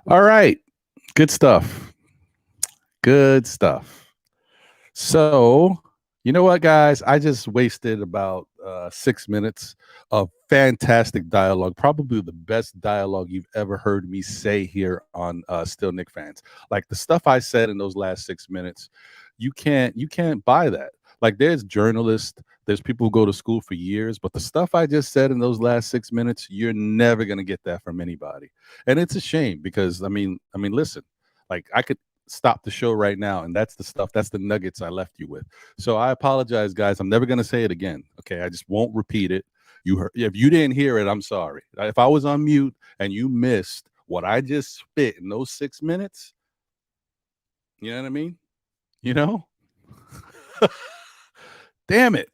All right. Good stuff. Good stuff. So, you know what, guys? I just wasted about 6 minutes of fantastic dialogue, probably the best dialogue you've ever heard me say here on Still Nick Fans. Like the stuff I said in those last 6 minutes, you can't buy that. Like there's journalists, there's people who go to school for years, but the stuff I just said in those last 6 minutes, you're never gonna get that from anybody. And it's a shame because I mean, listen, like I could stop the show right now, and that's the stuff, that's the nuggets I left you with. So I apologize, guys. I'm never gonna say it again. Okay, I just won't repeat it. You heard, if you didn't hear it, I'm sorry. If I was on mute and you missed what I just spit in those 6 minutes, you know what I mean? You know? Damn it.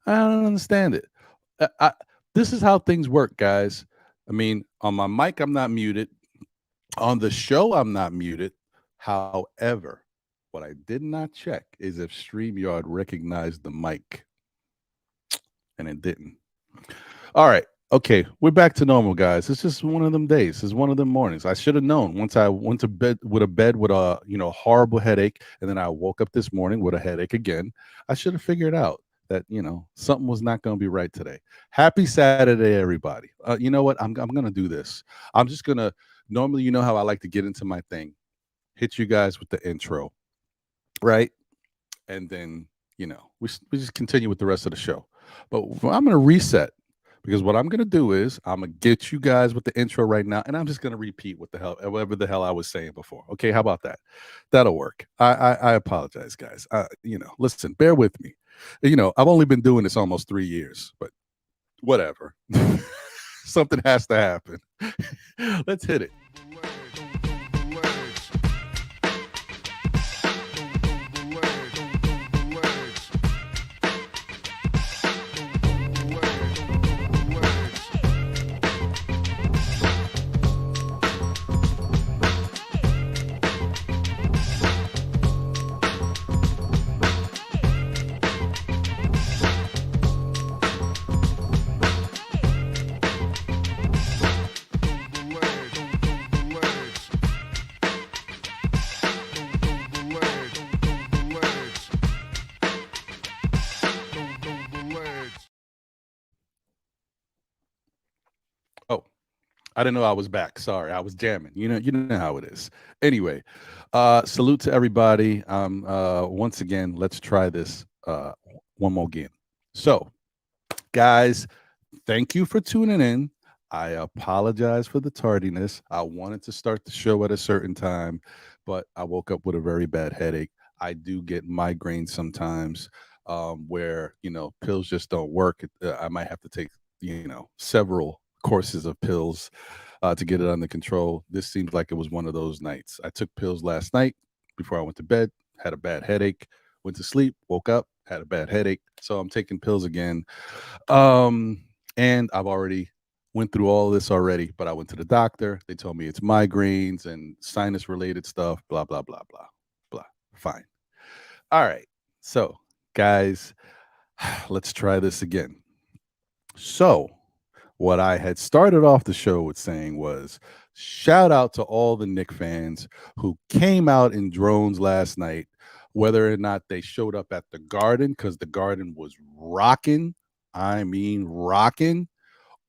I don't understand it. This is how things work, guys. I mean, on my mic, I'm not muted. On the show, I'm not muted. However, what I did not check is if StreamYard recognized the mic, and it didn't. All right. Okay, we're back to normal, guys. It's just one of them days. It's one of them mornings. I should have known once I went to bed with a horrible headache, and then I woke up this morning with a headache again. I should have figured out that something was not going to be right today. Happy Saturday, everybody. You know what? I'm going to do this. I'm just going to normally, you know how I like to get into my thing, hit you guys with the intro, right? And then we just continue with the rest of the show. But I'm going to reset. Because what I'm going to do is I'm going to get you guys with the intro right now, and I'm just going to repeat whatever the hell I was saying before. Okay, how about that? That'll work. I apologize, guys. Listen, bear with me. I've only been doing this almost 3 years, but whatever. Something has to happen. Let's hit it. I didn't know I was back. Sorry, I was jamming. You know how it is. Anyway, salute to everybody. Once again, let's try this one more game. So, guys, thank you for tuning in. I apologize for the tardiness. I wanted to start the show at a certain time, but I woke up with a very bad headache. I do get migraines sometimes, where pills just don't work. I might have to take several courses of pills to get it under control. This seems like it was one of those nights. I took pills last night before I went to bed, had a bad headache, went to sleep, woke up, had a bad headache. So I'm taking pills again. And I've already went through all of this already, but I went to the doctor. They told me it's migraines and sinus related stuff, blah, blah, blah, blah, blah. Fine. All right. So, guys, let's try this again. So, what I had started off the show with saying was shout out to all the Knicks fans who came out in drones last night, whether or not they showed up at the Garden because the Garden was rocking. I mean, rocking.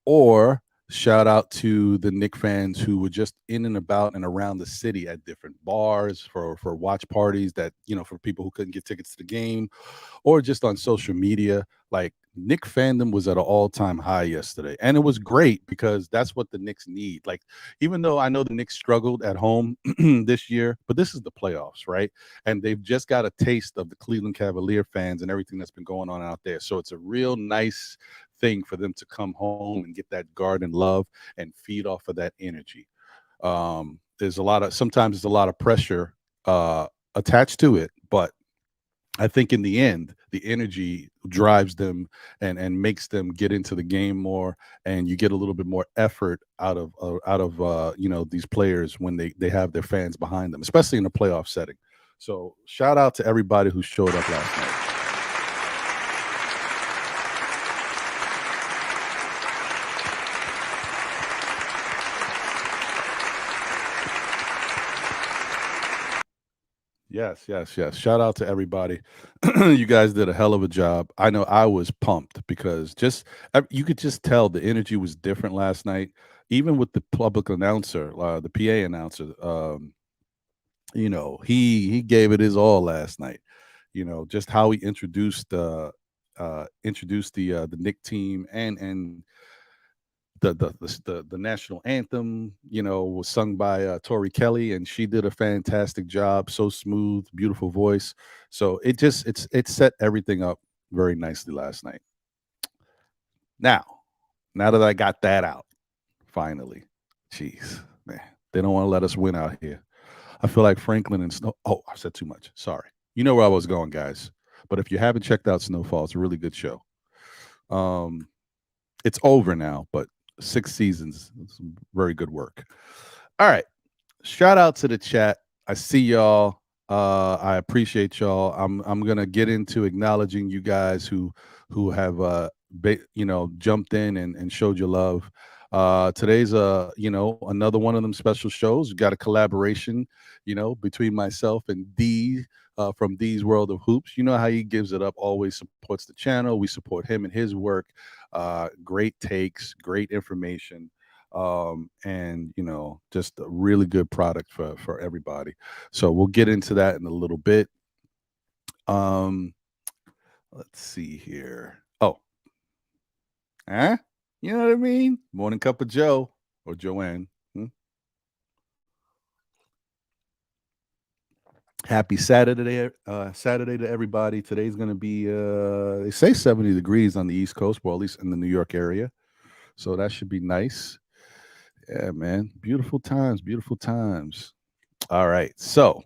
Or shout out to the Knicks fans who were just in and about and around the city at different bars for watch parties that, for people who couldn't get tickets to the game, or just on social media. Like, Knicks fandom was at an all-time high yesterday. And it was great because that's what the Knicks need. Like, even though I know the Knicks struggled at home this year, but this is the playoffs, right? And they've just got a taste of the Cleveland Cavalier fans and everything that's been going on out there. So it's a real nice thing for them to come home and get that Garden love and feed off of that energy. Sometimes there's a lot of pressure attached to it, but I think in the end, the energy drives them and makes them get into the game more, and you get a little bit more effort out of these players when they have their fans behind them, especially in a playoff setting. So shout out to everybody who showed up last night. Yes. Shout out to everybody. You guys did a hell of a job. I know I was pumped because you could just tell the energy was different last night. Even with the public announcer, the PA announcer, he gave it his all last night. Just how he introduced the Nick team and the national anthem, was sung by Tori Kelly, and she did a fantastic job. So smooth, beautiful voice. So it set everything up very nicely last night. Now, now that I got that out, finally, jeez, man, they don't want to let us win out here. I feel like Franklin and Snow. Oh, I said too much. Sorry. You know where I was going, guys. But if you haven't checked out Snowfall, it's a really good show. Um, it's over now, but 6 seasons, some very good work. All right. Shout out to the chat. I see y'all. I appreciate y'all. I'm gonna get into acknowledging you guys who have jumped in and showed your love. Today's another one of them special shows. We got a collaboration, between myself and D from D's World of Hoops. You know how he gives it up, always supports the channel. We support him and his work. Great takes, great information, and just a really good product for everybody. So we'll get into that in a little bit. um let's see here. Oh, you know what I mean? Morning cup of Joe or Joanne. Happy Saturday to everybody. Today's going to be they say 70 degrees on the East Coast, well, at least in the New York area, so that should be nice. Yeah, man. Beautiful times, beautiful times. All right. So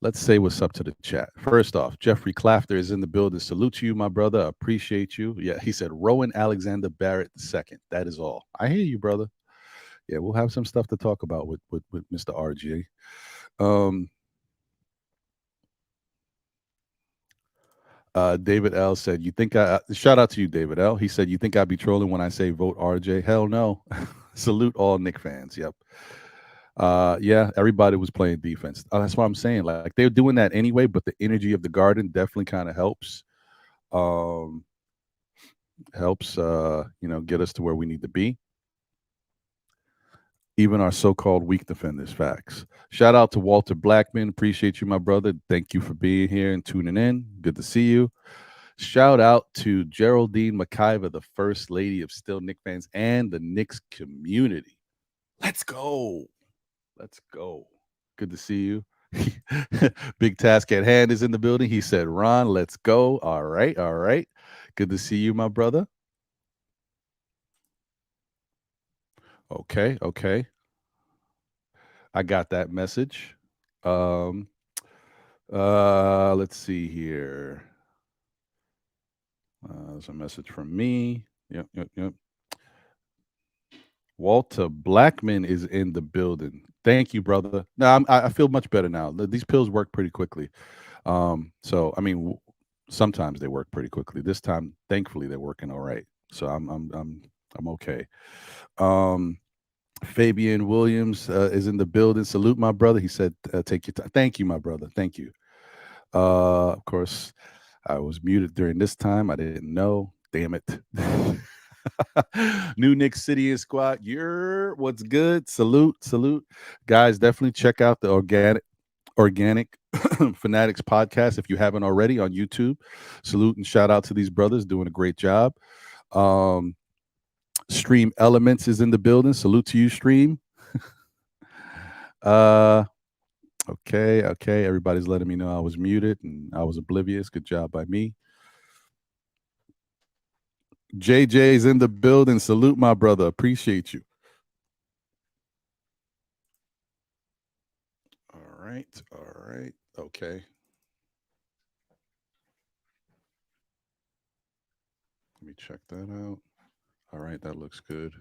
let's say what's up to the chat. First off, Jeffrey Clafter is in the building. Salute to you, my brother. Appreciate you. Yeah, he said Rowan Alexander Barrett II. That is all. I hear you, brother. Yeah, we'll have some stuff to talk about with Mr. RG. David L said, "You think I?" Shout out to you, David L. He said, "You think I'd be trolling when I say vote RJ?" Hell no. Salute all Knick fans. Yep. Yeah, everybody was playing defense. That's what I'm saying. Like they're doing that anyway, but the energy of the Garden definitely kind of helps. Um, helps get us to where we need to be. Even our so-called weak defenders. Facts. Shout out to Walter Blackman. Appreciate you, my brother. Thank you for being here and tuning in. Good to see you. Shout out to Geraldine McIver, the first lady of Still Knick fans and the Knicks community. Let's go. Let's go. Good to see you. Big task at hand is in the building. He said, Ron, let's go. All right. All right. Good to see you, my brother. Okay. Okay. I got that message. Let's see here. There's a message from me. Yep. Walter Blackman is in the building. Thank you, brother. Now I feel much better now. These pills work pretty quickly. So I mean, sometimes they work pretty quickly. This time, thankfully, they're working all right. So I'm okay. Fabian Williams is in the building. Salute, my brother. He said, "Take your time." Thank you, my brother. Thank you. Of course, I was muted during this time. I didn't know. Damn it. New Nick City and Squad. You're what's good. Salute. Guys, definitely check out the organic Fanatics podcast if you haven't already on YouTube. Salute and shout out to these brothers doing a great job. Stream Elements is in the building. Salute to you, Stream. Okay. Everybody's letting me know I was muted and I was oblivious. Good job by me. JJ's in the building. Salute, my brother. Appreciate you. All right. Okay. Let me check that out. All right, that looks good.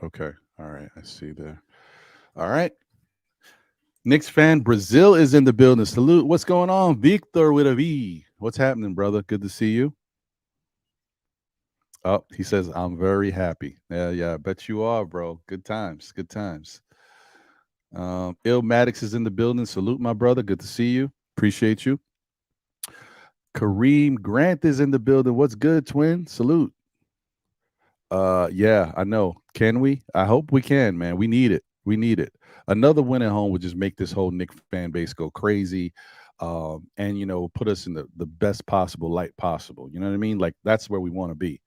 Okay. All right, I see there. All right. Knicks fan, Brazil is in the building. Salute. What's going on? Victor with a V. What's happening, brother? Good to see you. Oh, he says I'm very happy. Yeah, yeah, I bet you are, bro. Good times, good times. Maddox is in the building. Salute, my brother. Good to see you. Appreciate you. Kareem Grant is in the building. What's good, twin? Salute. Yeah, I know. Can we? I hope we can, man. We need it. We need it. Another win at home would just make this whole Nick fan base go crazy. And put us in the best possible light possible. You know what I mean? Like that's where we want to be.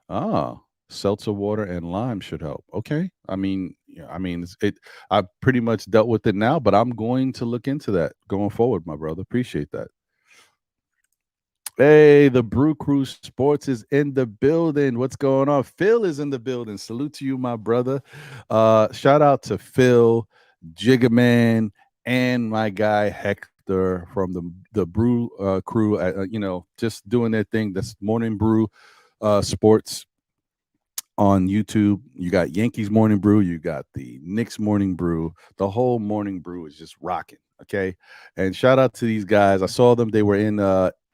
Ah, seltzer water and lime should help. Okay. I mean, yeah, I mean, I've pretty much dealt with it now, but I'm going to look into that going forward, my brother. Appreciate that. Hey, the Brew Crew Sports is in the building. What's going on? Phil is in the building. Salute to you, my brother. Shout out to Phil, Jiggaman, and my guy Hector from the Brew Crew. Just doing their thing. That's Morning Brew Sports on YouTube. You got Yankees Morning Brew, you got the Knicks Morning Brew. The whole Morning Brew is just rocking. Okay, and shout out to these guys. I saw them. They were in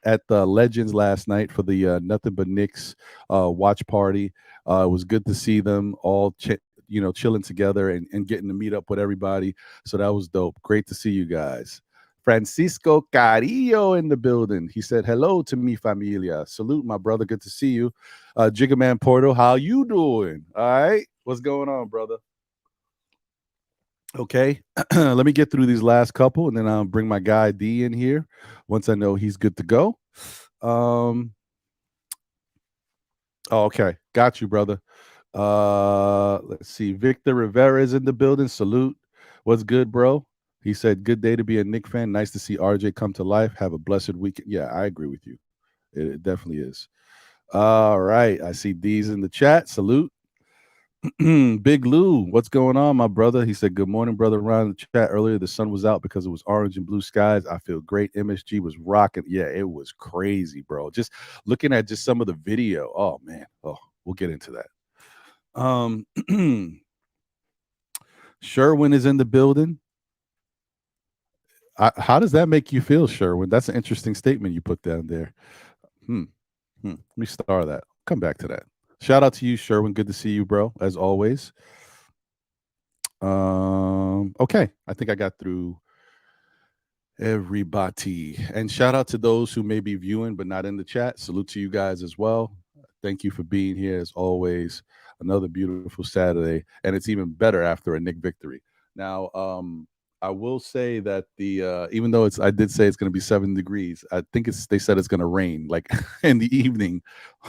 at the Legends last night for the Nothing But Knicks watch party. It was good to see them all. Chilling together and getting to meet up with everybody. So that was dope. Great to see you guys. Francisco Carillo in the building. He said, hello to mi familia. Salute, my brother. Good to see you. Jiggaman Porto, how you doing? All right. What's going on, brother? Okay. Let me get through these last couple, and then I'll bring my guy D in here once I know he's good to go. Okay. Got you, brother. Let's see. Victor Rivera is in the building. Salute. What's good, bro? He said, good day to be a Knick fan. Nice to see RJ come to life. Have a blessed weekend. Yeah, I agree with you. It definitely is. All right. I see D's in the chat. Salute. Big Lou, what's going on, my brother? He said, good morning, brother. Ron in the chat earlier. The sun was out because it was orange and blue skies. I feel great. MSG was rocking. Yeah, it was crazy, bro. Just looking at just some of the video. Oh, man. Oh, we'll get into that. Sherwin is in the building. How does that make you feel, Sherwin? That's an interesting statement you put down there. Let me star that. Come back to that. Shout out to you, Sherwin. Good to see you, bro, as always. Okay. I think I got through everybody. And shout out to those who may be viewing but not in the chat. Salute to you guys as well. Thank you for being here as always. Another beautiful Saturday. And it's even better after a Knick victory. Now, I will say that the even though I did say it's going to be 7 degrees, I think they said it's going to rain like in the evening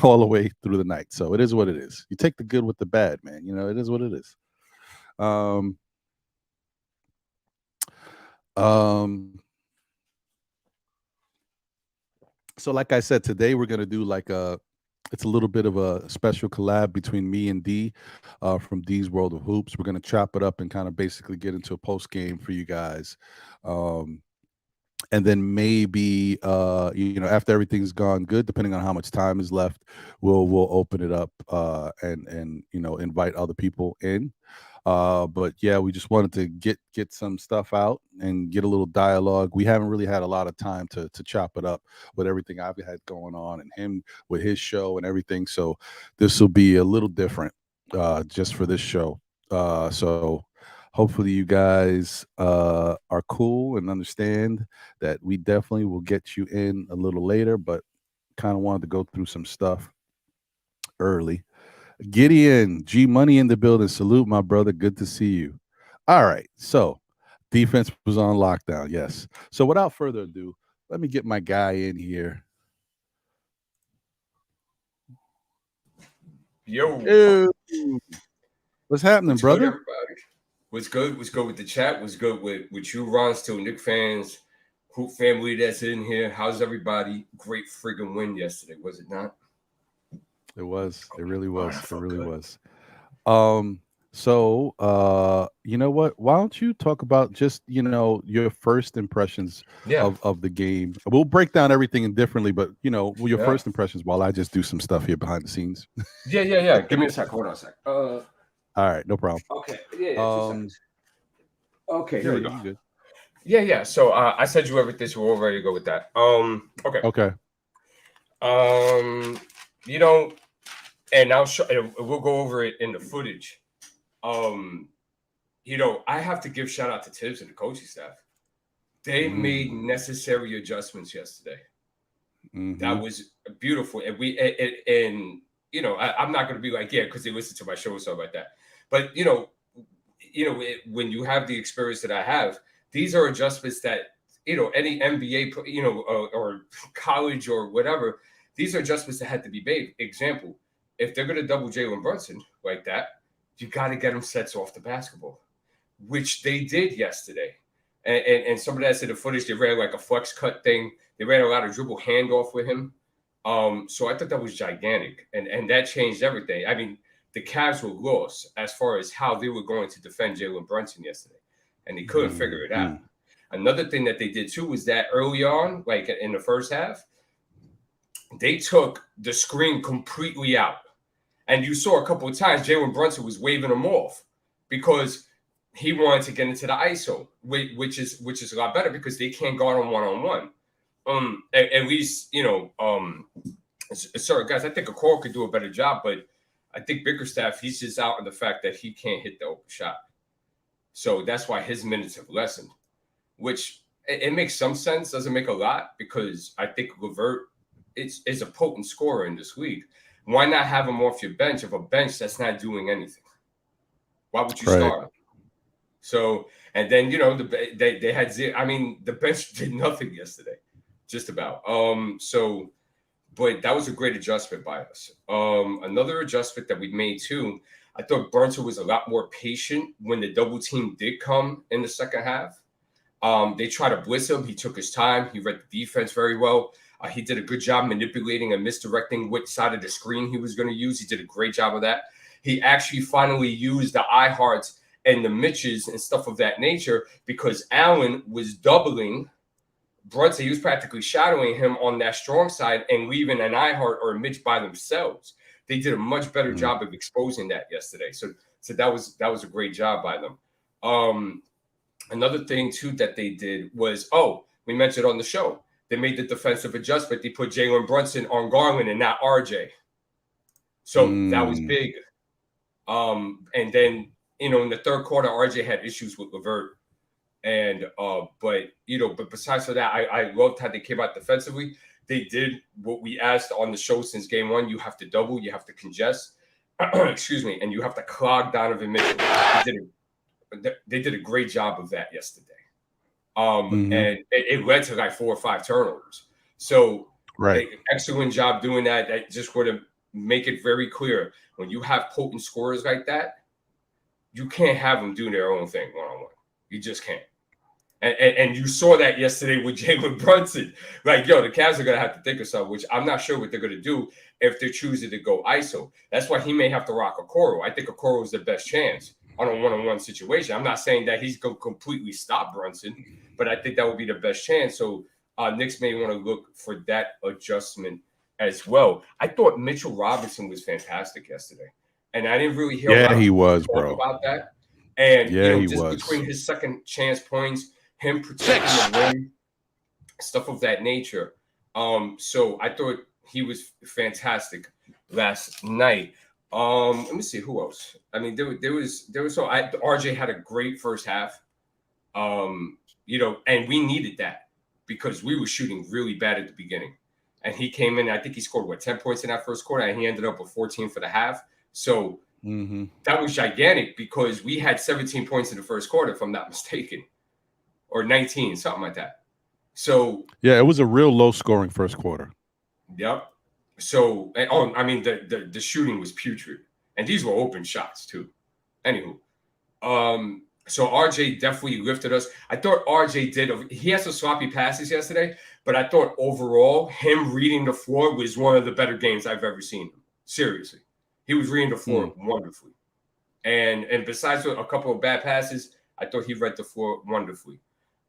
all the way through the night. So it is what it is. You take the good with the bad, man. It is what it is. So like I said, today we're going to do it's a little bit of a special collab between me and D from D's World of Hoops. We're going to chop it up and kind of basically get into a post game for you guys. And then maybe after everything's gone good, depending on how much time is left, we'll open it up and invite other people in. But yeah, we just wanted to get some stuff out and get a little dialogue. We haven't really had a lot of time to chop it up with everything I've had going on and him with his show and everything. So this will be a little different just for this show. So hopefully you guys are cool and understand that we definitely will get you in a little later, but kind of wanted to go through some stuff early. Gideon, G Money in the building. Salute, my brother. Good to see you. All right. So, defense was on lockdown. Yes. So, without further ado, let me get my guy in here. Yo. What's happening, brother? Good, everybody? What's good? What's good with the chat? What's good with you, Ron? Still Knick fans, Hoop family that's in here. How's everybody? Great friggin' win yesterday, was it not? It was. It really was. It really good. was. So you know what? Why don't you talk about just your first impressions of the game? We'll break down everything differently, but your first impressions while I just do some stuff here behind the scenes. Yeah. Give me a sec. Hold on a sec. All right, no problem. Okay. Yeah. 2 seconds. Okay. Here we go. Good. Yeah. So I said you everything, so we're all ready to go with that. Okay. You know, and we'll go over it in the footage. You know, I have to give shout out to Thibs and the coaching staff. They made necessary adjustments yesterday. That was beautiful, and you know, I'm not going to be like, yeah, because they listen to my show or something like that. But you know, when you have the experience that I have, these are adjustments that, you know, any NBA, you know, or college or whatever, these are adjustments that had to be made. Example, if they're going to double Jalen Brunson like that, you got to get them sets off the basketball, which they did yesterday. And some of that's in the footage. They ran like a flex cut thing. They ran a lot of dribble handoff with him. So I thought that was gigantic, and that changed everything. I mean, the Cavs were lost as far as how they were going to defend Jalen Brunson yesterday, and they couldn't figure it out. Another thing that they did too was that early on, like in the first half, they took the screen completely out, and you saw a couple of times Jalen Brunson was waving them off because he wanted to get into the ISO, which is a lot better because they can't guard him one-on-one. At least, you know, sorry guys, I think Okoro could do a better job, but I think Bickerstaff, he's just out on the fact that he can't hit the open shot. So that's why his minutes have lessened, which it makes some sense. Doesn't make a lot because I think LeVert is a potent scorer in this league. Why not have him off your bench of a bench that's not doing anything? Why would you start him? So, and then, you know, they had zero. I mean, the bench did nothing yesterday, just about. So, but that was a great adjustment by us. Another adjustment that we made too, I thought Brunson was a lot more patient when the double team did come in the second half. They tried to blitz him. He took his time. He read the defense very well. He did a good job manipulating and misdirecting which side of the screen he was going to use. He did a great job of that. He actually finally used the iHearts and the Mitches and stuff of that nature because Allen was doubling Brunson. He was practically shadowing him on that strong side and leaving an iHeart or a Mitch by themselves. They did a much better job of exposing that yesterday. So that was a great job by them. Another thing too that they did was, we mentioned on the show, they made the defensive adjustment. They put Jalen Brunson on Garland and not RJ. So that was big. And then, you know, in the third quarter, RJ had issues with LeVert. And but besides for that, I loved how they came out defensively. They did what we asked on the show since game one. You have to double, you have to congest, excuse me, and you have to clog Donovan Mitchell. They did a great job of that yesterday. And it led to like 4 or 5 turnovers. So excellent job doing that. I just want to make it very clear, when you have potent scorers like that, you can't have them doing their own thing one-on-one. You just can't. And you saw that yesterday with Jalen Brunson. Like, the Cavs are going to have to think of something, which I'm not sure what they're going to do if they're choosing to go ISO. That's why he may have to rock Okoro. I think Okoro is the best chance on a one-on-one situation. I'm not saying that he's going to completely stop Brunson, but I think that would be the best chance. So Knicks may want to look for that adjustment as well. I thought Mitchell Robinson was fantastic yesterday. And I didn't really hear he was, bro, about that. And he just was. Between his second chance points, him protecting the rim, stuff of that nature. So I thought he was fantastic last night. Let me see who else. I mean, there was so RJ had a great first half. And we needed that because we were shooting really bad at the beginning. And he came in, I think he scored 10 points in that first quarter, and he ended up with 14 for the half. So that was gigantic because we had 17 points in the first quarter, if I'm not mistaken, or 19, something like that. So yeah, it was a real low scoring first quarter. Yep. So the shooting was putrid, and these were open shots too. Anywho, so RJ definitely lifted us. I thought RJ he had some sloppy passes yesterday, but I thought overall him reading the floor was one of the better games I've ever seen him. Seriously. He was reading the floor wonderfully. And besides a couple of bad passes, I thought he read the floor wonderfully.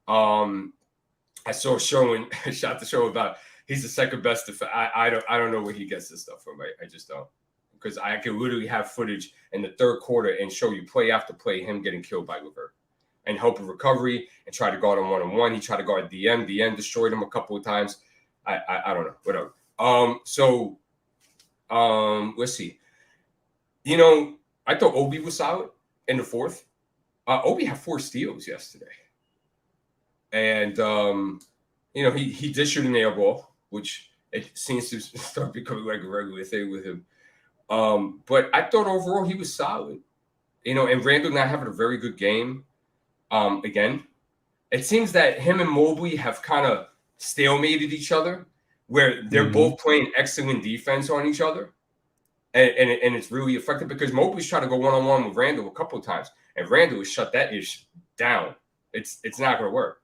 I saw shot the show about he's the second best. I don't know where he gets this stuff from. I just don't. Because I could literally have footage in the third quarter and show you play after play him getting killed by LeVert and help a recovery and try to guard him one-on-one. He tried to guard DM. DM destroyed him a couple of times. I don't know. Whatever. Let's see. You know, I thought Obi was solid in the fourth. Obi had 4 steals yesterday. And you know, he did shoot an air ball, which it seems to start becoming like a regular thing with him. But I thought overall he was solid. You know, and Randall not having a very good game. Again, it seems that him and Mobley have kind of stalemated each other, where they're both playing excellent defense on each other. And it's really effective because Mobley's trying to go one-on-one with Randall a couple of times, and Randall has shut that ish down. It's not going to work.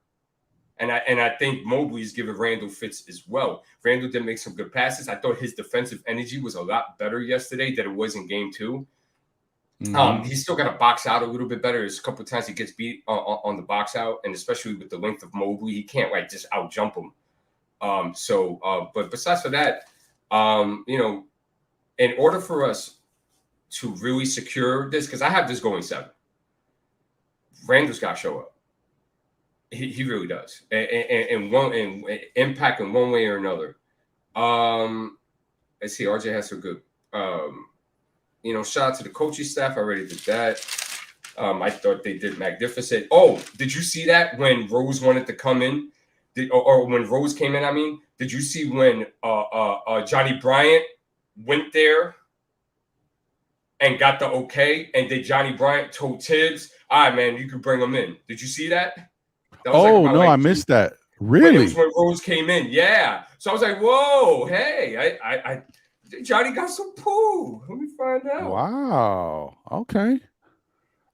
And I think Mobley's giving Randall fits as well. Randall did make some good passes. I thought his defensive energy was a lot better yesterday than it was in game 2. He's still got to box out a little bit better. There's a couple of times he gets beat on the box out, and especially with the length of Mobley, he can't like just out jump him. But besides for that, you know, in order for us to really secure this, because I have this going 7, Randall's got to show up. He really does, and impact in one way or another. Let's see, RJ has some good. You know, shout out to the coaching staff. I already did that. I thought they did magnificent. Oh, did you see that when Rose wanted to come in, or when Rose came in? I mean, did you see when Johnny Bryant went there and got the okay, and then Johnny Bryant told Thibs, "All right, man, you can bring him in." Did you see that? I missed that. Really? It was when Rose came in. Yeah. So I was like, "Whoa, hey, I Johnny got some poo. Let me find out." Wow. Okay.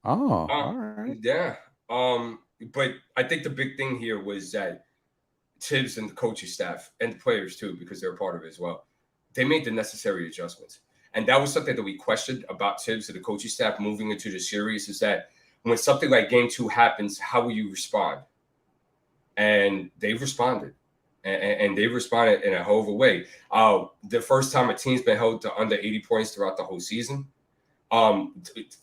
Oh, all right. Yeah. But I think the big thing here was that Thibs and the coaching staff and the players too, because they're a part of it as well, they made the necessary adjustments. And that was something that we questioned about Thibs and the coaching staff moving into the series, is that when something like game 2 happens, how will you respond? And they've responded. And they responded in a hell of a way. The first time a team's been held to under 80 points throughout the whole season.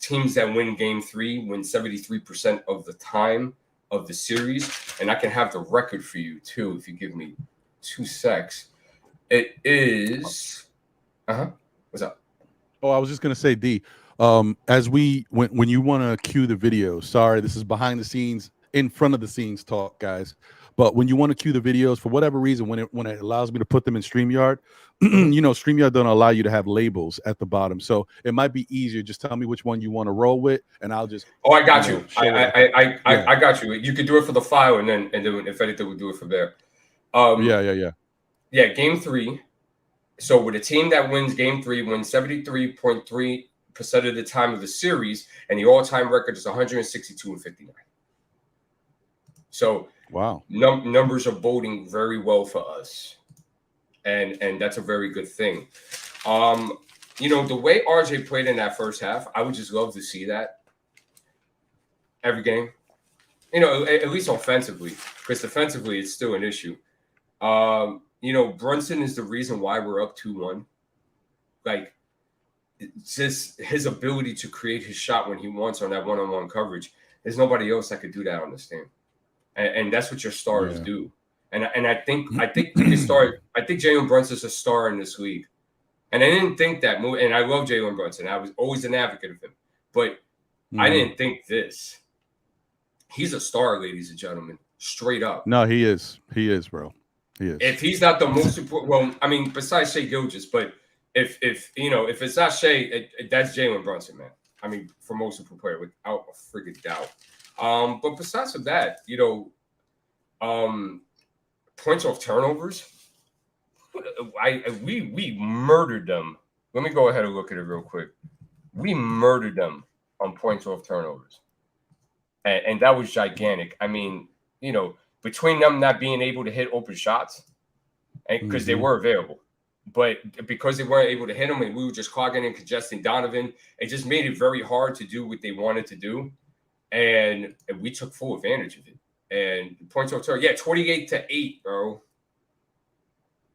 Teams that win game 3 win 73% of the time of the series. And I can have the record for you, too, if you give me 2 secs. It is... What's up? Oh, I was just going to say, D, as when you want to cue the video, sorry, this is behind the scenes, in front of the scenes talk, guys. But when you want to cue the videos, for whatever reason, when it allows me to put them in StreamYard, you know, StreamYard don't allow you to have labels at the bottom. So it might be easier. Just tell me which one you want to roll with, and I'll just. Oh, I got you. I got you. You could do it for the file, and then if anything, we'll do it from there. Yeah. Game 3. So with a team that wins game 3, wins 73.3% of the time of the series, and the all-time record is 162-59. So wow, numbers are boding very well for us, and that's a very good thing. You know, the way RJ played in that first half, I would just love to see that every game. You know, at least offensively, because defensively it's still an issue. You know, Brunson is the reason why we're up 2-1. Like, it's just his ability to create his shot when he wants on that one-on-one coverage. There's nobody else that could do that on this team. And that's what your stars do. And I think we can start. I think Jalen Brunson's a star in this league. And I didn't think that. And I love Jalen Brunson. I was always an advocate of him. But I didn't think this. He's a star, ladies and gentlemen. Straight up. No, he is. He is, bro. He is. If he's not the most important, well, I mean, besides Shai Gilgeous, but if it's not Shai, that's Jalen Brunson, man. I mean, for most important player, without a friggin' doubt. But besides of that, you know, points off turnovers, we murdered them. Let me go ahead and look at it real quick. We murdered them on points off turnovers, and that was gigantic. I mean, you know, between them not being able to hit open shots, and because they were available, but because they weren't able to hit them, and we were just clogging and congesting Donovan, it just made it very hard to do what they wanted to do. And we took full advantage of it. And points off turnover, 28-8, bro.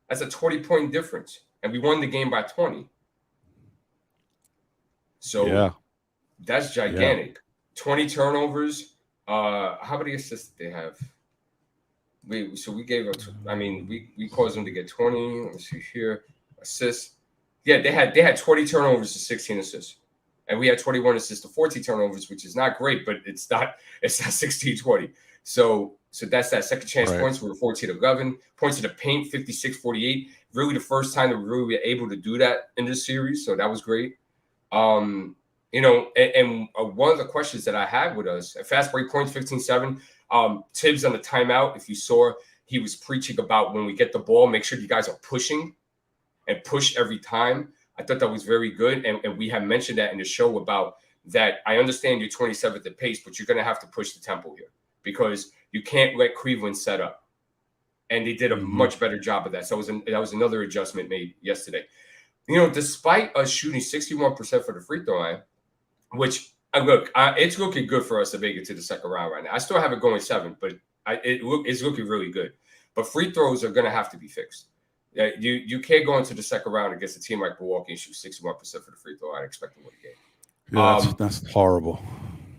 That's a 20-point difference. And we won the game by 20. So that's gigantic. 20 turnovers. How many assists did they have? we gave up. We caused them to get 20. Let me see here, assists. Yeah, they had 20 turnovers to 16 assists, and we had 21 assists to 14 turnovers, which is not great, but it's not 16-20. So that's that second chance points. We were 14-11 points in the paint, 56-48. Really, the first time that we really were able to do that in this series, so that was great. One of the questions that I had with us, fast break points, 15-7. Thibs on the timeout, if you saw, he was preaching about when we get the ball, make sure you guys are pushing and push every time. I thought that was very good. And we have mentioned that in the show about that. I understand you're 27th at pace, but you're going to have to push the tempo here because you can't let Cleveland set up. And they did a much better job of that. So that was another adjustment made yesterday. Despite us shooting 61% for the free throw line, which it's looking good for us to make it to the second round right now. I still have it going 7, but it's looking really good. But free throws are going to have to be fixed. You can't go into the second round against a team like Milwaukee and shoot 61% for the free throw line, expect to win the game. Yeah, that's horrible.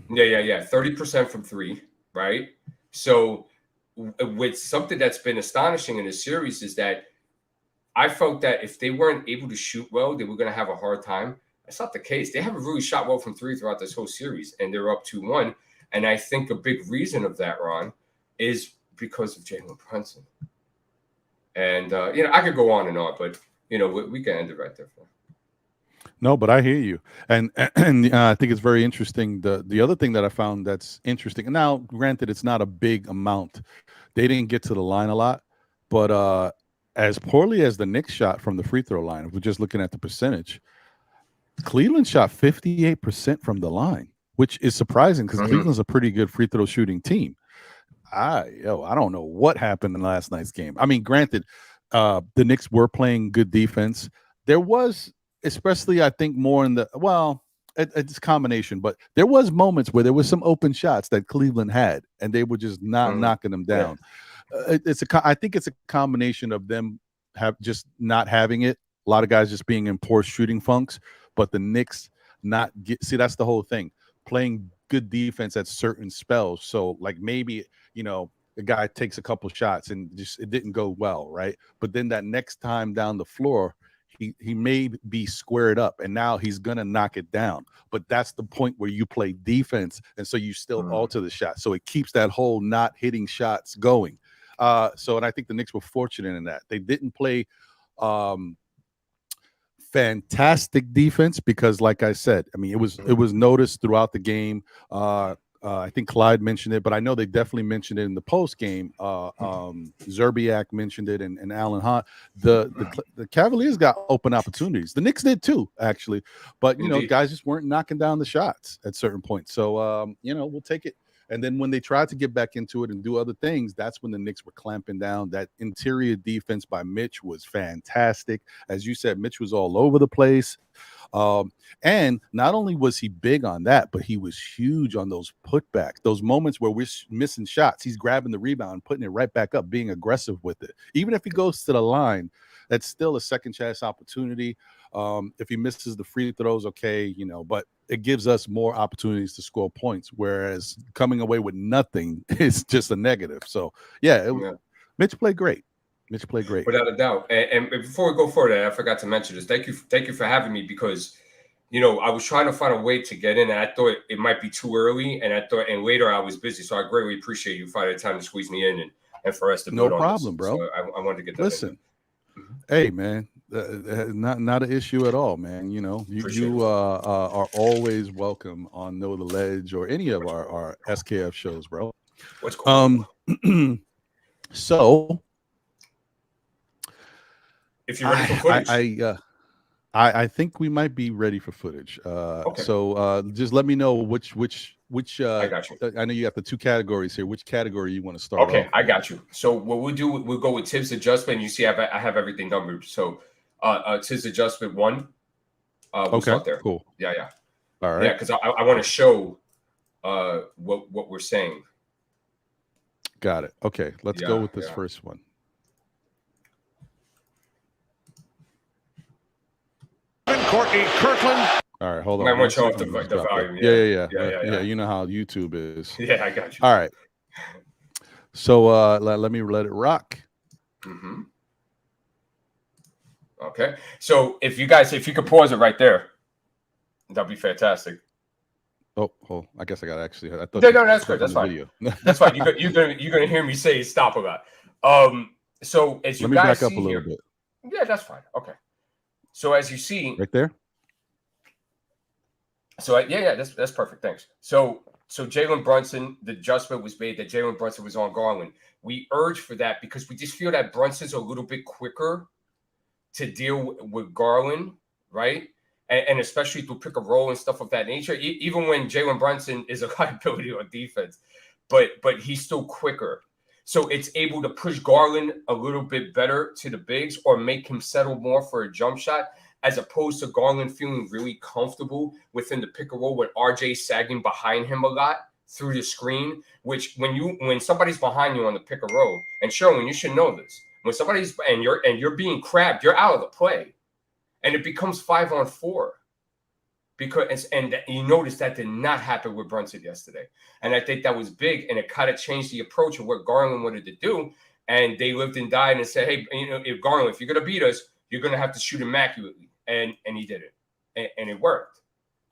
Yeah. 30% from 3, right? So with something that's been astonishing in this series is that I felt that if they weren't able to shoot well, they were going to have a hard time. That's not the case. They haven't really shot well from 3 throughout this whole series, and they're up 2-1. And I think a big reason of that, Ron, is because of Jalen Brunson. And, I could go on and on, but, we can end it right there. No, but I hear you. And I think it's very interesting. The other thing that I found that's interesting, now, granted, it's not a big amount. They didn't get to the line a lot, but as poorly as the Knicks shot from the free throw line, if we're just looking at the percentage, Cleveland shot 58% from the line, which is surprising because Cleveland's a pretty good free throw shooting team. I don't know what happened in last night's game. I mean, granted, the Knicks were playing good defense. There was, especially, I think, more in it's a combination, but there was moments where there was some open shots that Cleveland had, and they were just not knocking them down. Yeah. I think it's a combination of them just not having it. A lot of guys just being in poor shooting funks, but the Knicks that's the whole thing, playing good defense at certain spells. So like maybe, the guy takes a couple shots and just it didn't go well, right? But then that next time down the floor, he may be squared up and now he's gonna knock it down. But that's the point where you play defense, and so you still alter the shot. So it keeps that whole not hitting shots going. And I think the Knicks were fortunate in that. They didn't play fantastic defense because, like I said, I mean, it was noticed throughout the game. I think Clyde mentioned it, but I know they definitely mentioned it in the post game. Zerbiak mentioned it, and Alan Hahn. The Cavaliers got open opportunities. The Knicks did too, actually, but guys just weren't knocking down the shots at certain points. So we'll take it. And then when they tried to get back into it and do other things, that's when the Knicks were clamping down. That interior defense by Mitch was fantastic. As you said, Mitch was all over the place. And not only was he big on that, but he was huge on those putbacks, those moments where we're missing shots. He's grabbing the rebound, putting it right back up, being aggressive with it. Even if he goes to the line, that's still a second chance opportunity. If he misses the free throws, okay, but it gives us more opportunities to score points, whereas coming away with nothing is just a negative. So, Mitch played great. Without a doubt. And before we go further, I forgot to mention this. Thank you for having me because, I was trying to find a way to get in, and I thought it might be too early, and later I was busy. So I greatly appreciate you finding the time to squeeze me in and for us to build on this. No problem, bro. So I wanted to get that. Listen, hey, man. Not an issue at all, man. You are always welcome on Know the Ledge or any of our SKF shows, bro. What's going on? So, if you're ready for footage, I think we might be ready for footage. Okay. So just let me know which. I got you. I know you got the 2 categories here. Which category you want to start? Okay, off I got you. So what we'll do, we'll go with Thibs Adjustment. You see, I have everything numbered. So Thibs Adjustment 1. We'll start there. Cool. Yeah. All right. Yeah, because I want to show what we're saying. Got it. Okay, let's go with this first one. Courtney Kirkland. All right, hold on. I might want to show off the volume. Yeah. You know how YouTube is. Yeah, I got you. All right. So let me let it rock. Mm-hmm. Okay. So if you could pause it right there, that'd be fantastic. Oh, I guess I got actually. I thought. No, that's good. That's fine. Video. That's fine. You're gonna hear me say stop a lot. So as you let me guys back up see a little here, bit. yeah, that's fine. Okay. So as you see, Right there. So yeah, that's perfect. Thanks. So Jalen Brunson, the adjustment was made that Jalen Brunson was on Garland. We urge for that because we just feel that Brunson's a little bit quicker to deal with Garland, right? And especially through pick and roll and stuff of that nature. Even when Jalen Brunson is a liability on defense, but he's still quicker. So it's able to push Garland a little bit better to the bigs or make him settle more for a jump shot, as opposed to Garland feeling really comfortable within the pick and roll with RJ sagging behind him a lot through the screen, which when somebody's behind you on the pick and roll, and Sherwin, you should know this. When somebody's and you're being crabbed, you're out of the play. And it becomes 5-on-4. Because and you notice that did not happen with Brunson yesterday. And I think that was big, and it kind of changed the approach of what Garland wanted to do. And they lived and died and said, hey, if Garland, if you're gonna beat us, you're gonna have to shoot immaculately. And he did it. And it worked.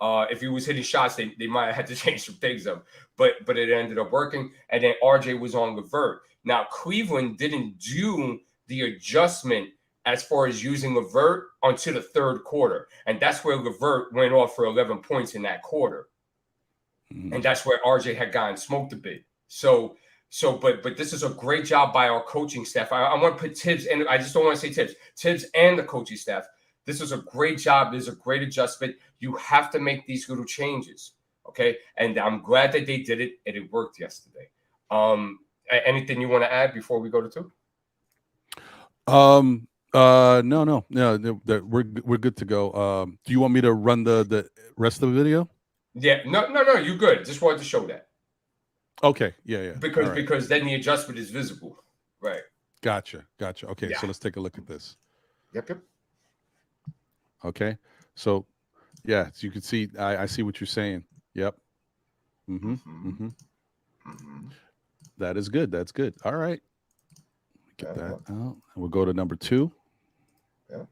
If he was hitting shots, they might have had to change some things up. But it ended up working. And then RJ was on Levert. Now Cleveland didn't do the adjustment as far as using Levert until the third quarter. And that's where Levert went off for 11 points in that quarter. Mm-hmm. And that's where RJ had gotten smoked a bit. But this is a great job by our coaching staff. I want to put Thibs, and I just don't want to say Thibs and the coaching staff. This is a great job. This is a great adjustment. You have to make these little changes, okay? And I'm glad that they did it, and it worked yesterday. Anything you want to add before we go to 2? No. We're good to go. Do you want me to run the rest of the video? Yeah, no, you're good. Just wanted to show that. Okay, yeah. Because then the adjustment is visible, right? Gotcha. Okay, yeah. So let's take a look at this. Yep. Okay, so yeah, so you can see, I see what you're saying. Yep. Mm-hmm. That is good. That's good. All right. Get that out. And we'll go to number 2. Yeah.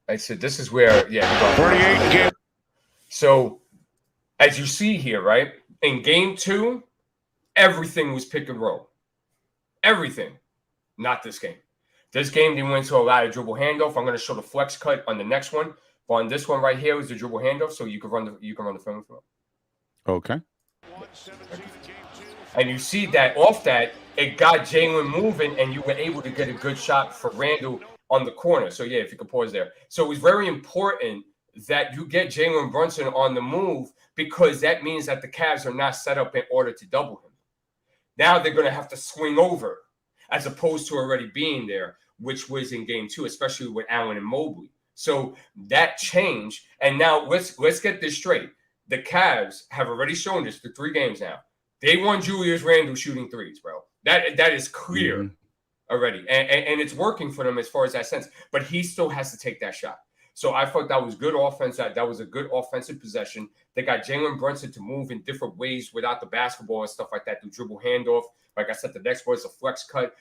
I said this is where 48 game. So as you see here, right? In game 2, everything was pick and roll. Everything. Not this game. This game, they went to a lot of dribble handoff. I'm going to show the flex cut on the next one. But on this one right here was the dribble handoff, so you can run the film. Okay. And you see that off that, it got Jalen moving, and you were able to get a good shot for Randall on the corner. So, yeah, if you could pause there. So it was very important that you get Jalen Brunson on the move, because that means that the Cavs are not set up in order to double him. Now they're going to have to swing over as opposed to already being there, which was in game 2, especially with Allen and Mobley. So that changed. And now let's get this straight. The Cavs have already shown this through 3 games now. They want Julius Randle shooting threes, bro. That is clear already. And it's working for them as far as that sense. But he still has to take that shot. So I thought that was good offense. That was a good offensive possession. They got Jalen Brunson to move in different ways without the basketball and stuff like that, through dribble handoff. Like I said, the next one is a flex cut.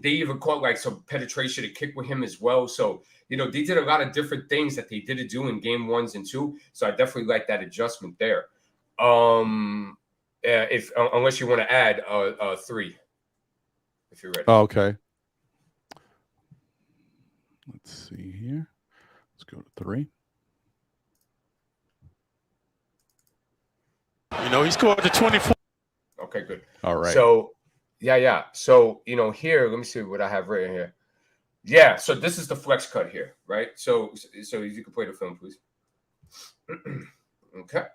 They even caught like some penetration to kick with him as well. So, they did a lot of different things that they didn't do in game 1s and 2. So I definitely like that adjustment there. Unless you want to add 3, if you're ready. Oh, okay. Let's see here. Let's go to 3. He scored the 24. Okay, good. All right. So, yeah. So, here, let me see what I have written here. Yeah, so this is the flex cut here, right? So you can play the film, please. Okay.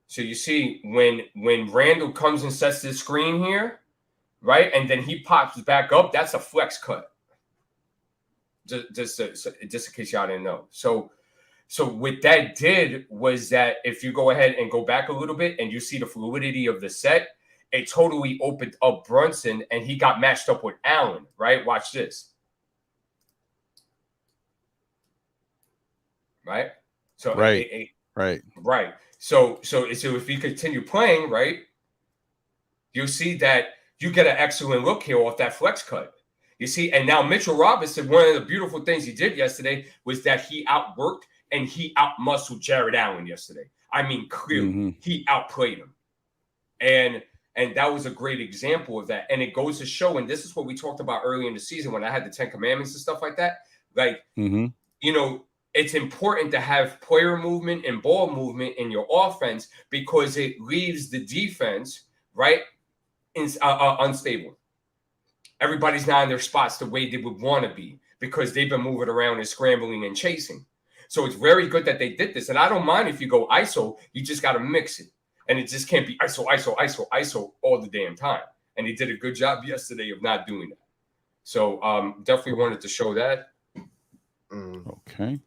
So you see when Randall comes and sets this screen here, right? And then he pops back up, that's a flex cut. Just in case y'all didn't know. So what that did was that if you go ahead and go back a little bit and you see the fluidity of the set, it totally opened up Brunson and he got matched up with Allen, right? Watch this. Right? So right. So if you continue playing, right, you'll see that you get an excellent look here off that flex cut. You see, and now Mitchell Robinson, one of the beautiful things he did yesterday was that he outworked and he outmuscled Jared Allen yesterday. I mean, clearly, he outplayed him. And that was a great example of that. And it goes to show, and this is what we talked about early in the season when I had the 10 Commandments and stuff like that. Like, you know, it's important to have player movement and ball movement in your offense because it leaves the defense, right, unstable. Everybody's not in their spots the way they would want to be because they've been moving around and scrambling and chasing. So it's very good that they did this. And I don't mind if you go ISO, you just got to mix it. And it just can't be ISO all the damn time. And they did a good job yesterday of not doing that. So definitely wanted to show that. Okay.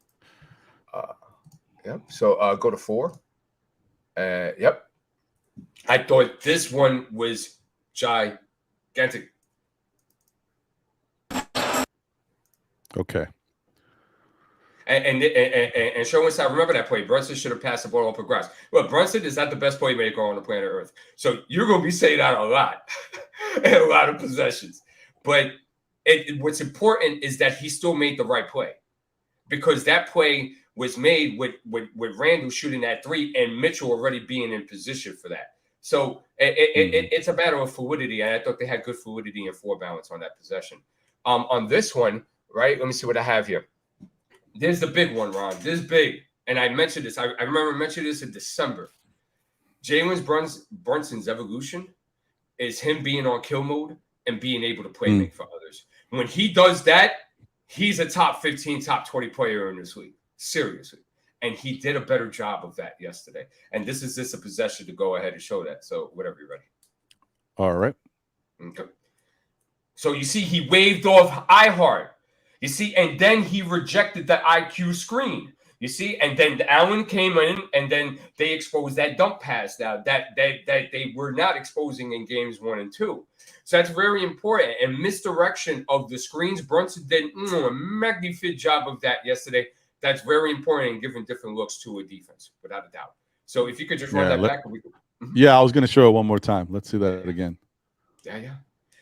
Yep. So go to 4. Yep. I thought this one was gigantic. Okay. And show us how. Remember that play. Brunson should have passed the ball up grass. Well, Brunson is not the best playmaker on the planet Earth. So you're going to be saying that a lot in a lot of possessions. But what's important is that he still made the right play because that play was made with Randall shooting that 3 and Mitchell already being in position for that. So it's a matter of fluidity. And I thought they had good fluidity and floor balance on that possession. On this one, right? Let me see what I have here. There's the big one, Ron. This big. And I mentioned this. I remember mentioning this in December. Jalen Brunson's evolution is him being on kill mode and being able to play make for others. When he does that, he's a top 15, top 20 player in this league. Seriously. And he did a better job of that yesterday. And this is just a possession to go ahead and show that. So whatever you're ready. All right. Okay. So you see, he waved off iHeart. You see, and then he rejected the IQ screen. You see, and then Allen came in, and then they exposed that dump pass now that they were not exposing in games 1 and 2. So that's very important. And misdirection of the screens, Brunson did a magnificent job of that yesterday. That's very important in giving different looks to a defense, without a doubt. So if you could just run that back. Yeah, I was going to show it one more time. Let's see that again. Yeah.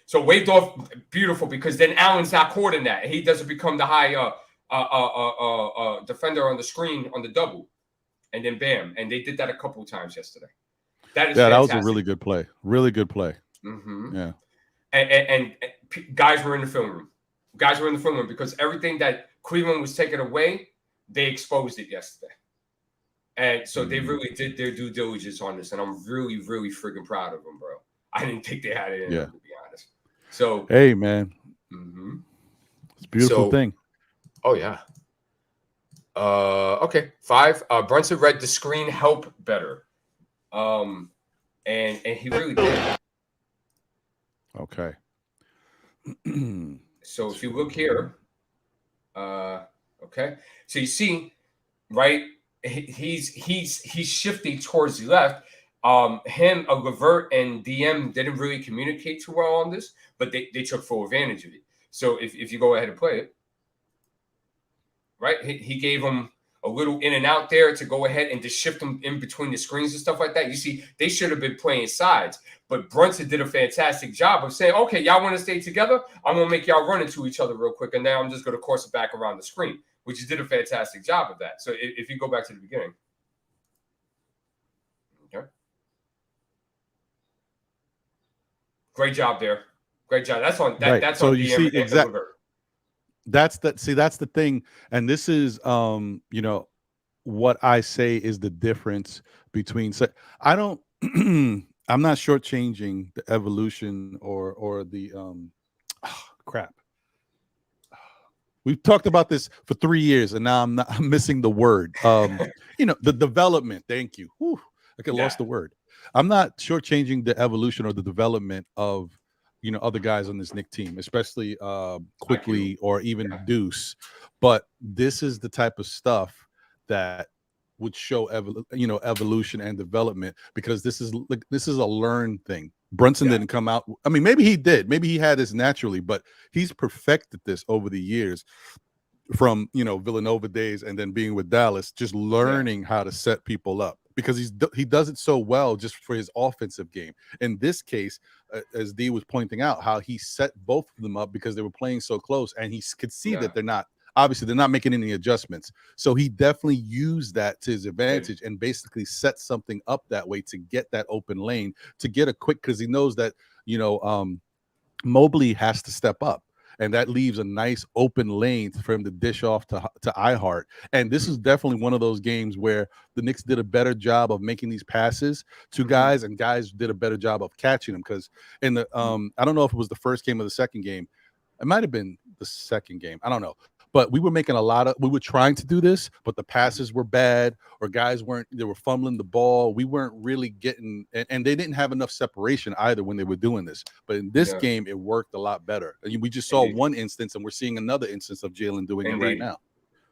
So waved off, beautiful, because then Allen's not caught in that. He doesn't become the high defender on the screen on the double, and then bam, and they did that a couple of times yesterday. That is fantastic. That was a really good play. Really good play. Yeah. And guys were in the film room. Guys were in the film room because everything that Cleveland was taking away, they exposed it yesterday. And so they really did their due diligence on this, and I'm really, really freaking proud of them, bro. I didn't think they had it in them, to be honest. So hey, man, it's a beautiful thing. Oh yeah. Okay. 5. Brunson read the screen help better, and he really did. Okay. So if you look here, okay. So you see, right? He's shifting towards the left. Levert and DM didn't really communicate too well on this, but they took full advantage of it. So if you go ahead and play it, right? He gave him a little in and out there to go ahead and just shift them in between the screens and stuff like that. You see, they should have been playing sides, but Brunson did a fantastic job of saying, okay, y'all want to stay together? I'm going to make y'all run into each other real quick, and now I'm just going to course it back around the screen, which he did a fantastic job of that. So if you go back to the beginning. Okay. Great job there. Great job. That's on that. Right. That's so on you see exactly. That's the thing, and this is what I say is the difference between. So I don't. I'm not shortchanging the evolution or the crap. We've talked about this for 3 years, and now I'm missing the word. The development. Thank you. Whew, I lost the word. I'm not shortchanging the evolution or the development of other guys on this Knicks team, especially Quickly or even Deuce. But this is the type of stuff that would show evolution and development, because this is a learned thing. Brunson didn't come out. I mean, maybe he did. Maybe he had this naturally, but he's perfected this over the years from Villanova days and then being with Dallas, just learning how to set people up. because he does it so well just for his offensive game. In this case, as D was pointing out, how he set both of them up because they were playing so close, and he could see that they're not making any adjustments. So he definitely used that to his advantage and basically set something up that way to get that open lane, to get a quick, because he knows that, Mobley has to step up. And that leaves a nice open lane for him to dish off to iHeart. And this is definitely one of those games where the Knicks did a better job of making these passes to guys, and guys did a better job of catching them. Because in the I don't know if it was the first game or the second game. It might have been the second game. I don't know. But we were making we were trying to do this, but the passes were bad, or guys they were fumbling the ball. We weren't really getting, and they didn't have enough separation either when they were doing this. But in this game, it worked a lot better. And we just saw one instance, and we're seeing another instance of Jalen doing it right now.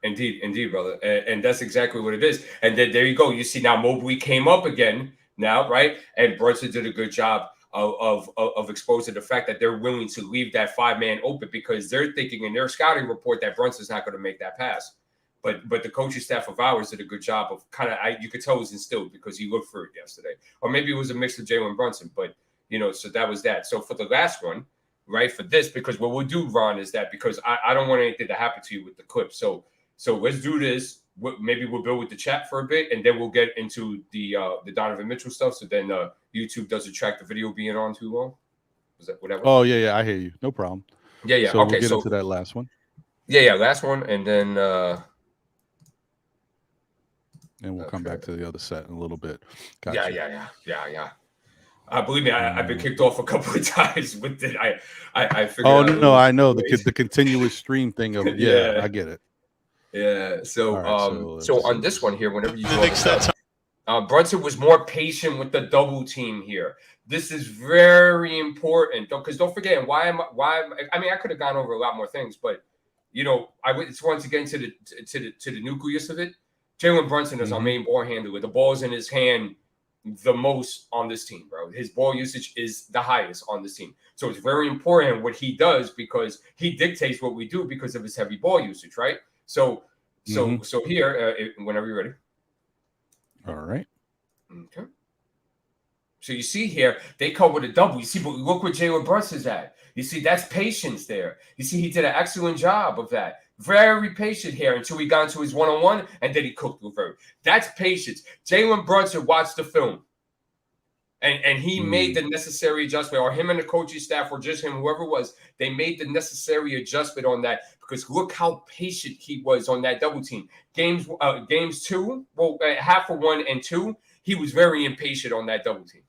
Indeed, brother. And that's exactly what it is. And then there you go. You see now Mobley came up again now, right? And Brunson did a good job of exposing the fact that they're willing to leave that 5-man open, because they're thinking in their scouting report that Brunson's not going to make that pass. But the coaching staff of ours did a good job of you could tell it was instilled, because he looked for it yesterday. Or maybe it was a mix of Jalen Brunson, but so that was that. So for the last one, right, for this, because what we'll do, Ron, is that because I don't want anything to happen to you with the clip. So let's do this. Maybe we'll build with the chat for a bit, and then we'll get into the Donovan Mitchell stuff. So then YouTube doesn't track the video being on too long. Is that whatever? Oh yeah, I hear you. No problem. Yeah. So we'll get into that last one. Yeah, last one, and then and we'll come back to the other set in a little bit. Gotcha. Yeah. Believe me, I've been kicked off a couple of times with it. I figured. Oh no, I know the continuous stream thing of I get it. Yeah. So right, so on this one here, whenever you Brunson was more patient with the double team here. This is very important, because don't forget why I mean, I could have gone over a lot more things, but it's once again to the nucleus of it. Jalen Brunson is our main ball handler. The ball's in his hand the most on this team, bro. His ball usage is the highest on this team. So it's very important what he does, because he dictates what we do because of his heavy ball usage, right? So here, whenever you're ready. All right. Okay. So you see here, they come with a double. You see, but look where Jalen Brunson's at. You see, that's patience there. You see, he did an excellent job of that. Very patient here until he got into his one-on-one, and then he cooked with her. That's patience. Jalen Brunson watched the film, and he made the necessary adjustment, or him and the coaching staff, or just him, whoever it was, they made the necessary adjustment on that, because look how patient he was on that double team. Games two, half of 1 and 2, he was very impatient on that double team.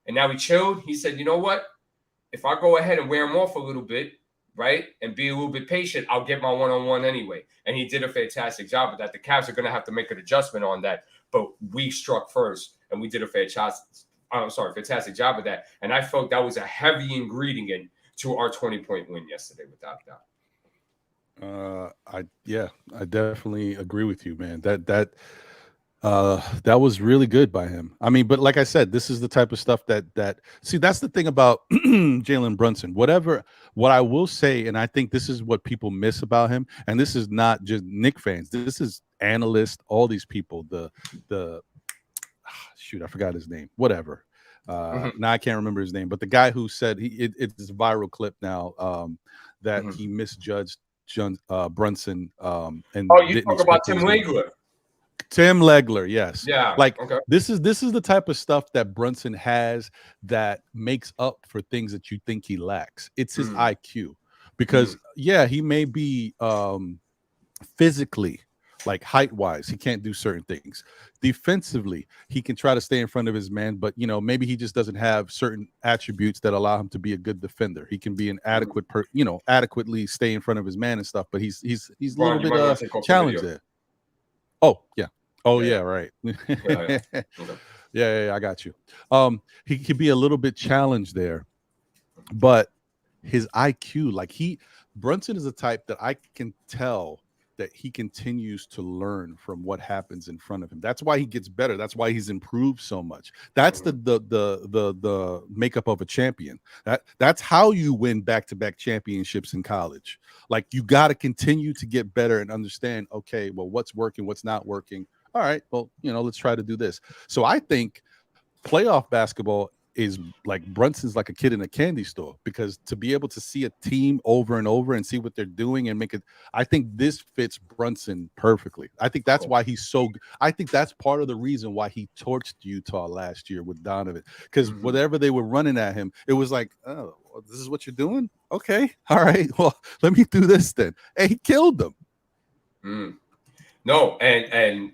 And now he chilled. He said, you know what? If I go ahead and wear him off a little bit, right, and be a little bit patient, I'll get my one-on-one anyway. And he did a fantastic job of that. The Cavs are going to have to make an adjustment on that, but we struck first, and we did a fantastic job of that. And I felt that was a heavy ingredient to our 20-point win yesterday, without doubt. I definitely agree with you, man. That was really good by him. I mean, but like I said, this is the type of stuff that see, that's the thing about Jalen Brunson. What I will say, and I think this is what people miss about him, and this is not just Knick fans, this is analysts, all these people, shoot, I forgot his name. Whatever. Now I can't remember his name, but the guy who said it's a viral clip now that he misjudged Brunson. And you talk about Tim Legler. Tim Legler, yes. Yeah. This is the type of stuff that Brunson has that makes up for things that you think he lacks. It's his IQ, because he may be physically, like height-wise, he can't do certain things. Defensively, he can try to stay in front of his man, but maybe he just doesn't have certain attributes that allow him to be a good defender. He can be an adequate adequately stay in front of his man and stuff, but he's a little bit challenged there. Oh yeah. Oh yeah. Right. Yeah. I got you. He could be a little bit challenged there, but his IQ, Brunson is a type that I can tell that he continues to learn from what happens in front of him. That's why he gets better. That's why he's improved so much. That's the makeup of a champion. That's how you win back-to-back championships in college. You got to continue to get better and understand, okay, well, what's working, what's not working. all right, well, let's try to do this. So I think playoff basketball is like Brunson's like a kid in a candy store, because to be able to see a team over and over and see what they're doing and make it, I think this fits Brunson perfectly. I think that's why he's so. I think that's part of the reason why he torched Utah last year with Donovan, because whatever they were running at him, it was like, oh, this is what you're doing. Okay, all right, well, let me do this then. And he killed them. No, and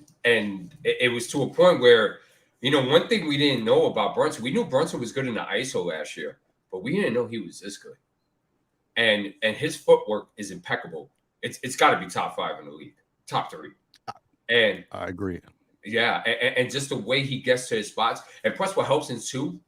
it was to a point where, one thing we didn't know about Brunson, we knew Brunson was good in the ISO last year, but we didn't know he was this good. And his footwork is impeccable. It's got to be top 5 in the league, top 3. And I agree. Yeah, and just the way he gets to his spots, and plus what helps him too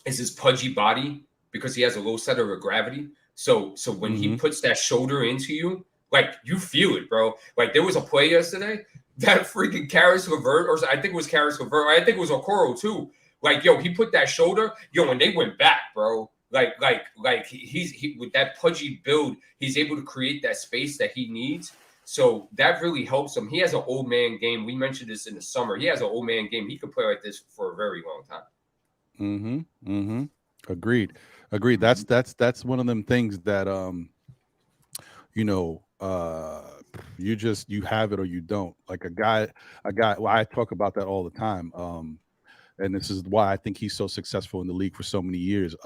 is his pudgy body, because he has a low center of gravity. So when he puts that shoulder into you, like, you feel it, bro. Like, there was a play yesterday that freaking Karis LeVert, or I think it was Karis LeVert, I think it was Okoro too. Like, he put that shoulder, and they went back, bro. Like he with that pudgy build, he's able to create that space that he needs. So that really helps him. He has an old man game. We mentioned this in the summer. He has an old man game. He could play like this for a very long time. Agreed. That's one of them things that you have it or you don't. Like a guy. Well, I talk about that all the time. And this is why I think he's so successful in the league for so many years.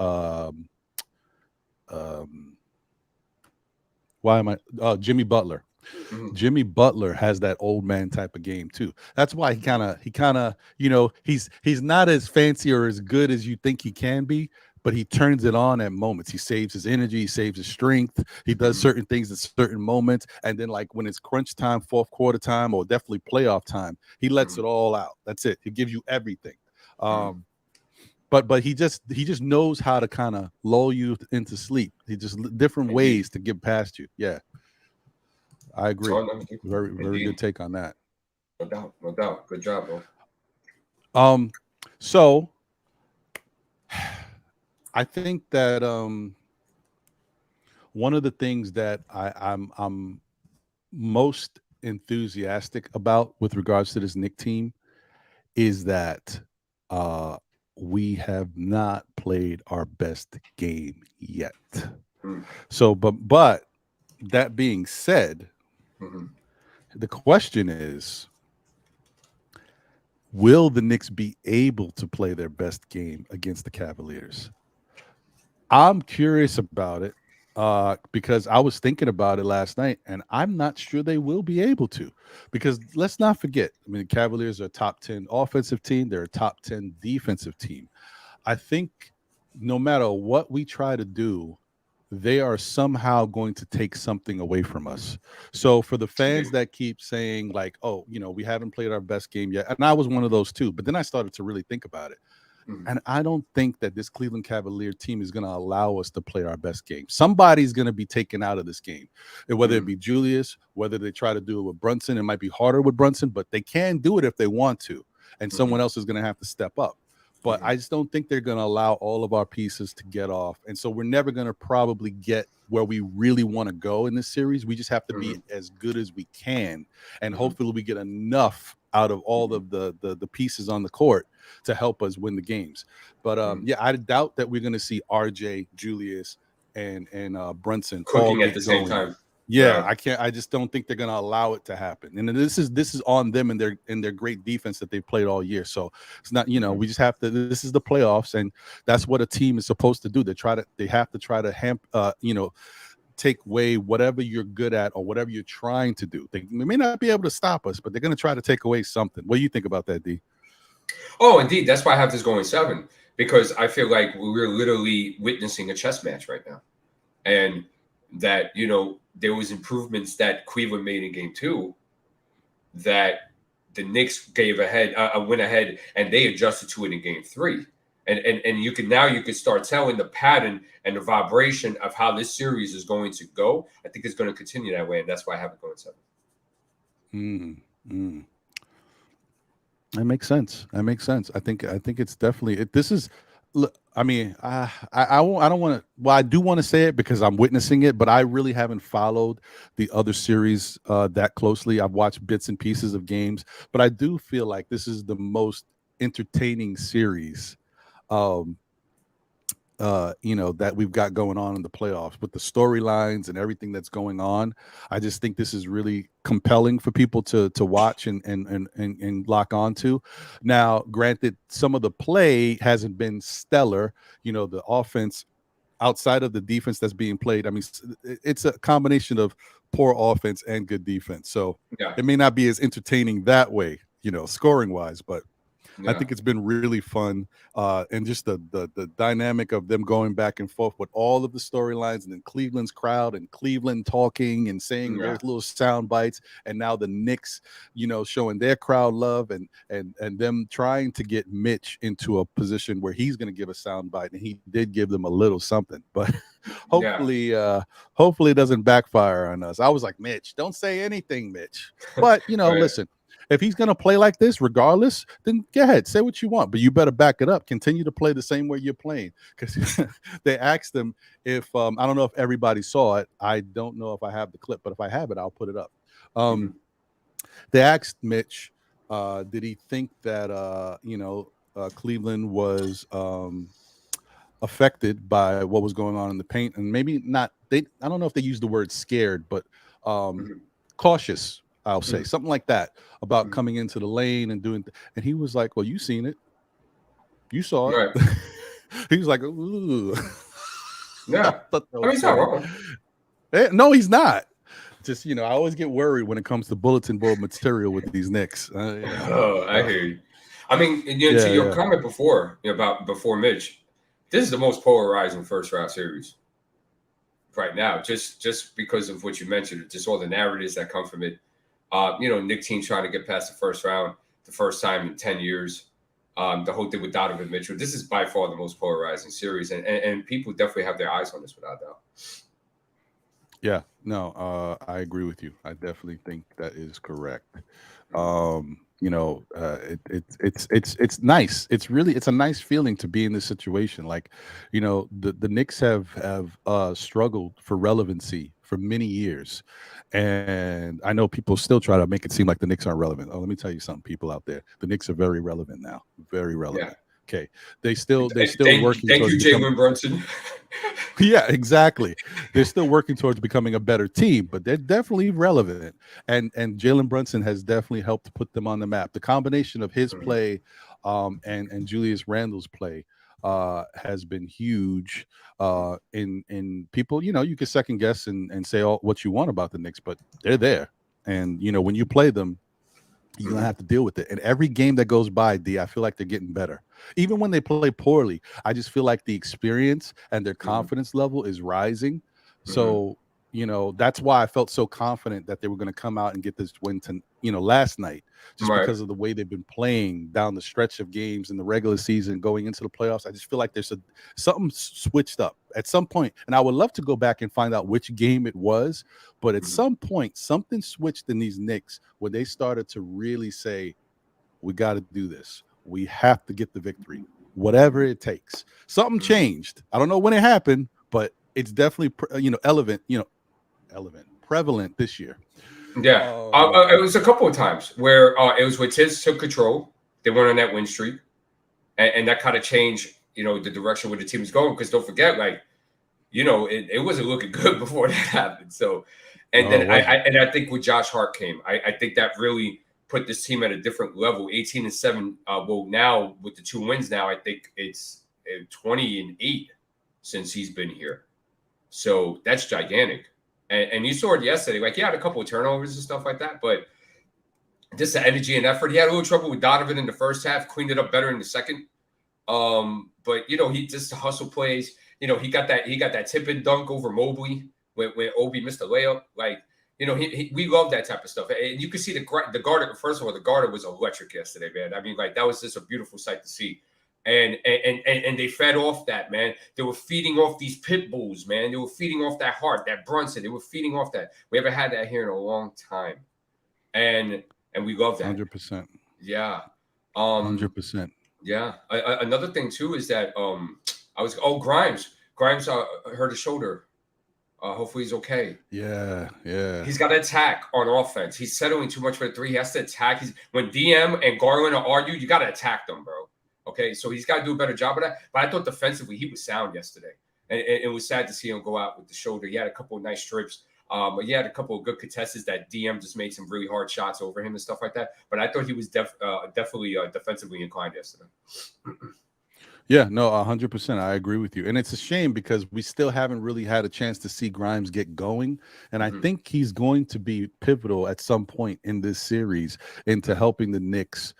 Jimmy Butler. Jimmy Butler has that old man type of game too. That's why he kind of, he's not as fancy or as good as you think he can be, but he turns it on at moments. He saves his energy, he saves his strength. He does certain things at certain moments. And then, like, when it's crunch time, fourth quarter time, or definitely playoff time, he lets it all out. That's it. He gives you everything. But he just knows how to kind of lull you into sleep. He just different ways to get past you. Yeah, I agree. Very, very good take on that. No doubt. Good job, bro. So I think that one of the things that I'm most enthusiastic about with regards to this Knicks team is that we have not played our best game yet. So, but that being said, the question is, will the Knicks be able to play their best game against the Cavaliers? I'm curious about it because I was thinking about it last night, and I'm not sure they will be able to. Because let's not forget, I mean, the Cavaliers are a top 10 offensive team. They're a top 10 defensive team. I think no matter what we try to do, they are somehow going to take something away from us. So for the fans that keep saying, like, oh, we haven't played our best game yet, and I was one of those too, but then I started to really think about it. And I don't think that this Cleveland Cavalier team is going to allow us to play our best game. Somebody's going to be taken out of this game, and whether it be Julius, whether they try to do it with Brunson. It might be harder with Brunson, but they can do it if they want to, and someone else is going to have to step up. But I just don't think they're going to allow all of our pieces to get off. And so we're never going to probably get where we really want to go in this series. We just have to be as good as we can. And hopefully we get enough out of all of the pieces on the court to help us win the games. But I doubt that we're going to see RJ, Julius, and Brunson cooking at the same time. Yeah, I just don't think they're going to allow it to happen. And this is on them and their great defense that they've played all year. So it's not, we just have to. This is the playoffs, and that's what a team is supposed to do. They have to try to take away whatever you're good at or whatever you're trying to do. They may not be able to stop us, but they're going to try to take away something. What do you think about that, D? Oh, indeed. That's why I have this going 7, because I feel like we're literally witnessing a chess match right now. And that, there was improvements that Cleveland made in game 2 that the Knicks gave a win ahead, and they adjusted to it in game 3. And you can start telling the pattern and the vibration of how this series is going to go. I think it's going to continue that way, and that's why I have it going 7. That makes sense. I think it's definitely this is Look, I mean, I won't. I don't want to. Well, I do want to say it because I'm witnessing it, but I really haven't followed the other series that closely. I've watched bits and pieces of games, but I do feel like this is the most entertaining series. Um, that we've got going on in the playoffs with the storylines and everything that's going on. I just think this is really compelling for people to watch and lock onto. Now, granted, some of the play hasn't been stellar. The offense outside of the defense that's being played. I mean, it's a combination of poor offense and good defense. So Yeah. it may not be as entertaining that way, scoring wise, but I Yeah. think it's been really fun, and just the dynamic of them going back and forth with all of the storylines, and then Cleveland's crowd and Cleveland talking and saying their little sound bites, and now the Knicks, showing their crowd love, and them trying to get Mitch into a position where he's going to give a sound bite, and he did give them a little something, but hopefully it doesn't backfire on us. I was like, Mitch, don't say anything, Mitch, but Right. listen. If he's going to play like this, regardless, then go ahead, say what you want, but you better back it up. Continue to play the same way you're playing. Because they asked him if I don't know if everybody saw it. I don't know if I have the clip, but if I have it, I'll put it up. They asked Mitch, did he think that Cleveland was affected by what was going on in the paint, and maybe not. I don't know if they used the word scared, but cautious. I'll say something like that about coming into the lane and doing. And he was like, "Well, you seen it, you saw it." Right. He was like, "Ooh." Yeah, I mean, he's not wrong. No, he's not. Just I always get worried when it comes to bulletin board material with these Knicks. Oh, I hear you. I mean, to your comment before before Mitch, this is the most polarizing first round series right now, just because of what you mentioned, just all the narratives that come from it. Nick team trying to get past the first round, the first time in 10 years. The whole thing with Donovan Mitchell. This is by far the most polarizing series, and people definitely have their eyes on this without doubt. Yeah, no, I agree with you. I definitely think that is correct. It's nice. It's a nice feeling to be in this situation. Like, the Knicks have struggled for relevancy for many years, and I know people still try to make it seem like the Knicks aren't relevant. Oh, let me tell you something, people out there. The Knicks are very relevant now. Very relevant. Yeah. Okay, they're still working. Thank you, Jalen Brunson. Yeah, exactly. They're still working towards becoming a better team, but they're definitely relevant. And Jalen Brunson has definitely helped put them on the map. The combination of his play and Julius Randle's play has been huge in people. You can second guess and say all what you want about the Knicks, but they're there. And when you play them, you're gonna have to deal with it. And every game that goes by, D, I feel like they're getting better. Even when they play poorly, I just feel like the experience and their confidence level is rising. So, that's why I felt so confident that they were going to come out and get this win last night, just because of the way they've been playing down the stretch of games in the regular season going into the playoffs. I just feel like there's something switched up at some point. And I would love to go back and find out which game it was. But at some point, something switched in these Knicks where they started to really say, we got to do this. We have to get the victory, whatever it takes. Something changed. I don't know when it happened, but it's definitely, prevalent this year. Yeah. It was a couple of times where it was when Thibs took control. They went on that win streak. And that kind of changed, the direction where the team was going. Because don't forget, it wasn't looking good before that happened. So, I think when Josh Hart came, I think that really put this team at a different level. 18-7. Well, now with the 2 wins, now I think it's 20-8 since he's been here. So that's gigantic. And you saw it yesterday. Like, he had a couple of turnovers and stuff like that, but just the energy and effort. He had a little trouble with Donovan in the first half, cleaned it up better in the second. But he just hustle plays. He got that tip and dunk over Mobley when Obi missed a layup. Like, we love that type of stuff. And you can see the guard. First of all, the guard was electric yesterday, man. I mean, like, that was just a beautiful sight to see. And they fed off that, man. They were feeding off these pit bulls, man. They were feeding off that Hart, that Brunson. They were feeding off that. We haven't had that here in a long time, and we love that. 100%. Yeah. 100%. Yeah. Another thing too is that Grimes. Grimes hurt his shoulder. Hopefully he's okay. Yeah. He's got to attack on offense. He's settling too much for the three. He has to attack. When DM and Garland are argued, you got to attack them, bro. Okay, so he's got to do a better job of that. But I thought defensively he was sound yesterday, and it was sad to see him go out with the shoulder. He had a couple of nice strips. But he had a couple of good contests that DM just made some really hard shots over him and stuff like that. But I thought he was definitely defensively inclined yesterday. Yeah, no, 100%. I agree with you. And it's a shame because we still haven't really had a chance to see Grimes get going. And I think he's going to be pivotal at some point in this series into helping the Knicks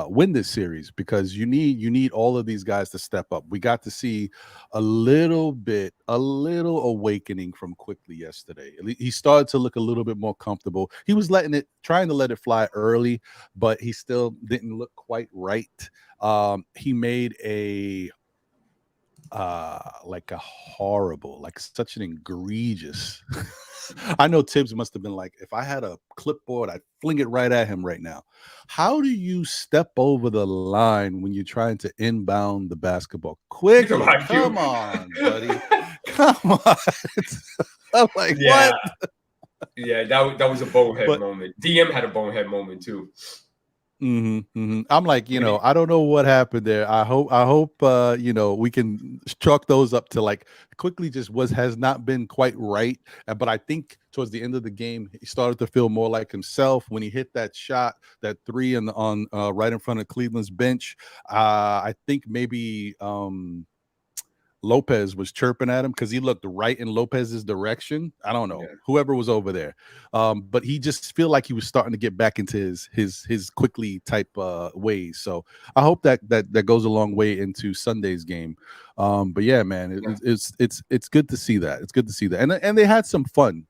win this series, because you need all of these guys to step up. We got to see a little awakening from Quickly yesterday. He started to look a little bit more comfortable. He was trying to let it fly early, but he still didn't look quite right. He made such an egregious I know Thibs must have been like, if I had a clipboard, I'd fling it right at him right now. How do you step over the line when you're trying to inbound the basketball? Quickly, come on, buddy. Come on. I'm like, what? Yeah, that was a bonehead moment. DM had a bonehead moment too. I'm like, I don't know what happened there. I hope we can chalk those up to like Quickly just has not been quite right. But I think towards the end of the game, he started to feel more like himself when he hit that shot, that three on right in front of Cleveland's bench. I think maybe Lopez was chirping at him because he looked right in Lopez's direction. I don't know, whoever was over there. But he just feel like he was starting to get back into his Quickly type ways. So I hope that goes a long way into Sunday's game. But yeah, man, it's good to see that. It's good to see that. And they had some fun.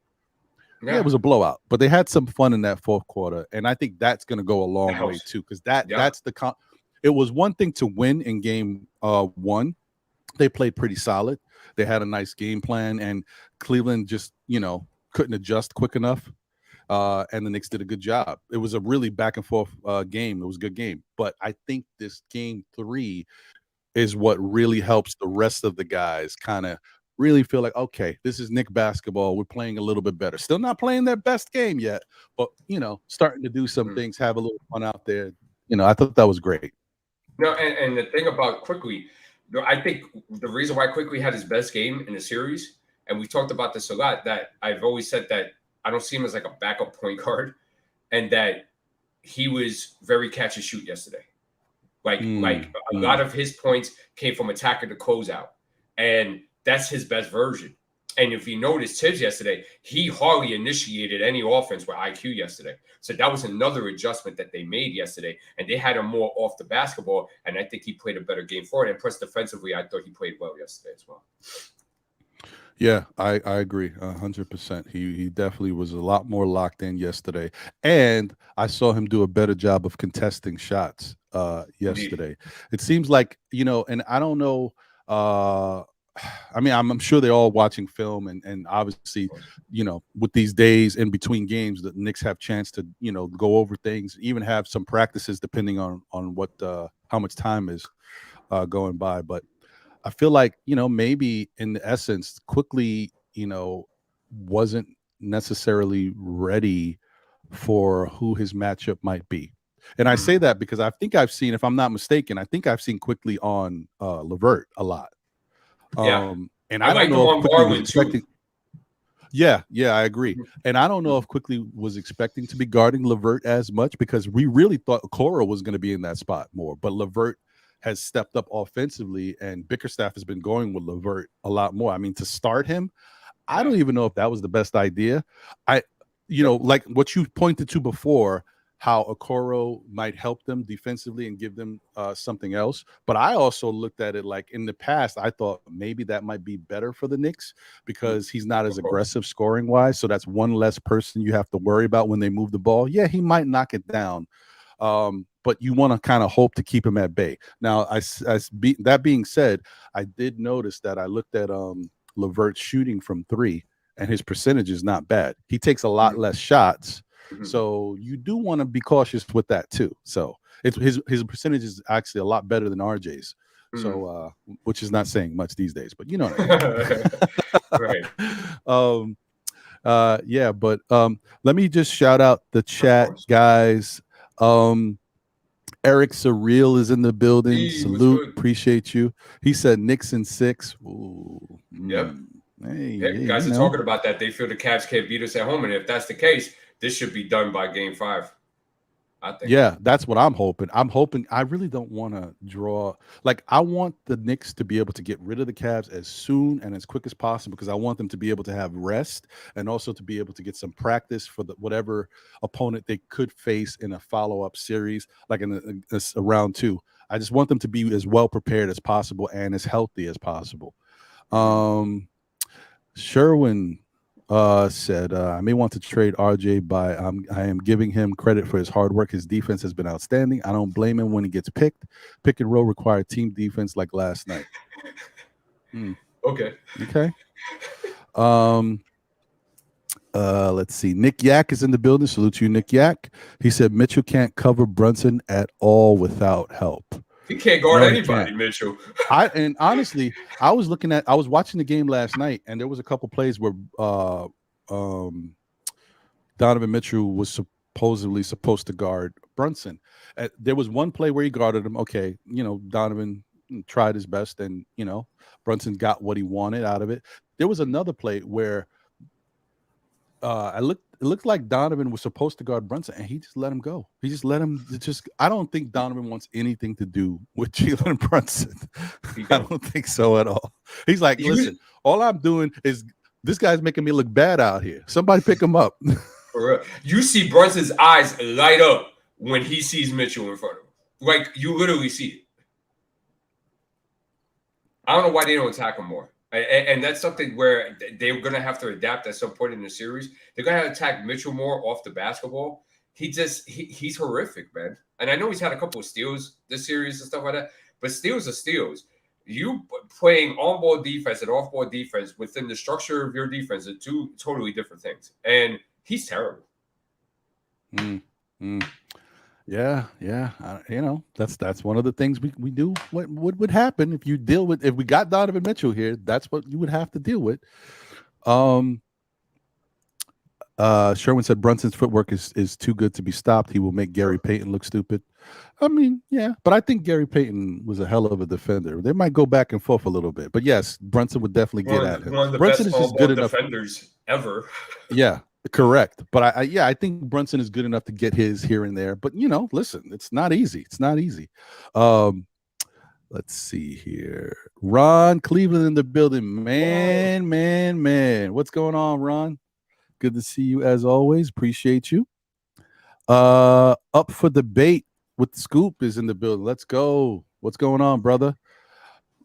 Yeah, it was a blowout, but they had some fun in that fourth quarter. And I think that's going to go a long way too, because that's it was one thing to win in game one. They played pretty solid. They had a nice game plan, and Cleveland just, couldn't adjust quick enough. And the Knicks did a good job. It was a really back and forth game. It was a good game. But I think this game 3 is what really helps the rest of the guys kind of really feel like, okay, this is Knick basketball. We're playing a little bit better. Still not playing their best game yet, but, starting to do some things, have a little fun out there. I thought that was great. No, and the thing about Quickly, I think the reason why Quickly had his best game in the series, and we've talked about this a lot, that I've always said that I don't see him as like a backup point guard, and that he was very catch and shoot yesterday. Like a lot of his points came from attacker to closeout, and that's his best version. And if you noticed Thibs yesterday, he hardly initiated any offense with IQ yesterday. So that was another adjustment that they made yesterday. And they had him more off the basketball. And I think he played a better game for it. And plus defensively, I thought he played well yesterday as well. Yeah, I agree 100%. He definitely was a lot more locked in yesterday. And I saw him do a better job of contesting shots yesterday. Indeed. It seems like, and I don't know, I mean, I'm sure they're all watching film, and obviously, with these days in between games, the Knicks have chance to, go over things, even have some practices depending on what how much time is going by. But I feel like, maybe in the essence, Quickly, wasn't necessarily ready for who his matchup might be. And I say that because I think I've seen, if I'm not mistaken, Quickly on LeVert a lot. And I don't know if Quickly was expecting. Yeah, I agree. And I don't know if Quickly was expecting to be guarding LeVert as much, because we really thought Okoro was going to be in that spot more. But LeVert has stepped up offensively, and Bickerstaff has been going with LeVert a lot more. I mean, to start him, I don't even know if that was the best idea. Like what you pointed to before, how Okoro might help them defensively and give them something else. But I also looked at it like in the past, I thought maybe that might be better for the Knicks because he's not as aggressive scoring wise. So that's one less person you have to worry about when they move the ball. Yeah, he might knock it down. But you want to kind of hope to keep him at bay. Now, that being said, I did notice that I looked at LeVert shooting from 3, and his percentage is not bad. He takes a lot less shots, So you do want to be cautious with that too. So his percentage is actually a lot better than RJ's. So which is not saying much these days, but you know what I mean. Right. Yeah, but let me just shout out the chat, guys. Eric Surreal is in the building. Salute, appreciate you. He said Knicks in 6. Ooh, yep. Hey, guys are talking about that. They feel the Cavs can't beat us at home, and if that's the case, this should be done by Game 5. I think. Yeah, that's what I'm hoping. I really don't want to draw. Like, I want the Knicks to be able to get rid of the Cavs as soon and as quick as possible, because I want them to be able to have rest and also to be able to get some practice for whatever opponent they could face in a follow-up series, like in a round 2. I just want them to be as well prepared as possible and as healthy as possible. Sherwin said, I may want to trade RJ, but I am giving him credit for his hard work. His defense has been outstanding. I don't blame him when he gets picked. Pick and roll required team defense like last night. Okay. Let's see. Nick Yak is in the building. Salute you, Nick Yak. He said Mitchell can't cover Brunson at all without help. He can't guard anybody, Mitchell. And honestly, I was watching the game last night, and there was a couple plays where Donovan Mitchell was supposed to guard Brunson. There was one play where he guarded him. Okay, Donovan tried his best, and Brunson got what he wanted out of it. There was another play where it looked like Donovan was supposed to guard Brunson, and he just let him go. He just let him I don't think Donovan wants anything to do with Jalen Brunson. I don't think so at all. He's like, listen, all I'm doing is this guy's making me look bad out here. Somebody pick him up. For real. You see Brunson's eyes light up when he sees Mitchell in front of him. Like, you literally see it. I don't know why they don't attack him more. And that's something where they're going to have to adapt at some point in the series. They're going to have to attack Mitchell more off the basketball. He's horrific, man. And I know he's had a couple of steals this series and stuff like that, but steals are steals. You playing on-ball defense and off-ball defense within the structure of your defense are two totally different things. And he's terrible. Yeah. That's one of the things we do. What would happen if we got Donovan Mitchell here? That's what you would have to deal with. Sherwin said Brunson's footwork is too good to be stopped. He will make Gary Payton look stupid. I mean, yeah, but I think Gary Payton was a hell of a defender. They might go back and forth a little bit, but yes, Brunson would definitely get at him. One of the Brunson best is just good defenders ever. Yeah. Correct. But I think Brunson is good enough to get his here and there. But, listen, it's not easy. Let's see here. Ron Cleveland in the building. Man. What's going on, Ron? Good to see you as always. Appreciate you. Up for debate with Scoop is in the building. Let's go. What's going on, brother?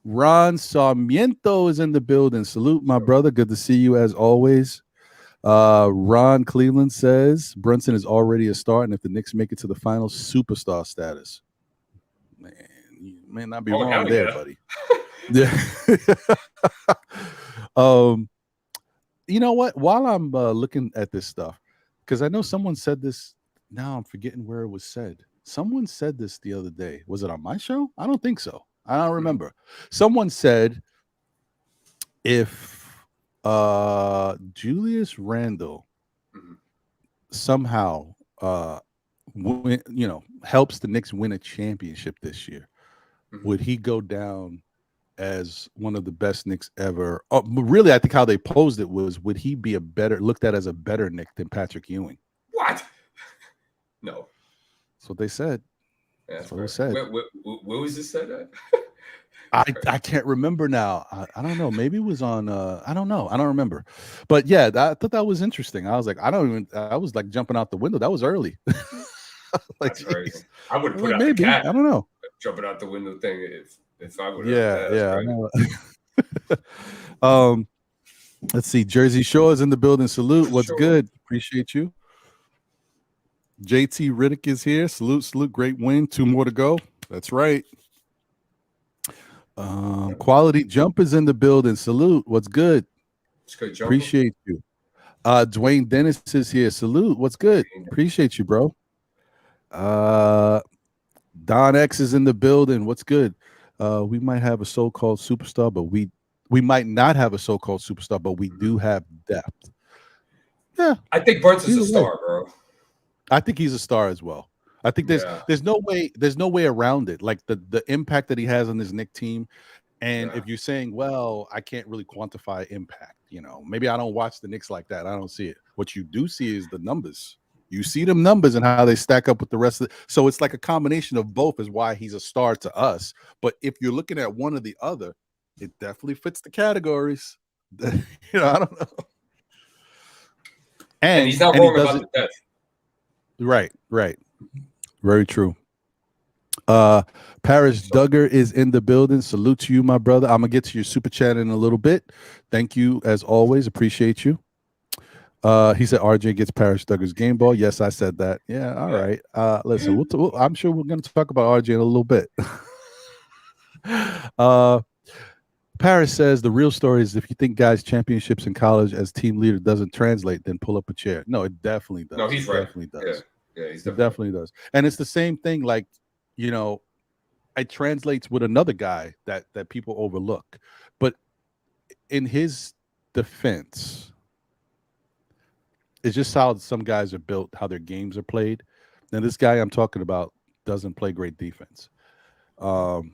Ron Sarmiento is in the building. Salute, my brother. Good to see you as always. Ron Cleveland says Brunson is already a star, and if the Knicks make it to the finals, superstar status. Man, you may not be wrong there, buddy. Yeah. You know what? While I'm looking at this stuff, because I know someone said this. Now I'm forgetting where it was said. Someone said this the other day. Was it on my show? I don't think so. I don't remember. Someone said if Julius Randle somehow helps the Knicks win a championship this year, would he go down as one of the best Knicks ever? Really, I think how they posed it was, would he be looked at as a better Knick than Patrick Ewing? What? No. That's what they said. That's what they said. Where was this said at? I can't remember now. I don't know. Maybe it was on. I don't know. I don't remember. But yeah, I thought that was interesting. I was like, I was like jumping out the window. That was early. That's crazy. I would have put out the cat. I don't know. Jumping out the window thing if I would. Yeah. Let's see. Jersey Shore is in the building. Salute. What's good? Appreciate you. JT Riddick is here. Salute. Great win. 2 more to go. That's right. Quality Jump is in the building. Salute. What's good? It's good, appreciate you. Dwayne Dennis is here. Salute. What's good? Appreciate you, bro. Don X is in the building. What's good? We might have a so-called superstar, but we might not have a so-called superstar, but we do have depth. Yeah, I think Burns is a star, bro. I think he's a star as well. I think there's no way around it. Like the impact that he has on this Knicks team. And if you're saying, well, I can't really quantify impact, maybe I don't watch the Knicks like that. I don't see it. What you do see is the numbers. You see them numbers and how they stack up with the rest of it. So it's like a combination of both is why he's a star to us. But if you're looking at one or the other, it definitely fits the categories. I don't know. And he's not wrong about the depth. Right. Very true. Paris Duggar is in the building. Salute to you, my brother. I'm gonna get to your super chat in a little bit. Thank you as always. Appreciate you. He said RJ gets Paris Duggar's game ball. Yes, I said that. Yeah, all right. Listen, I'm sure we're gonna talk about RJ in a little bit. Paris says the real story is if you think guys' championships in college as team leader doesn't translate, then pull up a chair. No, it definitely does. No, he's right. Definitely does. Yeah, it definitely does. And it's the same thing. Like, it translates with another guy that people overlook. But in his defense, it's just how some guys are built, how their games are played. Now, this guy I'm talking about doesn't play great defense.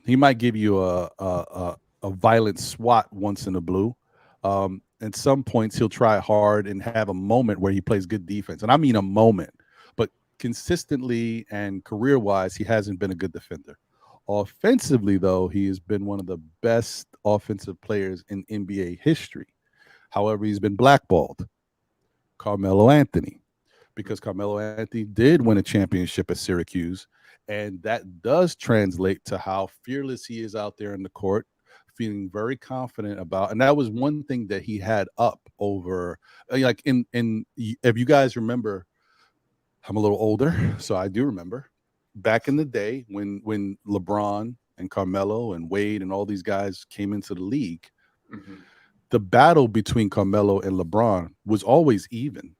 He might give you a violent swat once in a blue. At some points, he'll try hard and have a moment where he plays good defense. And I mean a moment. But consistently and career-wise, he hasn't been a good defender. Offensively, though, he has been one of the best offensive players in NBA history. However, he's been blackballed. Carmelo Anthony, because Carmelo Anthony did win a championship at Syracuse, and that does translate to how fearless he is out there in the court, feeling very confident about. And that was one thing that he had up over, like in if you guys remember, I'm a little older, so I do remember. Back in the day when LeBron and Carmelo and Wade and all these guys came into the league, the battle between Carmelo and LeBron was always even,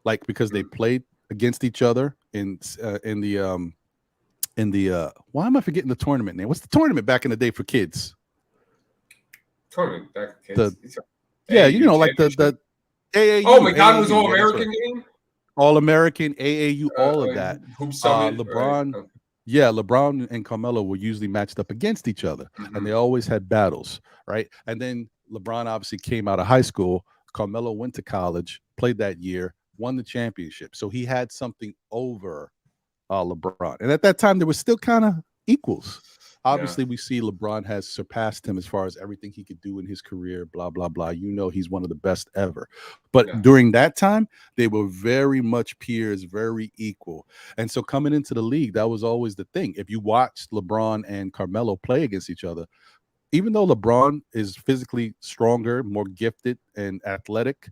like because they played against each other in the why am I forgetting the tournament name? What's the tournament back in the day for kids? Tournament back in kids. Like the AAU. Oh, McDonald's All-American game. All-American, AAU, all of that. LeBron, right? LeBron and Carmelo were usually matched up against each other, and they always had battles, right? And then LeBron obviously came out of high school. Carmelo went to college, played that year, won the championship. So he had something over LeBron. And at that time, there was still kind of equals. Obviously, we see LeBron has surpassed him as far as everything he could do in his career, blah, blah, blah. He's one of the best ever. But during that time, they were very much peers, very equal. And so coming into the league, that was always the thing. If you watched LeBron and Carmelo play against each other, even though LeBron is physically stronger, more gifted and athletic,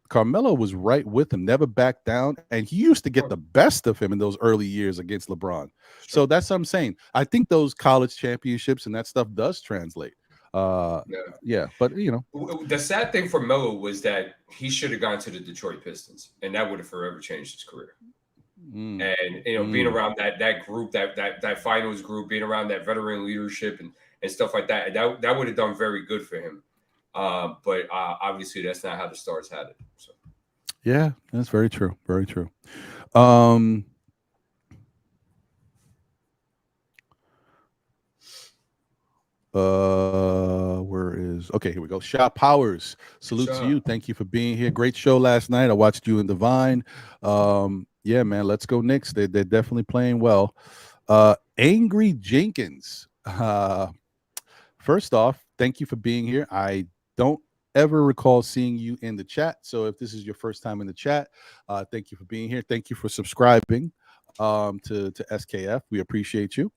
Carmelo was right with him, never backed down, and he used to get the best of him in those early years against LeBron. So that's what I'm saying. I think those college championships and that stuff does translate. But the sad thing for Melo was that he should have gone to the Detroit Pistons, and that would have forever changed his career. And being around that group, that finals group, being around that veteran leadership and stuff like that would have done very good for him. But obviously that's not how the Stars had it. So. Yeah, that's very true. Very true. Here we go. Shot Powers. Salute to you. Thank you for being here. Great show last night. I watched you and Divine. Yeah, man, let's go Knicks. They're definitely playing well. Angry Jenkins. First off, thank you for being here. I don't ever recall seeing you in the chat. So if this is your first time in the chat, thank you for being here. Thank you for subscribing to SKF. We appreciate you.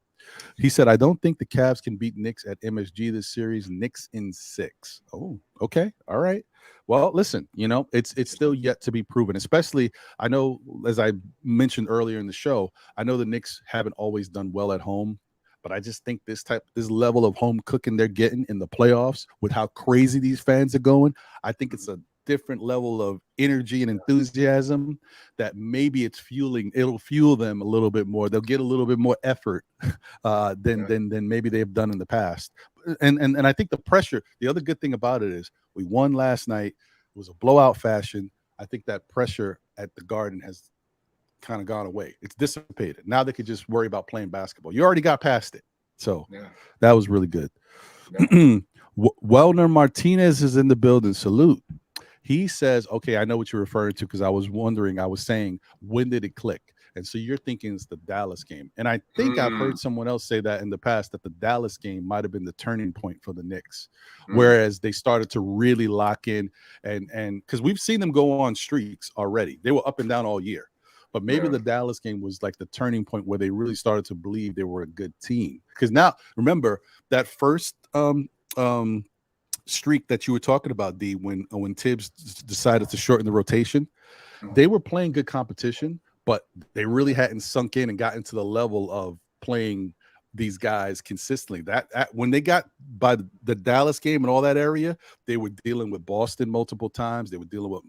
He said, I don't think the Cavs can beat Knicks at MSG this series. Knicks in 6. Oh, okay. All right. Well, listen, it's still yet to be proven, especially I know, as I mentioned earlier in the show, I know the Knicks haven't always done well at home. But I just think this level of home cooking they're getting in the playoffs with how crazy these fans are going, I think it's a different level of energy and enthusiasm that maybe it'll fuel them a little bit more. They'll get a little bit more effort than maybe they've done in the past. And I think the other good thing about it is we won last night. It was a blowout fashion. I think that pressure at the Garden has kind of gone away. It's dissipated. Now they could just worry about playing basketball. You already got past it. So that was really good. Yeah. Wellner Martinez is in the building. Salute. He says, okay, I know what you're referring to because I was saying, when did it click? And so you're thinking it's the Dallas game. And I think I've heard someone else say that in the past, that the Dallas game might have been the turning point for the Knicks, whereas they started to really lock in and because we've seen them go on streaks already. They were up and down all year. But maybe the Dallas game was like the turning point where they really started to believe they were a good team. Because now, remember, that first streak that you were talking about, D, when Thibs decided to shorten the rotation, they were playing good competition, but they really hadn't sunk in and gotten to the level of playing these guys consistently. That when they got by the Dallas game and all that area, they were dealing with Boston multiple times. They were dealing with,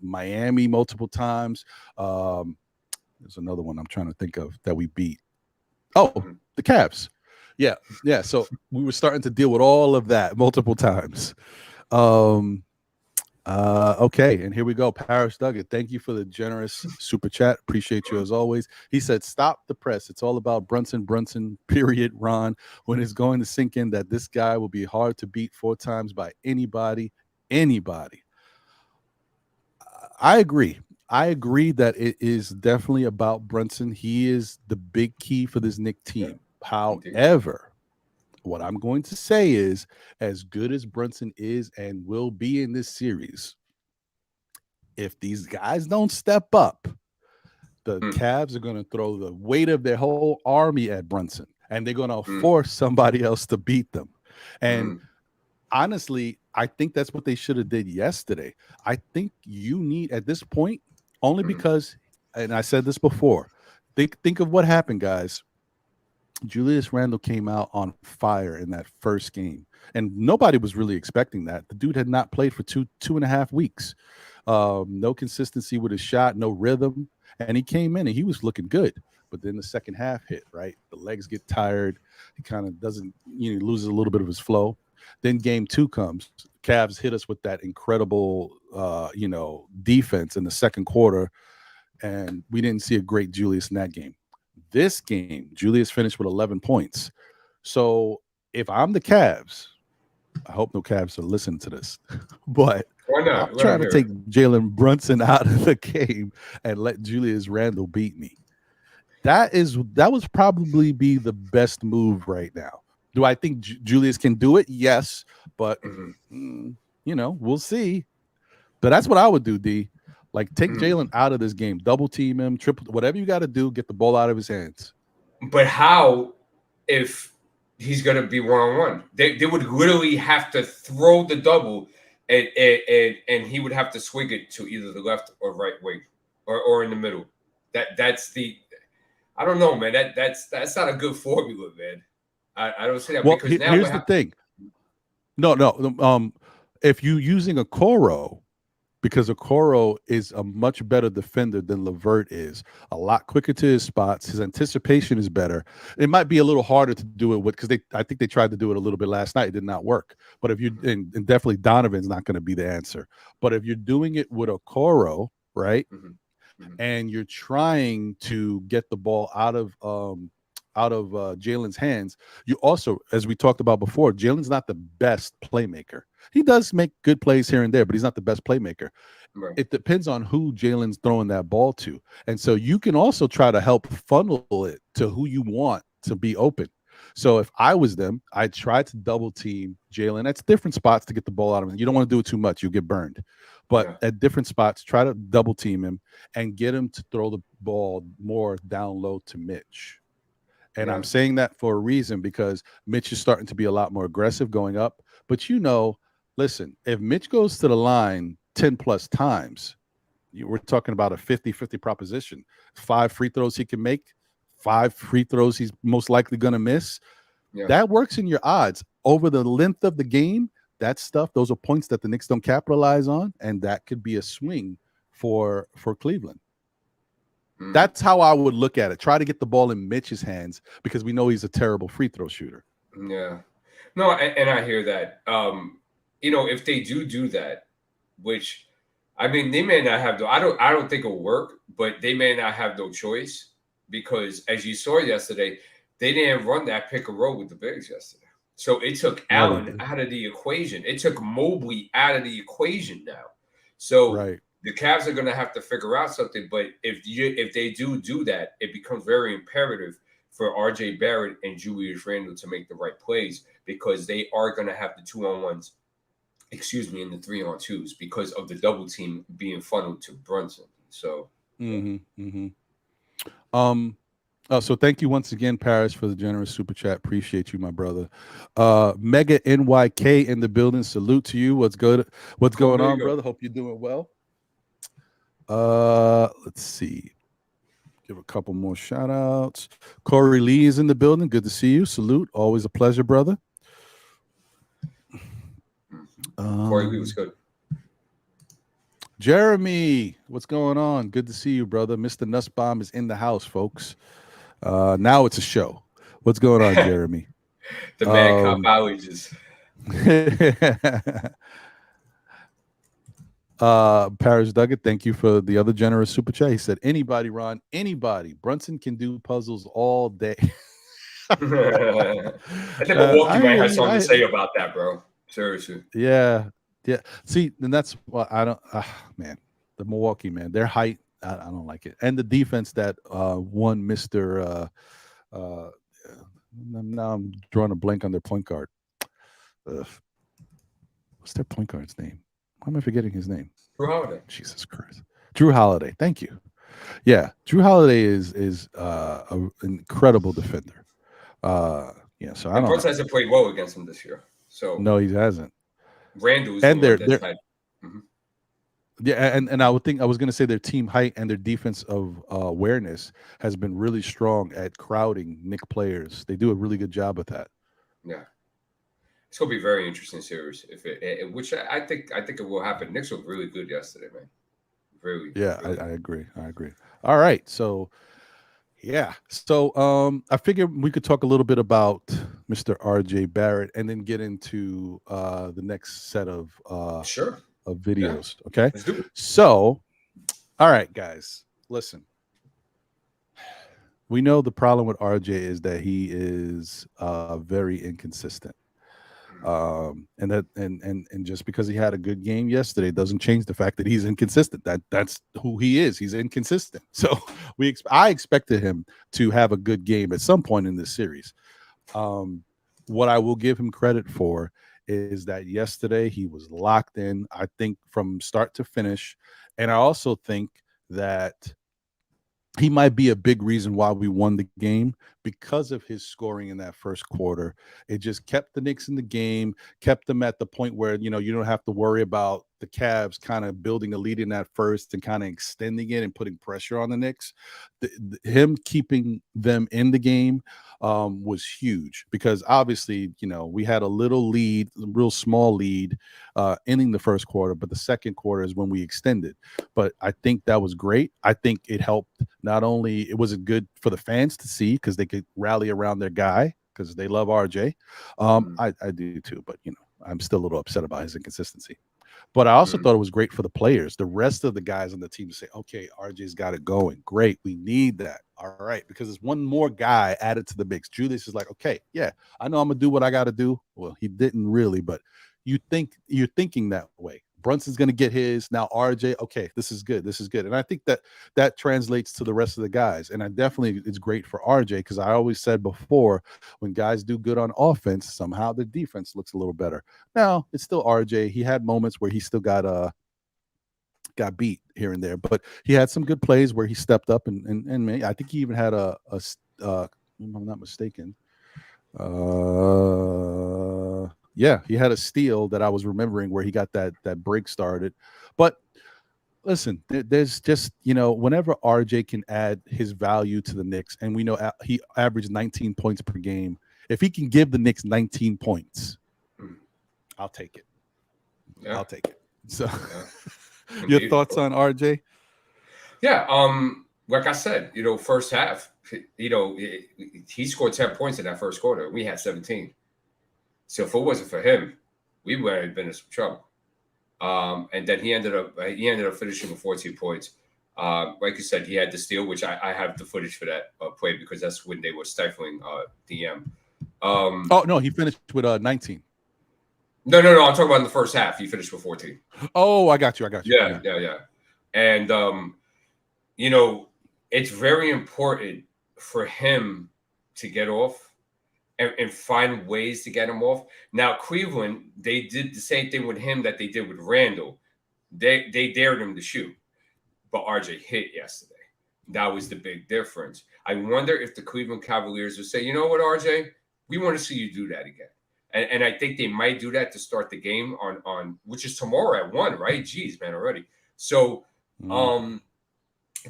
Miami multiple times. There's another one I'm trying to think of that we beat. Oh, the Cavs. Yeah. So we were starting to deal with all of that multiple times. Okay, and here we go. Paris Duggan, thank you for the generous super chat. Appreciate you as always. He said, stop the press. It's all about Brunson, period, Ron. When it's going to sink in that this guy will be hard to beat 4 times by anybody. I agree. That it is definitely about Brunson. He is the big key for this Knicks team. However, what I'm going to say is, as good as Brunson is and will be in this series, if these guys don't step up, the Cavs are going to throw the weight of their whole army at Brunson, and they're going to force somebody else to beat them. And honestly, I think that's what they should have did yesterday. I think you need, at this point, only because, and I said this before, think of what happened, guys. Julius Randle came out on fire in that first game, and nobody was really expecting that. The dude had not played for two and a half weeks. No consistency with his shot, no rhythm, and he came in and he was looking good. But then the second half hit, right? The legs get tired. He kind of doesn't, loses a little bit of his flow. Then game 2 comes. Cavs hit us with that incredible, defense in the second quarter, and we didn't see a great Julius in that game. This game, Julius finished with 11 points. So if I'm the Cavs, I hope no Cavs are listening to this, but I'm trying to take Jalen Brunson out of the game and let Julius Randle beat me. That was probably be the best move right now. Do I think Julius can do it? Yes, but we'll see. But that's what I would do, D. Like, take Jalen out of this game, double team him, triple, whatever you got to do, get the ball out of his hands. But how if he's going to be one-on-one? They would literally have to throw the double, and he would have to swing it to either the left or right wing or in the middle. That's the – I don't know, man. That's not a good formula, man. I don't say that because now – here's the thing. No. If you're using a Okoro, because Okoro is a much better defender than LeVert is, a lot quicker to his spots. His anticipation is better. It might be a little harder to do it with, because I think they tried to do it a little bit last night. It did not work. But if you and definitely Donovan's not going to be the answer. But if you're doing it with Okoro, right, and you're trying to get the ball out of Jalen's hands, you also, as we talked about before, Jalen's not the best playmaker. He does make good plays here and there, but he's not the best playmaker. Right. It depends on who Jalen's throwing that ball to. And so you can also try to help funnel it to who you want to be open. So if I was them, I'd try to double team Jalen. That's different spots to get the ball out of him. You don't want to do it too much. You'll get burned. But at different spots, try to double team him and get him to throw the ball more down low to Mitch. And I'm saying that for a reason, because Mitch is starting to be a lot more aggressive going up. But listen, if Mitch goes to the line 10 plus times, we're talking about a 50-50 proposition. 5 free throws he can make, 5 free throws he's most likely going to miss. That works in your odds. Over the length of the game, that stuff, those are points that the Knicks don't capitalize on, and that could be a swing for Cleveland. That's how I would look at it. Try to get the ball in Mitch's hands because we know he's a terrible free throw shooter. Yeah. No, and I hear that. If they do that, which I mean, they may not have I don't think it'll work, but they may not have no choice because as you saw yesterday, they didn't run that pick and roll with the bigs yesterday. So it took Allen out of the equation. It took Mobley out of the equation now. So the Cavs are going to have to figure out something. But if they do that, it becomes very imperative for R.J. Barrett and Julius Randle to make the right plays because they are going to have the 2-on-1s, and the 3-on-2s because of the double team being funneled to Brunson. So, so thank you once again, Paris, for the generous super chat. Appreciate you, my brother. Mega NYK in the building. Salute to you. What's going on, brother? Hope you're doing well. Let's see. Give a couple more shout outs. Corey Lee is in the building. Good to see you. Salute. Always a pleasure, brother. Corey Lee was good. Jeremy, what's going on? Good to see you, brother. Mr. Nussbaum is in the house, folks. Now it's a show. What's going on, Jeremy? The man Cavaliers. Paris Duggett, thank you for the other generous super chat. He said, anybody, Ron, anybody. Brunson can do puzzles all day. I think Milwaukee might have something to say about that, bro. Seriously. Yeah. See, and that's why I don't, man, the Milwaukee, man, their height, I don't like it. And the defense that won Mr. Now I'm drawing a blank on their point guard. What's their point guard's name? Why am I forgetting his name? Drew Holiday. Jesus Christ. Drew Holiday. Thank you. Yeah. Drew Holiday is an incredible defender. So I don't Brunson hasn't played well against him this year. So no, he hasn't. Randall's and they're yeah, and I would think I was going to say their team height and their defense of awareness has been really strong at crowding Knick players. They do a really good job with that. Yeah, it's going to be a very interesting series. Which I think it will happen. Knicks were really good yesterday, man. Really. Yeah, really. I agree. All right, so. Yeah. So I figured we could talk a little bit about Mr. R.J. Barrett and then get into the next set of videos. Yeah. Okay. Let's do it. So, all right, guys, listen. We know the problem with R.J. is that he is very inconsistent. And just because he had a good game yesterday doesn't change the fact that he's inconsistent. That's who he is. He's inconsistent. So I expected him to have a good game at some point in this series. What I will give him credit for is that yesterday he was locked in, I think, from start to finish. And I also think that he might be a big reason why we won the game because of his scoring in that first quarter. It just kept the Knicks in the game, kept them at the point where, you don't have to worry about the Cavs kind of building a lead in that first and kind of extending it and putting pressure on the Knicks. Him keeping them in the game was huge because obviously, we had a little lead, a real small lead ending the first quarter, but the second quarter is when we extended. But I think that was great. I think it helped. Not only was it good for the fans to see because they could rally around their guy because they love RJ. I do too, but I'm still a little upset about his inconsistency. But I also thought it was great for the players, the rest of the guys on the team to say, okay, RJ's got it going. Great. We need that. All right. Because there's one more guy added to the mix. Julius is like, okay, yeah, I know I'm going to do what I got to do. Well, he didn't really, but you're thinking that way. Brunson's going to get his. Now RJ, okay, this is good. And I think that translates to the rest of the guys. And it's great for RJ because I always said before, when guys do good on offense, somehow the defense looks a little better. Now, it's still RJ. He had moments where he still got beat here and there, but he had some good plays where he stepped up and I think he even had if I'm not mistaken, yeah, he had a steal that I was remembering where he got that break started. But listen, there's just, whenever RJ can add his value to the Knicks, and we know he averaged 19 points per game. If he can give the Knicks 19 points, I'll take it. Yeah. I'll take it. So, Yeah. your thoughts on RJ? Yeah. Like I said, first half, he scored 10 points in that first quarter. We had 17. So if it wasn't for him, we would have been in some trouble. And then he ended up finishing with 14 points. Like you said, he had the steal, which I have the footage for that play because that's when they were stifling DM. Oh no, he finished with 19. No. I'm talking about in the first half. He finished with 14. Oh, I got you. Yeah. And it's very important for him to get off and find ways to get him off. Now, Cleveland, they did the same thing with him that they did with Randall. They dared him to shoot, but RJ hit yesterday. That was the big difference. I wonder if the Cleveland Cavaliers would say, you know what, RJ, we want to see you do that again. And I think they might do that to start the game on which is tomorrow at 1, right? Jeez, man, already. So they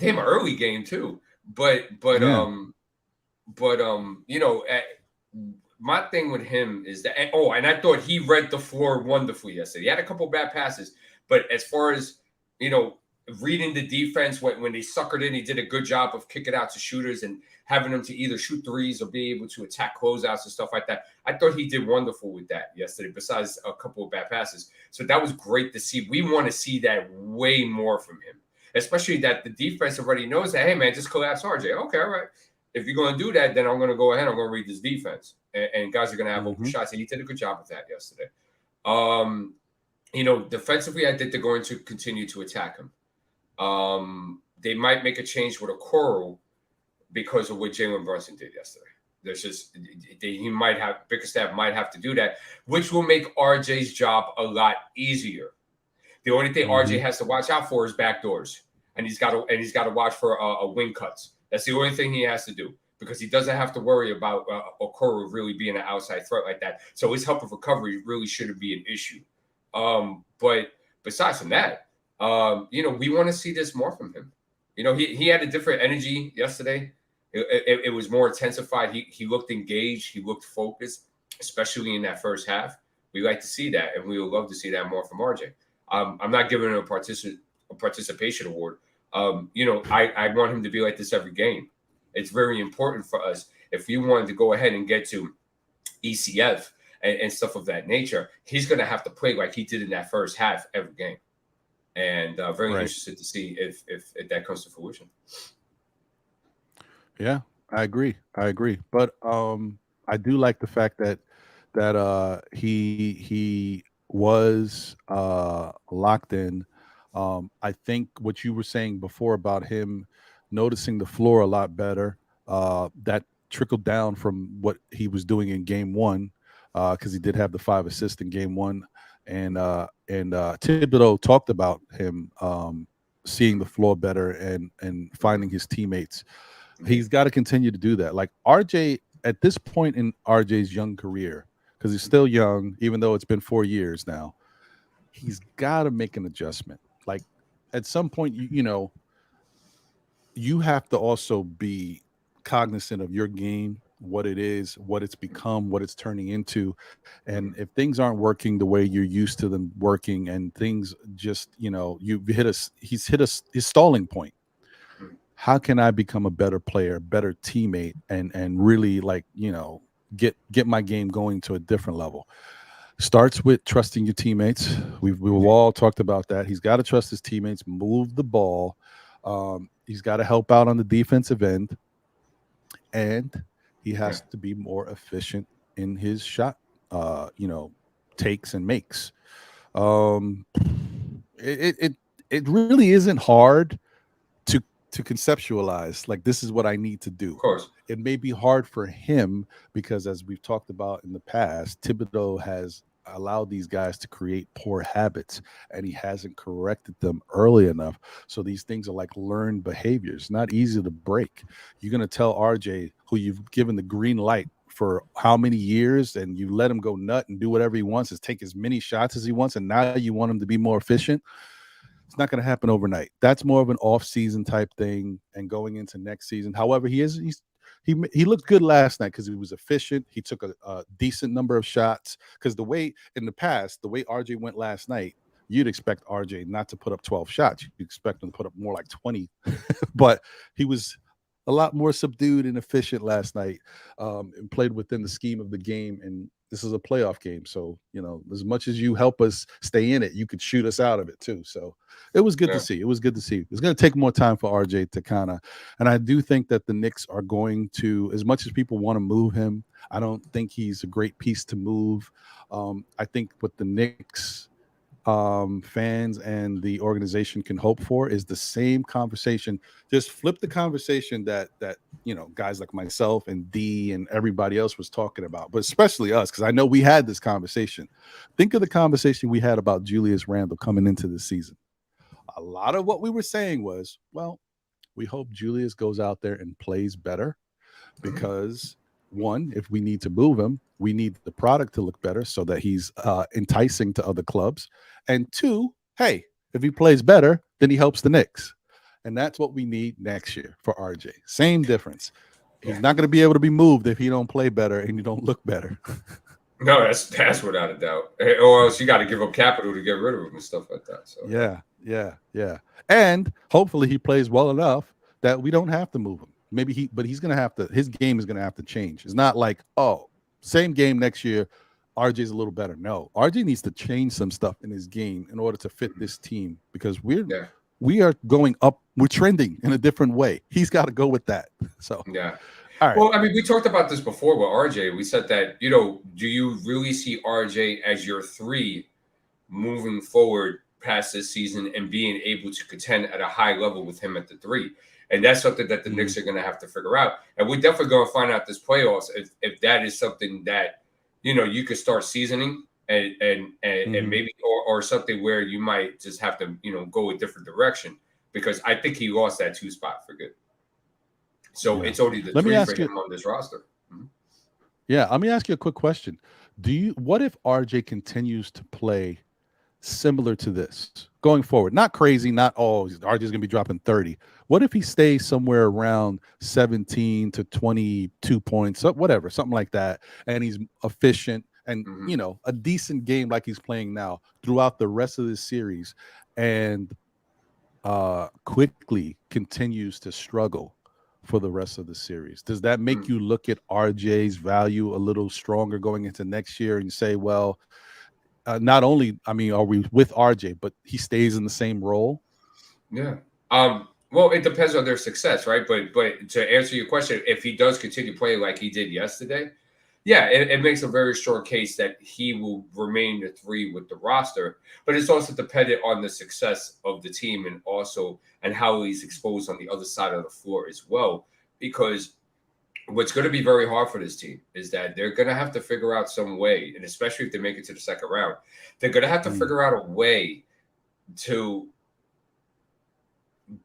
have an early game too. But Yeah. my thing with him is that and I thought he read the floor wonderfully yesterday. He had a couple bad passes, but as far as reading the defense when they suckered in, he did a good job of kicking out to shooters and having them to either shoot threes or be able to attack closeouts and stuff like that. I thought he did wonderful with that yesterday, besides a couple of bad passes. So that was great to see. We want to see that way more from him, especially that the defense already knows that, hey, man, just collapse RJ. Okay, all right. If you're going to do that, then I'm going to go ahead. I'm going to read this defense. And guys are going to have open shots. And he did a good job of that yesterday. Defensively, I think they're going to continue to attack him. They might make a change with a Coral because of what Jalen Brunson did yesterday. There's just Bickerstaff might have to do that, which will make RJ's job a lot easier. The only thing RJ has to watch out for is backdoors, and he's got to watch for wing cuts. That's the only thing he has to do because he doesn't have to worry about Okoro really being an outside threat like that. So his help of recovery really shouldn't be an issue. But besides from that, we want to see this more from him. He had a different energy yesterday. It was more intensified. He looked engaged. He looked focused, especially in that first half. We like to see that, and we would love to see that more from RJ. I'm not giving him a participation award. I want him to be like this every game. It's very important for us. If we wanted to go ahead and get to ECF and stuff of that nature, he's going to have to play like he did in that first half every game. And very interested to see if that comes to fruition. Yeah, I agree. But I do like the fact that he was locked in. I think what you were saying before about him noticing the floor a lot better, that trickled down from what he was doing in game 1, because he did have the 5 assists in game 1. And Thibodeau talked about him seeing the floor better and finding his teammates. He's got to continue to do that. Like RJ, at this point in RJ's young career, because he's still young, even though it's been 4 years now, he's got to make an adjustment. Like at some point, you have to also be cognizant of your game, what it is, what it's become, what it's turning into. And if things aren't working the way you're used to them working, and things just, he's hit his stalling point. How can I become a better player, better teammate, and really get my game going to a different level? Starts with trusting your teammates. We've all talked about that. He's got to trust his teammates, move the ball. He's got to help out on the defensive end, and he has to be more efficient in his shot, takes and makes. It really isn't hard to conceptualize, like, this is what I need to do. Of course. It may be hard for him because, as we've talked about in the past, Thibodeau has allowed these guys to create poor habits, and he hasn't corrected them early enough. So these things are like learned behaviors, not easy to break. You're going to tell RJ, who you've given the green light for how many years, and you let him go nut and do whatever he wants, is take as many shots as he wants, and now you want him to be more efficient. It's not going to happen overnight. That's more of an off-season type thing and going into next season. However, he looked good last night because he was efficient. He took a decent number of shots, because the way in the past, the way RJ went last night, you'd expect RJ not to put up 12 shots. You expect him to put up more like 20, but he was a lot more subdued and efficient last night, and played within the scheme of the game. And this is a playoff game. So, as much as you help us stay in it, you could shoot us out of it too. So it was good to see. It was good to see. It's going to take more time for RJ to and I do think that the Knicks are going to, as much as people want to move him, I don't think he's a great piece to move. I think what the Knicks fans and the organization can hope for is the same conversation. Just flip the conversation that guys like myself and D and everybody else was talking about, but especially us, because I know we had this conversation. Think of the conversation we had about Julius Randle coming into the season. A lot of what we were saying was, well, we hope Julius goes out there and plays better, because one, if we need to move him, we need the product to look better so that he's enticing to other clubs. And two, hey, if he plays better, then he helps the Knicks. And that's what we need next year for RJ. Same difference. He's not going to be able to be moved if he don't play better and you don't look better. No, that's without a doubt. Or else you got to give up capital to get rid of him and stuff like that. So yeah. And hopefully he plays well enough that we don't have to move him. But he's going to have to, his game is going to have to change. It's not like, same game next year, RJ's a little better. No, RJ needs to change some stuff in his game in order to fit this team, because we are going up. We're trending in a different way. He's got to go with that. So, yeah. All right. Well, I mean, we talked about this before with RJ. We said that, do you really see RJ as your 3 moving forward past this season and being able to contend at a high level with him at the 3? And that's something that the Knicks are going to have to figure out. And we're definitely going to find out this playoffs if that is something that, you could start seasoning and maybe or something where you might just have to, go a different direction, because I think he lost that 2 spot for good. So it's only the 3 for him on this roster. Mm-hmm. Yeah, let me ask you a quick question. What if RJ continues to play similar to this going forward? Not crazy, not RJ's gonna be dropping 30. What if he stays somewhere around 17 to 22 points, whatever, something like that, and he's efficient and a decent game like he's playing now throughout the rest of this series, and quickly continues to struggle for the rest of the series? Does that make you look at RJ's value a little stronger going into next year and say, well, not only, are we with RJ, but he stays in the same role? Yeah. Well, it depends on their success, right? But to answer your question, if he does continue playing like he did yesterday, it makes a very strong case that he will remain the 3 with the roster. But it's also dependent on the success of the team and how he's exposed on the other side of the floor as well. Because what's going to be very hard for this team is that they're going to have to figure out some way, and especially if they make it to the second round, they're going to have to figure out a way to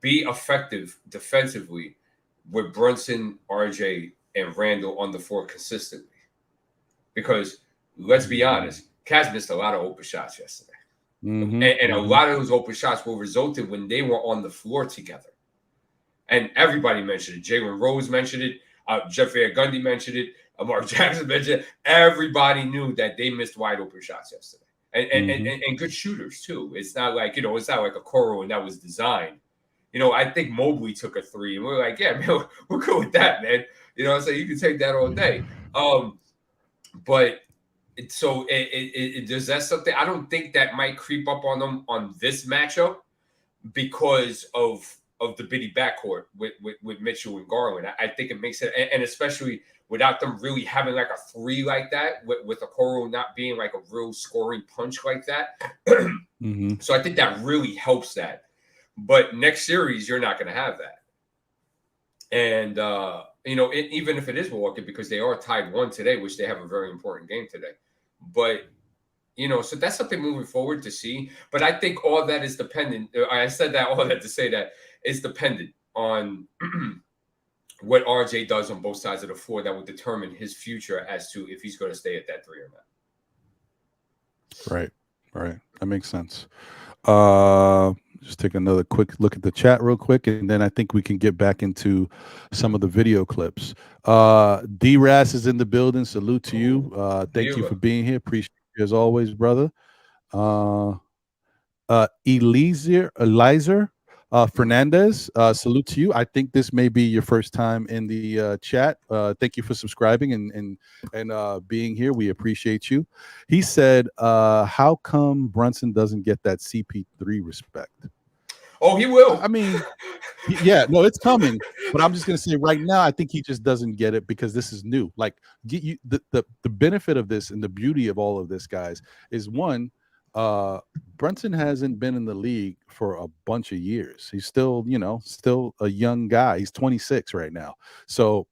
be effective defensively with Brunson, RJ, and Randle on the floor consistently. Because let's be honest, Cavs missed a lot of open shots yesterday. And a lot of those open shots were resulted when they were on the floor together. And everybody mentioned it. Jalen Rose mentioned it. Jeff Van Gundy mentioned it. Mark Jackson mentioned it. Everybody knew that they missed wide open shots yesterday. And good shooters, too. It's not like, it's not like a Coro and that was designed. I think Mobley took a 3, and we're like, yeah, man, we're good with that, man. So you can take that all day. But so does that something? I don't think that might creep up on them on this matchup because of the bitty backcourt with Mitchell and Garland. I think it makes it, and especially without them really having like a 3 like that, with Okoro not being like a real scoring punch like that. So I think that really helps that. But next series, you're not going to have that. And, even if it is Milwaukee, because they are tied 1 today, which they have a very important game today. But, so that's something moving forward to see. But I think all that is dependent. I said that, all that to say that it's dependent on what RJ does on both sides of the floor that will determine his future as to if he's going to stay at that 3 or not. Right. That makes sense. Just take another quick look at the chat real quick, and then I think we can get back into some of the video clips. D-Ras is in the building. Salute to you. Thank you for being here. Appreciate you as always, brother. Elizer Fernandez, salute to you. I think this may be your first time in the chat. Thank you for subscribing and being here. We appreciate you. He said, how come Brunson doesn't get that CP3 respect? Oh, he will. I mean, yeah, no, it's coming. But I'm just gonna say right now, I think he just doesn't get it because this is new. Like, the benefit of this and the beauty of all of this, guys, is one, Brunson hasn't been in the league for a bunch of years. He's still, still a young guy. He's 26 right now. So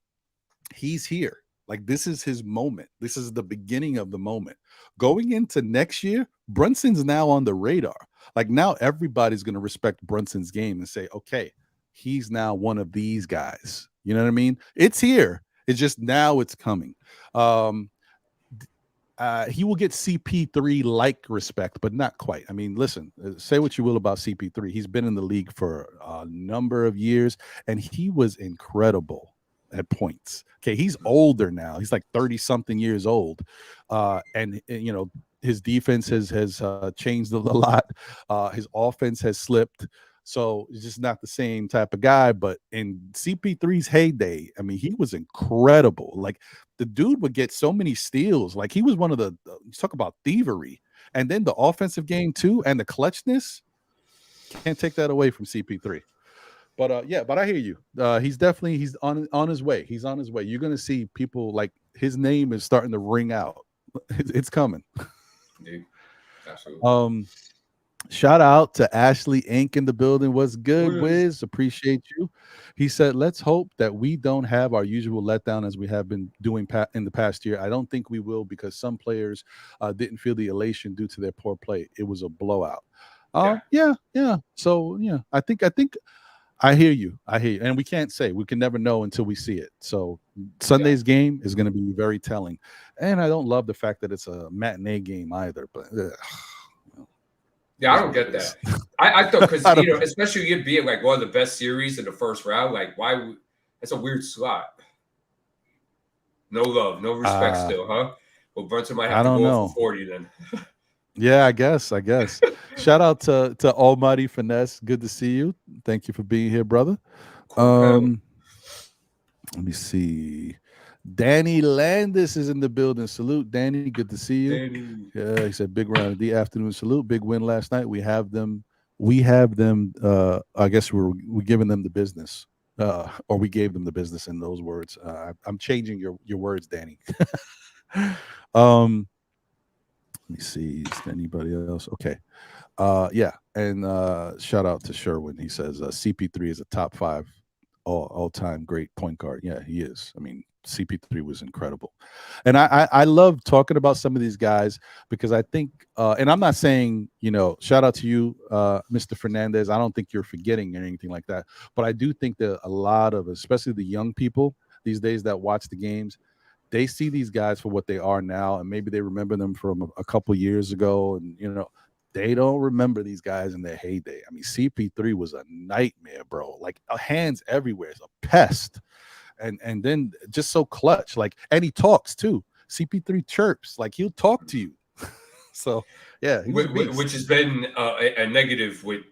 he's here. Like, this is his moment. This is the beginning of the moment. Going into next year, Brunson's now on the radar. Like, now everybody's going to respect Brunson's game and say, okay, he's now one of these guys. You know what I mean? It's here. It's just now it's coming. He will get CP3 like respect, but not quite. I mean, listen, say what you will about CP3. He's been in the league for a number of years, and he was incredible at points. Okay, he's older now. He's like 30-something years old, and his defense has changed a lot. His offense has slipped. So he's just not the same type of guy. But in CP3's heyday, I mean, he was incredible. Like, the dude would get so many steals. Like, he was one of you talk about thievery. And then the offensive game too, and the clutchness. Can't take that away from CP3. But but I hear you. He's on his way. He's on his way. You're gonna see people, like, his name is starting to ring out. It's coming. Dude, absolutely. Shout out to Ashley Inc. in the building. What's good, Wiz? Appreciate you. He said, let's hope that we don't have our usual letdown as we have been doing in the past year. I don't think we will, because some players didn't feel the elation due to their poor play. It was a blowout. Yeah. So, yeah, I think I hear you. And we can't say. We can never know until we see it. So Sunday's game is going to be very telling. And I don't love the fact that it's a matinee game either. But yeah, I don't get that. I thought, because especially it being like one of the best series in the first round, like, why? That's a weird slot. No love, no respect still, huh? Well, Brunson might have to go for 40 then. Yeah, I guess. Shout out to Almighty Finesse. Good to see you. Thank you for being here, brother. Let me see. Danny Landis is in the building. Salute, Danny. Good to see you. Danny. Yeah, he said big round of the afternoon salute. Big win last night. We have them. I guess we're giving them the business, or we gave them the business in those words. I'm changing your words, Danny. Let me see. Is there anybody else? Okay. Yeah. And shout out to Sherwin. He says CP3 is a top 5 all-time great point guard. Yeah, he is. I mean, CP3 was incredible. And I love talking about some of these guys, because I think, and I'm not saying, shout out to you, Mr. Fernandez. I don't think you're forgetting or anything like that. But I do think that a lot of, especially the young people these days that watch the games, they see these guys for what they are now, and maybe they remember them from a couple years ago, and they don't remember these guys in their heyday. I mean, CP3 was a nightmare, bro. Like, hands everywhere. It's a pest, and then just so clutch. Like, and he talks too. CP3 chirps. Like, he'll talk to you. So yeah, which has been a negative with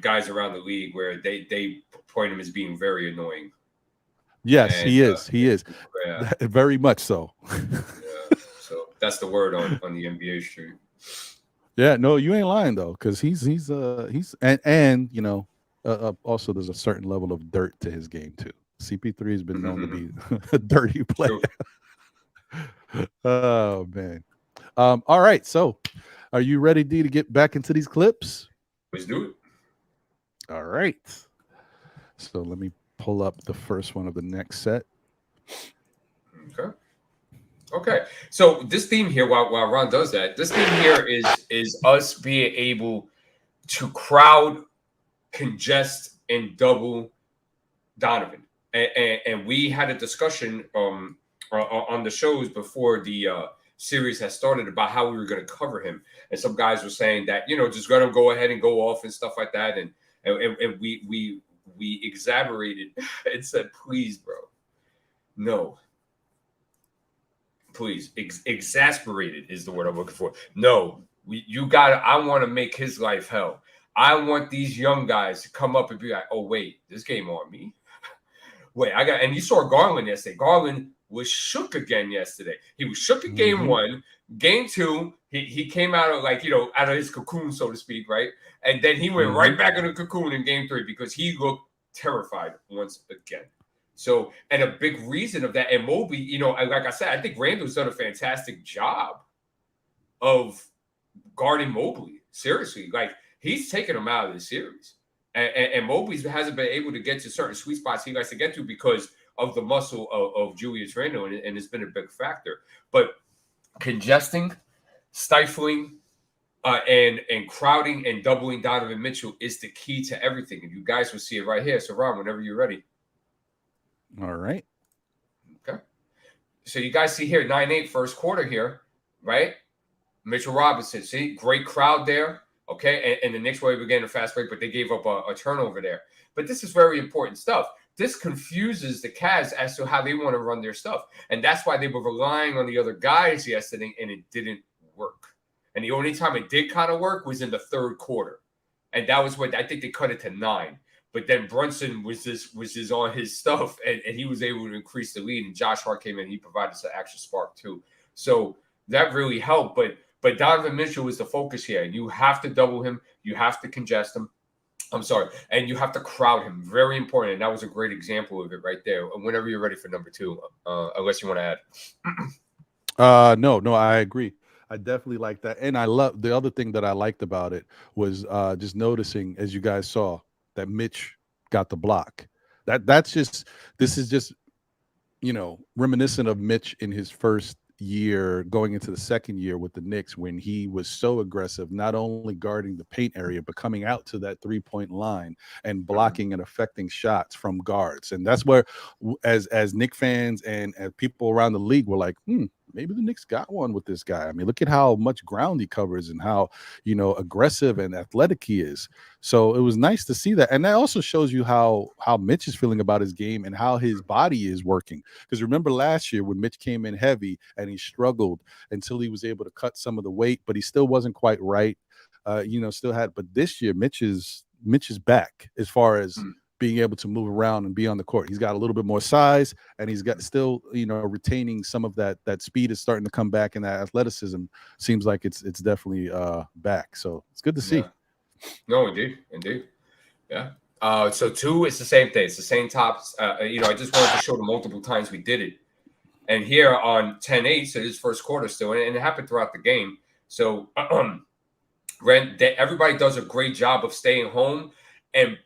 guys around the league, where they point him as being very annoying. Yes, and he is. He is. Yeah. Very much so. Yeah, so that's the word on the NBA street. Yeah, no, you ain't lying though, because he's also there's a certain level of dirt to his game too. CP3 has been known to be a dirty player. Oh man. All right, so are you ready, D, to get back into these clips? Let's do it. All right. So let me pull up the first one of the next set. Okay. So this theme here, while Ron does that, this theme here is us being able to crowd, congest, and double Donovan. And we had a discussion on the shows before the series has started about how we were going to cover him. And some guys were saying that, just let him go ahead and go off and stuff like that. And we exaggerated and said, please, bro, no. Please, exasperated is the word I'm looking for. No, I want to make his life hell. I want these young guys to come up and be like, oh, wait, this game on me. Wait, and you saw Garland yesterday. Garland was shook again yesterday. He was shook in game one. Game two, he came out of out of his cocoon, so to speak, right? And then he went right back in the cocoon in game three because he looked terrified once again. So, and a big reason of that, and Mobley, like I said, I think Randall's done a fantastic job of guarding Mobley. Seriously, he's taken him out of the series. And Mobley hasn't been able to get to certain sweet spots he likes to get to because of the muscle of Julius Randle, and it's been a big factor. But congesting, stifling, and crowding and doubling Donovan Mitchell is the key to everything. And you guys will see it right here. So, Ron, whenever you're ready. All right. Okay. So you guys see here, 9-8 first quarter here, right? Mitchell Robinson, see, great crowd there. Okay, and the Knicks were able to get in a fast break, but they gave up a turnover there. But this is very important stuff. This confuses the Cavs as to how they want to run their stuff. And that's why they were relying on the other guys yesterday, and it didn't work. And the only time it did kind of work was in the third quarter. And that was what I think they cut it to 9. But then Brunson was just on his stuff, and he was able to increase the lead. And Josh Hart came in, and he provided some extra spark too. So that really helped. But Donovan Mitchell is the focus here. You have to double him. You have to congest him. And you have to crowd him. Very important. And that was a great example of it right there. Whenever you're ready for number 2, unless you want to add. No, I agree. I definitely like that. And I love the other thing that I liked about it was just noticing, as you guys saw, that Mitch got the block. This is just, reminiscent of Mitch in his first year going into the second year with the Knicks when he was so aggressive, not only guarding the paint area, but coming out to that 3-point line and blocking and affecting shots from guards. And that's where, as Knicks fans and people around the league were like, maybe the Knicks got one with this guy. I mean, look at how much ground he covers and how, aggressive and athletic he is. So it was nice to see that. And that also shows you how Mitch is feeling about his game and how his body is working. Because remember last year when Mitch came in heavy and he struggled until he was able to cut some of the weight, but he still wasn't quite right. But this year Mitch is back as far as being able to move around and be on the court. He's got a little bit more size, and he's got still, retaining some of that speed is starting to come back, and that athleticism seems like it's definitely back. So it's good to see. Yeah. No, indeed. Yeah. So 2, it's the same thing. It's the same tops. I just wanted to show the multiple times we did it. And here on 10-8, so this first quarter still, and it happened throughout the game. So everybody does a great job of staying home. And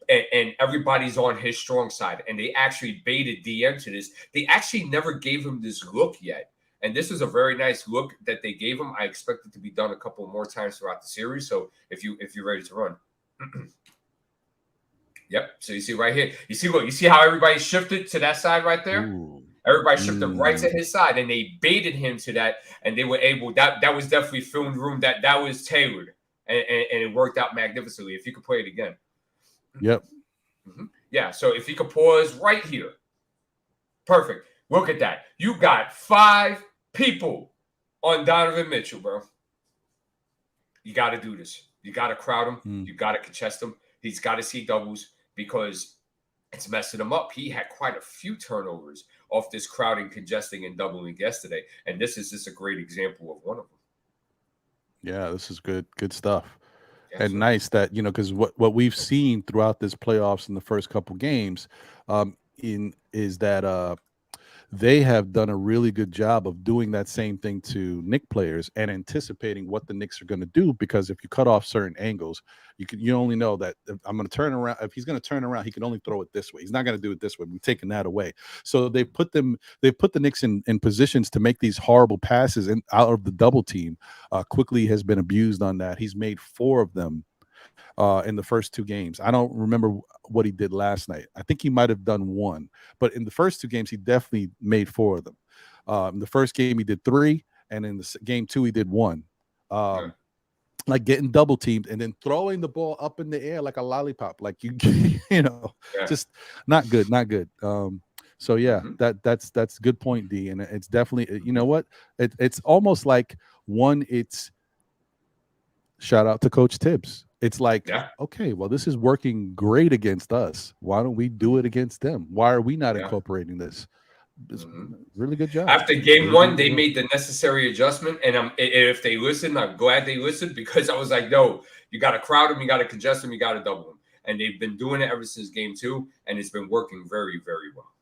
everybody's on his strong side. And they actually baited DM to this. They actually never gave him this look yet. And this is a very nice look that they gave him. I expect it to be done a couple more times throughout the series. So if you're ready to run. Yep. So you see right here. You see how everybody shifted to that side right there? Ooh. Everybody shifted right to his side, and they baited him to that, and they were able. That was definitely filmed room. That was tailored, and it worked out magnificently. If you could play it again. Yep. Yeah. So if you could pause right here. Perfect. Look at that. You got 5 people on Donovan Mitchell, bro. You got to do this. You got to crowd him. You got to contest him. He's got to see doubles because it's messing him up. He had quite a few turnovers off this crowding, congesting, and doubling yesterday. And this is just a great example of one of them. Yeah, this is good stuff. And nice that, because what we've seen throughout this playoffs in the first couple games is that they have done a really good job of doing that same thing to Knicks players and anticipating what the Knicks are going to do. Because if you cut off certain angles, you only know that if I'm going to turn around. If he's going to turn around, he can only throw it this way. He's not going to do it this way. We're taking that away. So they put the Knicks in positions to make these horrible passes and out of the double team. Quickly has been abused on that. He's made 4 of them in the first 2 games. I don't remember what he did last night. I think he might have done 1, but in the first 2 games, he definitely made 4 of them. In the first game, he did 3, and in the game 2, he did 1. Like getting double teamed and then throwing the ball up in the air like a lollipop, like just not good. So yeah, that's good point, D, and it's definitely, it's almost like shout out to Coach Thibs. It's like, Yeah. okay, well, this is working great against us. Why don't we do it against them? Why are we not Yeah. incorporating this? It's really good job. After game really one, they made the necessary adjustment, and if they listened, I'm glad they listened, because I was like, no, you got to crowd them, you got to congest them, you got to double them, and they've been doing it ever since game two, and it's been working very, very well.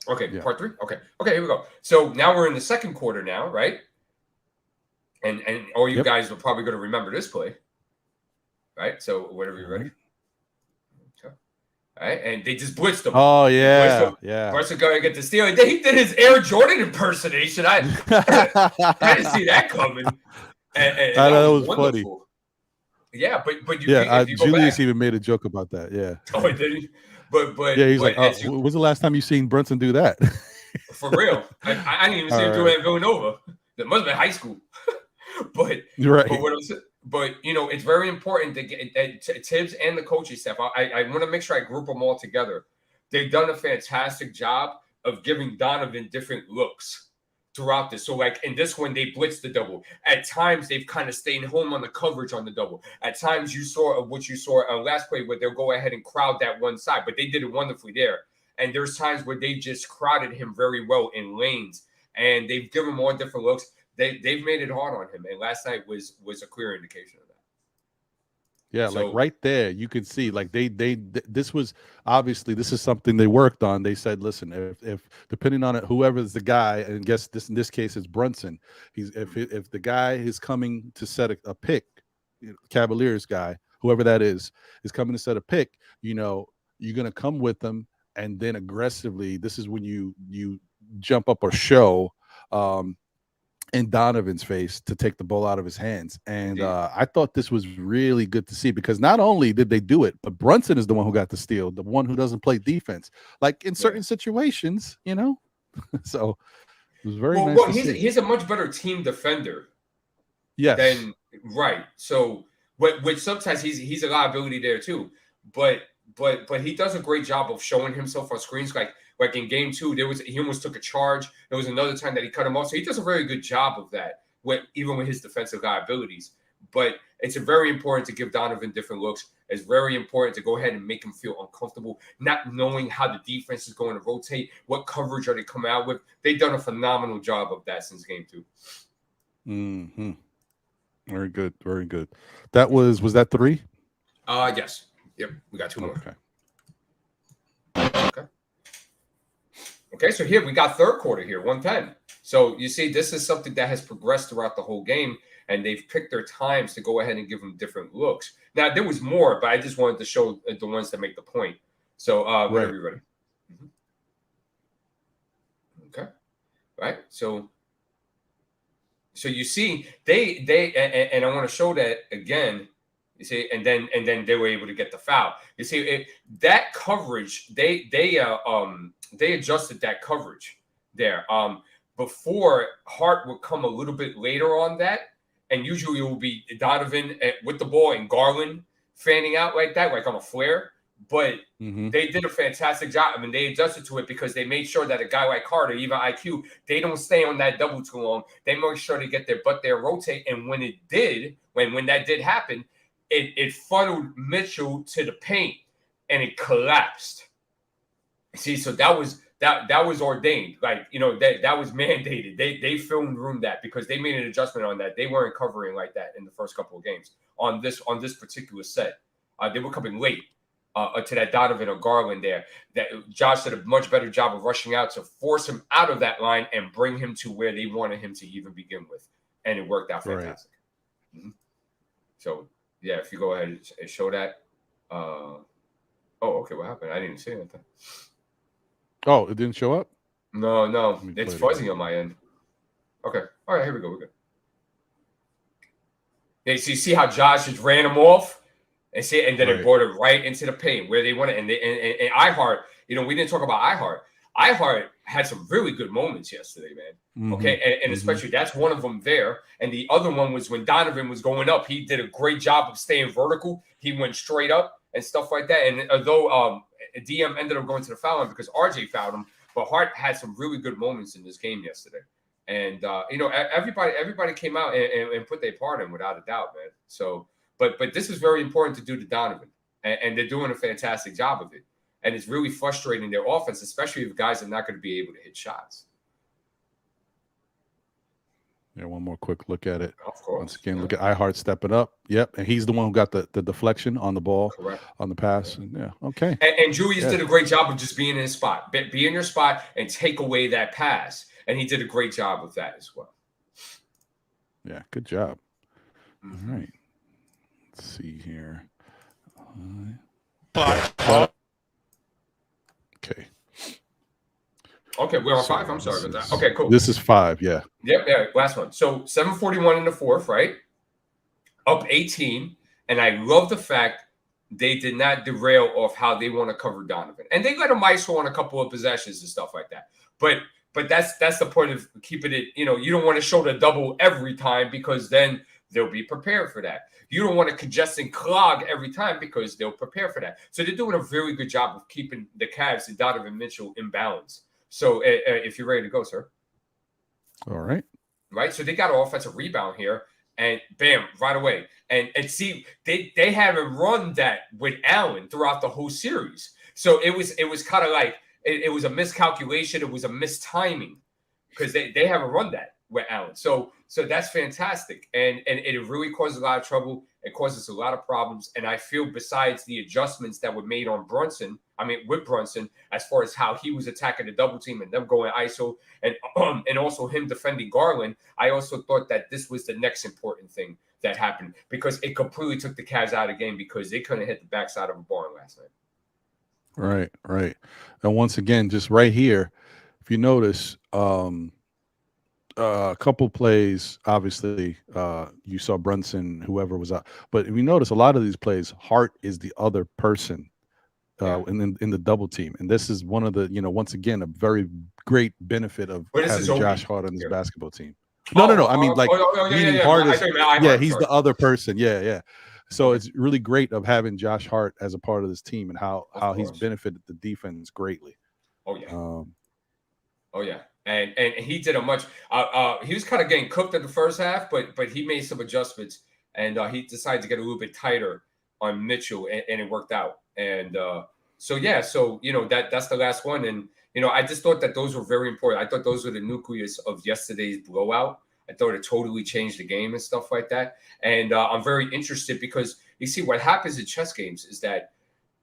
Okay, yeah. Part three. Okay, here we go. So now we're in the second quarter now, right? And all you guys are probably going to remember this play, right? So whenever you're ready. Okay. All right, and they just blitzed him. Oh yeah, yeah. Blitzed going to get the steal. He did his Air Jordan impersonation. I didn't see that coming. And I know that was funny. Yeah, but Julius even made a joke about that. Yeah. Oh, did he? But yeah, he's like, when's the last time you seen Brunson do that? For real, I didn't even see him do it at Villanova. That must have been high school. But it's very important to get Thibs and the coaching staff. I want to make sure I group them all together. They've done a fantastic job of giving Donovan different looks throughout this. So, like in this one, they blitzed the double. At times, they've kind of stayed home on the coverage on the double. At times, you saw what you saw on last play where they'll go ahead and crowd that one side, but they did it wonderfully there. And there's times where they just crowded him very well in lanes, and they've given him all different looks. They've made it hard on him, and last night was a clear indication of that. Yeah, so, like right there, you can see like this was obviously this is something they worked on. They said, listen, if depending on it, whoever's the guy, and guess this in this case it's Brunson. If the guy is coming to set a pick, Cavaliers guy, whoever that is coming to set a pick, you're gonna come with them, and then aggressively. This is when you jump up or show. In Donovan's face to take the ball out of his hands. And I thought this was really good to see, because not only did they do it, but Brunson is the one who got the steal, the one who doesn't play defense, like in certain situations, So it was very nice. Well, he's a much better team defender. Yes. Right. So, which sometimes he's a liability there too. But he does a great job of showing himself on screens. Like in game two, he almost took a charge. There was another time that he cut him off. So he does a very good job of that, even with his defensive liabilities. But it's very important to give Donovan different looks. It's very important to go ahead and make him feel uncomfortable, not knowing how the defense is going to rotate, what coverage are they coming out with. They've done a phenomenal job of that since game two. Mm-hmm. Very good. Very good. That was that 3? Yes. Yep. We got 2 more. Okay, so here we got third quarter here, 110. So you see, this is something that has progressed throughout the whole game, and they've picked their times to go ahead and give them different looks. Now, there was more, but I just wanted to show the ones that make the point. So whenever you're ready. Okay. Right. So you see, they and I want to show that again. You see, and then they were able to get the foul. You see, that coverage, they adjusted that coverage there. Before, Hart would come a little bit later on that, and usually it will be Donovan with the ball and Garland fanning out like that, like on a flare. But they did a fantastic job. I mean, they adjusted to it because they made sure that a guy like Carter, even IQ, they don't stay on that double too long. They make sure they get their butt there, rotate, and when it did, when that did happen, it funneled Mitchell to the paint, and it collapsed. See, so that was ordained, like that was mandated. They filmed room that because they made an adjustment on that. They weren't covering like that in the first couple of games on this particular set. They were coming late to that Donovan or Garland there. That Josh did a much better job of rushing out to force him out of that line and bring him to where they wanted him to even begin with, and it worked out fantastic. Right. So. Yeah, if you go ahead and show that. Okay, what happened? I didn't see anything. Oh, it didn't show up? No. It's fuzzy on my end. Okay. All right, here we go. We're good. Yeah, so you see how Josh just ran him off? And then it brought it right into the paint where they wanted. And iHeart, we didn't talk about iHeart. iHeart had some really good moments yesterday, man. Okay, and especially that's one of them there. And the other one was when Donovan was going up. He did a great job of staying vertical. He went straight up and stuff like that. And although DM ended up going to the foul line because RJ fouled him, but Hart had some really good moments in this game yesterday. And everybody came out and put their part in without a doubt, man. So, but this is very important to do to Donovan, and they're doing a fantastic job of it. And it's really frustrating their offense, especially if guys are not going to be able to hit shots. Yeah, one more quick look at it. Of course. Once again, look at iHeart stepping up. Yep, and he's the one who got the deflection on the ball. Correct. On the pass. Yeah, okay. And Julius did a great job of just being in his spot. Be in your spot and take away that pass. And he did a great job with that as well. Yeah, good job. All right. Let's see here. Okay. Okay, we're on 5. I'm sorry about that. Okay, cool. This is 5, yeah. Yep, yeah, last one. So 7:41 in the fourth, right? Up 18. And I love the fact they did not derail off how they want to cover Donovan. And they let him ISO on a couple of possessions and stuff like that. But that's the point of keeping it, you don't want to show the double every time because then they'll be prepared for that. You don't want to congest and clog every time because they'll prepare for that. So they're doing a very good job of keeping the Cavs and Donovan Mitchell in balance. So if you're ready to go, sir. All right. Right. So they got an offensive rebound here and bam, right away. And see, they haven't run that with Allen throughout the whole series. So it was kind of like it was a miscalculation. It was a mistiming because they haven't run that with Allen. So that's fantastic. And it really causes a lot of trouble. It causes a lot of problems. And I feel besides the adjustments that were made on with Brunson, as far as how he was attacking the double team and them going ISO and also him defending Garland, I also thought that this was the next important thing that happened because it completely took the Cavs out of the game because they couldn't hit the backside of a barn last night. Right. And once again, just right here, if you notice, a couple plays, obviously, you saw Brunson, whoever was out. But if you notice, a lot of these plays, Hart is the other person in the double team. And this is one of the, once again, a very great benefit of having Josh Hart on this basketball team. No. I mean, meaning Hart is, he's the other person. Yeah. So it's really great of having Josh Hart as a part of this team and how he's benefited the defense greatly. Oh yeah. And he did a much. He was kind of getting cooked in the first half, but he made some adjustments and he decided to get a little bit tighter on Mitchell, and it worked out. And that's the last one. And I just thought that those were very important. I thought those were the nucleus of yesterday's blowout. I thought it totally changed the game and stuff like that. And I'm very interested because you see what happens in chess games is that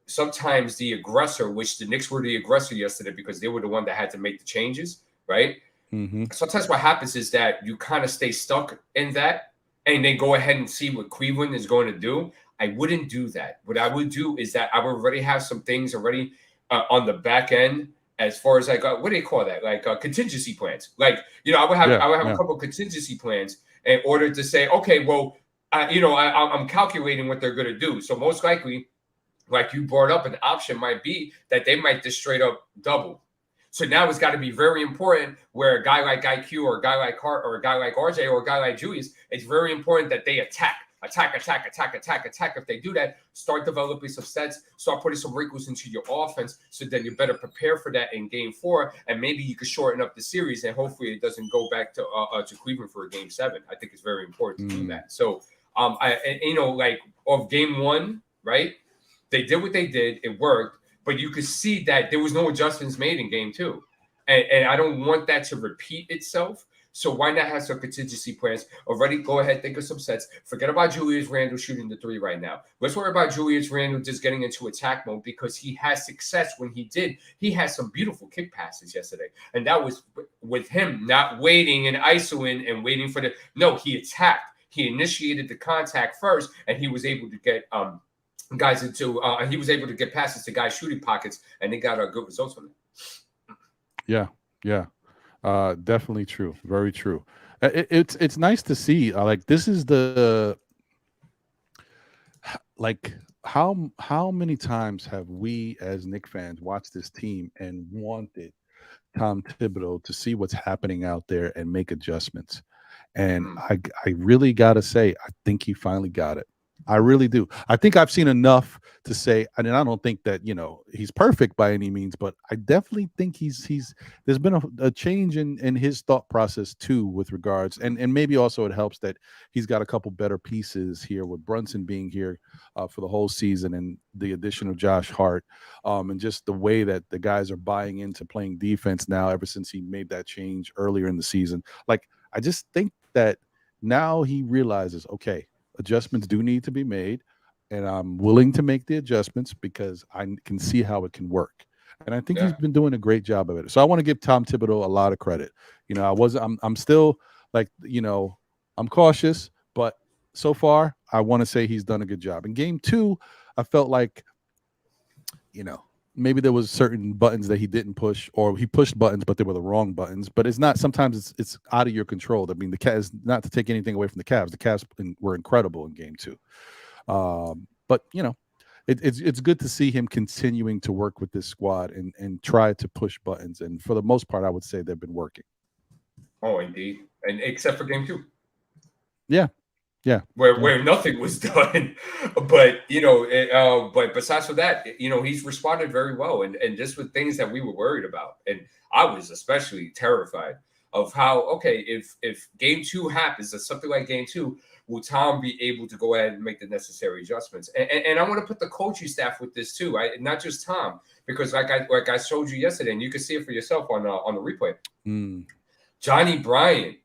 sometimes the aggressor, which the Knicks were the aggressor yesterday because they were the one that had to make the changes. Right. Mm-hmm. Sometimes what happens is that you kind of stay stuck in that and then go ahead and see what Cleveland is going to do. I wouldn't do that. What I would do is that I would already have some things already on the back end as far as like, what do they call that? Like contingency plans. Like, I would have a couple of contingency plans in order to say, okay, well, I'm calculating what they're going to do. So most likely, like you brought up, an option might be that they might just straight up double. So now it's got to be very important where a guy like IQ or a guy like Hart or a guy like RJ or a guy like Julius, it's very important that they attack. If they do that, start developing some sets, start putting some wrinkles into your offense so then you're better prepared for that in game 4. And maybe you could shorten up the series and hopefully it doesn't go back to Cleveland for a game 7. I think it's very important to do that. So, of game 1, right? They did what they did. It worked. But you could see that there was no adjustments made in game 2. And I don't want that to repeat itself. So why not have some contingency plans? Already go ahead, think of some sets. Forget about Julius Randle shooting the 3 right now. Let's worry about Julius Randle just getting into attack mode because he has success when he did. He had some beautiful kick passes yesterday. And that was with him not waiting and isoing and waiting for he attacked. He initiated the contact first, and he was able to get guys into he was able to get passes to guys shooting pockets, and they got good results from it. Yeah. Definitely true. Very true. It's nice to see. Like this is the how many times have we as Knicks fans watched this team and wanted Tom Thibodeau to see what's happening out there and make adjustments? And I really got to say, I think he finally got it. I really do. I think I've seen enough to say, and I don't think that, he's perfect by any means, but I definitely think there's been a change in his thought process too, with regards, and maybe also it helps that he's got a couple better pieces here with Brunson being here for the whole season, and the addition of Josh Hart, and just the way that the guys are buying into playing defense now ever since he made that change earlier in the season. Like, I just think that now he realizes, okay, adjustments do need to be made, and I'm willing to make the adjustments because I can see how it can work. And I think he's been doing a great job of it. So I want to give Tom Thibodeau a lot of credit. I'm still like, I'm cautious, but so far I want to say he's done a good job. In game 2, I felt like, maybe there was certain buttons that he didn't push, or he pushed buttons, but they were the wrong buttons. But it's not, sometimes it's out of your control. I mean, the Cavs, not to take anything away from the Cavs were incredible in game 2. But it's good to see him continuing to work with this squad and try to push buttons. And for the most part, I would say they've been working. Oh, indeed. And except for game 2. Yeah. Where nothing was done, but but besides for that, he's responded very well, and just with things that we were worried about, and I was especially terrified of how, okay, if game 2 happens, or something like game 2, will Tom be able to go ahead and make the necessary adjustments? And I want to put the coaching staff with this too, not just Tom, because like I showed you yesterday, and you can see it for yourself on the replay. Johnny Bryant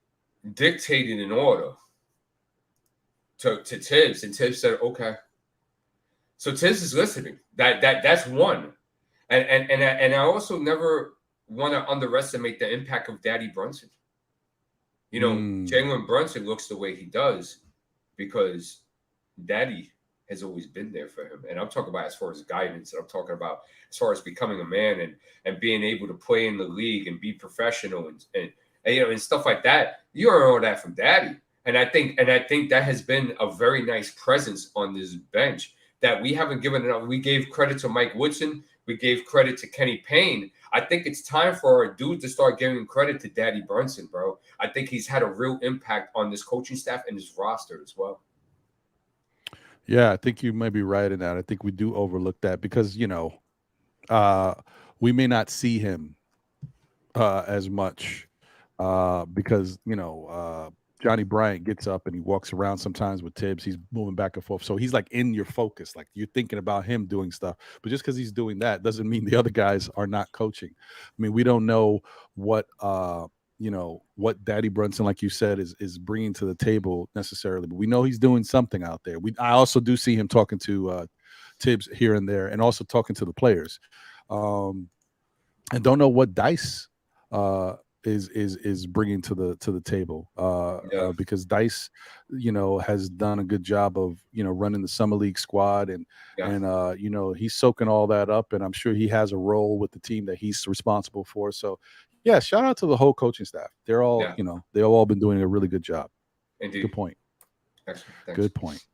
dictated an order to Thibs, and Thibs said, okay. So Thibs is listening. That's one. And I also never want to underestimate the impact of Daddy Brunson. Jalen Brunson looks the way he does because Daddy has always been there for him. And I'm talking about as far as guidance, and I'm talking about as far as becoming a man and being able to play in the league and be professional and stuff like that. You learn all that from Daddy. And I think that has been a very nice presence on this bench that we haven't given enough. We gave credit to Mike Woodson. We gave credit to Kenny Payne. I think it's time for our dude to start giving credit to Daddy Brunson, bro. I think he's had a real impact on this coaching staff and his roster as well. Yeah, I think you may be right in that. I think we do overlook that because, we may not see him as much because, Johnny Bryant gets up and he walks around sometimes with Thibs. He's moving back and forth. So he's like in your focus, like you're thinking about him doing stuff. But just because he's doing that doesn't mean the other guys are not coaching. I mean, we don't know what, what Daddy Brunson, like you said, is bringing to the table necessarily. But we know he's doing something out there. I also do see him talking to Thibs here and there, and also talking to the players. And don't know what Dice is bringing to the table because Dice has done a good job of running the summer league squad and he's soaking all that up, and I'm sure he has a role with the team that he's responsible for. So yeah, shout out to the whole coaching staff. They're all they've all been doing a really good job. Indeed. Good point. Thanks. Good point.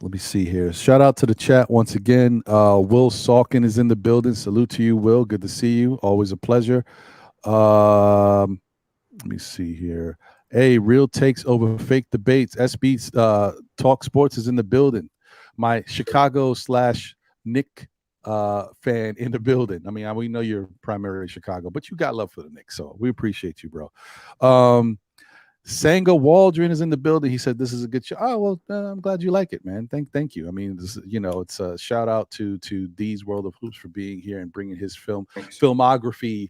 Let me see here. Shout out to the chat once again. Will Salkin is in the building. Salute to you, Will. Good to see you. Always a pleasure. Let me see here. Hey, real takes over fake debates. SB Talk Sports is in the building. My Chicago / Nick fan in the building. I mean, we know you're primarily Chicago, but you got love for the Knicks, so we appreciate you, bro. Sanga Waldron is in the building. He said this is a good show. Oh, well, I'm glad you like it, man. Thank you. I mean, this, it's a shout out to D's World of Hoops for being here and bringing his filmography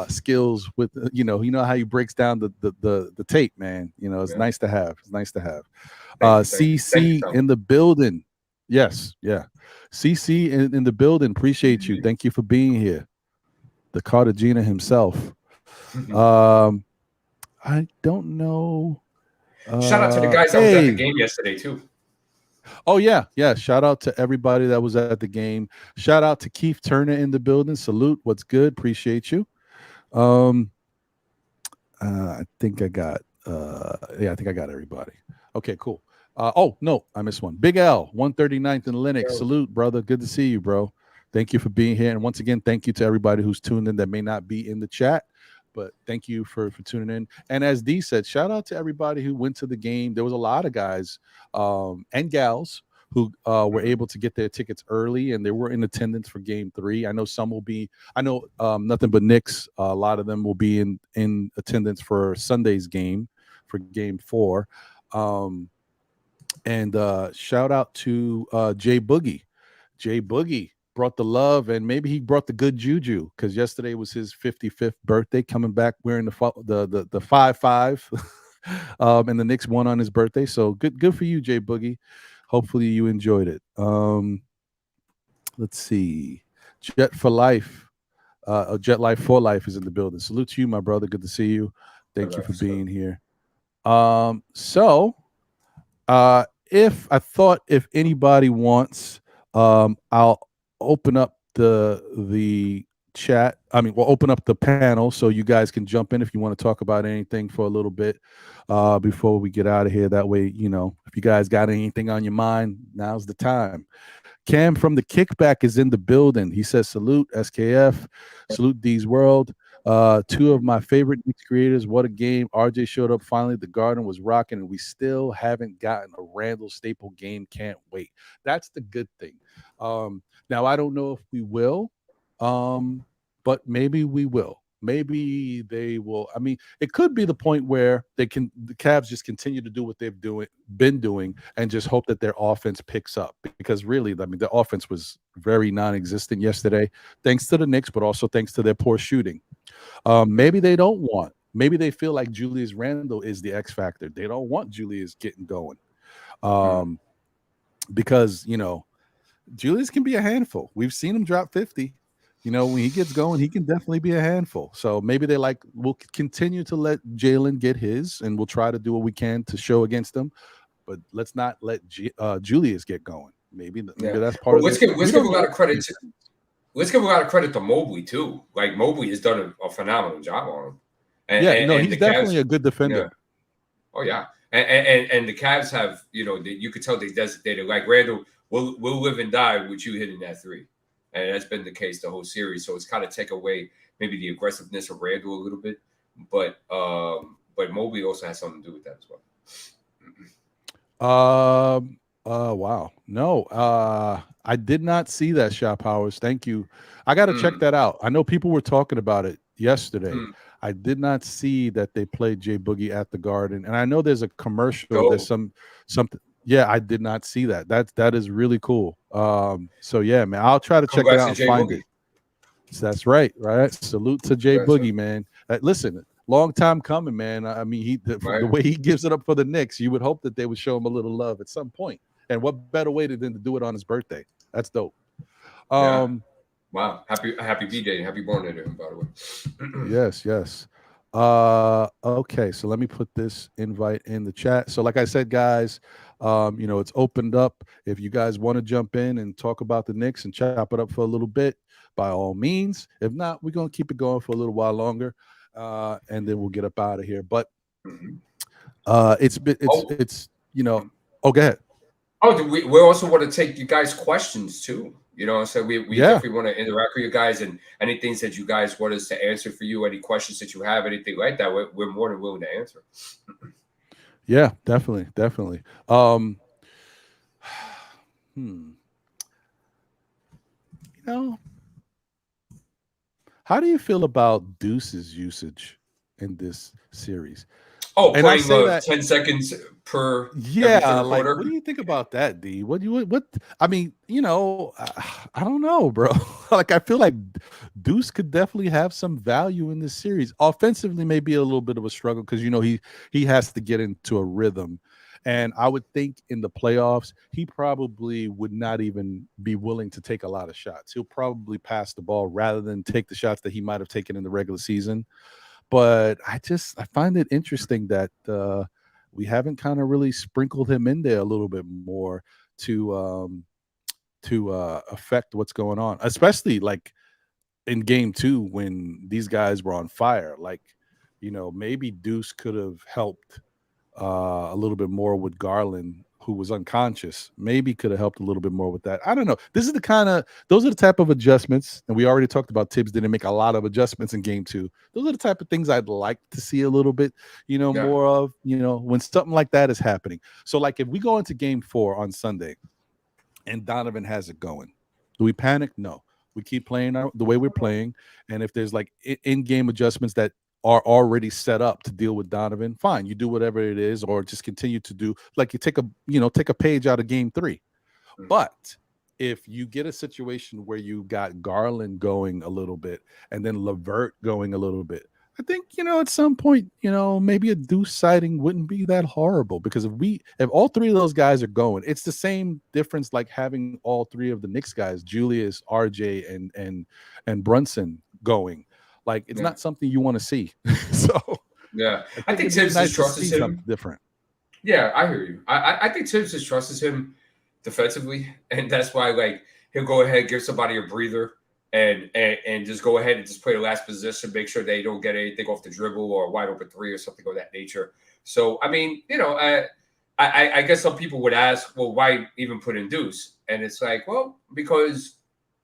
skills with how he breaks down the tape, man. It's nice to have. It's nice to have. CC in the building. Yes, yeah. CC in the building. Appreciate you. Thank you for being here. The Cartagena himself. I don't know. Shout out to the guys that was at the game yesterday too. Oh yeah. Shout out to everybody that was at the game. Shout out to Keith Turner in the building. Salute. What's good? Appreciate you. I think I got. I think I got everybody. Okay, cool. Oh no, I missed one. Big L, 139th in Linux. Salute, brother. Good to see you, bro. Thank you for being here. And once again, thank you to everybody who's tuned in that may not be in the chat. but thank you for tuning in. And as D said, shout out to everybody who went to the game. There was a lot of guys and gals who were able to get their tickets early, and they were in attendance for Game 3. I know some will be. I know nothing but Knicks. A lot of them will be in attendance for Sunday's game, for Game 4. And shout out to Jay Boogie. Jay Boogie brought the love, and maybe he brought the good juju, because yesterday was his 55th birthday, coming back wearing the 5-5. And the Knicks won on his birthday. So good for you, Jay Boogie. Hopefully you enjoyed it. Let's see. Jet for Life. Jet Life for Life is in the building. Salute to you, my brother. Good to see you. Thank you for being here. If anybody wants, I'll open up the chat. We'll open up the panel so you guys can jump in if you want to talk about anything for a little bit before we get out of here. That way, if you guys got anything on your mind, now's the time. Cam from the Kickback is in the building. He says, salute SKF, salute D's World. Two of my favorite Knicks creators. What a game. RJ showed up finally. The Garden was rocking, and we still haven't gotten a Randall Staple game. Can't wait. That's the good thing. Now, I don't know if we will, but maybe we will. Maybe they will. It could be the point where the Cavs just continue to do what they've been doing and just hope that their offense picks up. Because really, the offense was very non-existent yesterday, thanks to the Knicks, but also thanks to their poor shooting. Maybe they don't want. Maybe they feel like Julius Randle is the X factor. They don't want Julius getting going, because Julius can be a handful. We've seen him drop 50. When he gets going, he can definitely be a handful. So maybe we'll continue to let Jalen get his, and we'll try to do what we can to show against him. But let's not let Julius get going. Maybe that's part of it. Let's give a lot of credit to. Let's give a lot of credit to Mobley too. Like, Mobley has done a phenomenal job on him. And he's definitely a good defender. Yeah. Oh yeah, and the Cavs have, you could tell they designated, like, Randall will live and die with you hitting that three, and that's been the case the whole series. So it's kind of take away maybe the aggressiveness of Randall a little bit, but Mobley also has something to do with that as well. Wow. No, I did not see that, Shop Powers. Thank you. I got to check that out. I know people were talking about it yesterday. I did not see that they played Jay Boogie at the Garden. And I know there's a commercial. There's something. Yeah, I did not see that. That is really cool. So yeah, man, I'll try to check it out and find it. So that's right. Salute to Jay Boogie, man. Listen, long time coming, man. The way he gives it up for the Knicks, you would hope that they would show him a little love at some point. And what better way than to do it on his birthday? That's dope. Wow. Happy B-Day. Happy born day to him, by the way. Yes. Okay, so let me put this invite in the chat. So like I said, guys, it's opened up. If you guys want to jump in and talk about the Knicks and chop it up for a little bit, by all means. If not, we're going to keep it going for a little while longer, and then we'll get up out of here. But go ahead. We also want to take you guys' questions too. So we definitely want to interact with you guys, and any things that you guys want us to answer for you, any questions that you have, anything like that, we're more than willing to answer. Yeah, definitely. How do you feel about Deuce's usage in this series? Oh, and playing 10 seconds per. Yeah, like, what do you think about that, D? I don't know, bro. Like, I feel like Deuce could definitely have some value in this series. Offensively, maybe a little bit of a struggle because he has to get into a rhythm. And I would think in the playoffs, he probably would not even be willing to take a lot of shots. He'll probably pass the ball rather than take the shots that he might have taken in the regular season. But I find it interesting that we haven't kind of really sprinkled him in there a little bit more to affect what's going on, especially like in Game 2 when these guys were on fire. Like, maybe Deuce could have helped a little bit more with Garland, who was unconscious, maybe could have helped a little bit more with that. I don't know. Those are the type of adjustments, and we already talked about Thibs didn't make a lot of adjustments in game 2. Those are the type of things I'd like to see a little bit, more of, when something like that is happening. So like if we go into game 4 on Sunday and Donovan has it going, do we panic? No. We keep playing the way we're playing, and if there's like in-game adjustments that are already set up to deal with Donovan, fine. You do whatever it is, or just continue to do like you take a page out of game 3. But if you get a situation where you got Garland going a little bit and then LeVert going a little bit, I think, at some point, maybe a Deuce sighting wouldn't be that horrible, because if all 3 of those guys are going, it's the same difference like having all 3 of the Knicks guys, Julius, RJ, and Brunson going. Like, it's not something you want to see. So I think Thibs just trusts him. Something different. Yeah, I hear you. I think Thibs just trusts him defensively, and that's why like he'll go ahead, give somebody a breather, and just go ahead and just play the last position, make sure they don't get anything off the dribble or a wide open 3 or something of that nature. So I mean, I guess some people would ask, well, why even put in Deuce? And it's like, well, because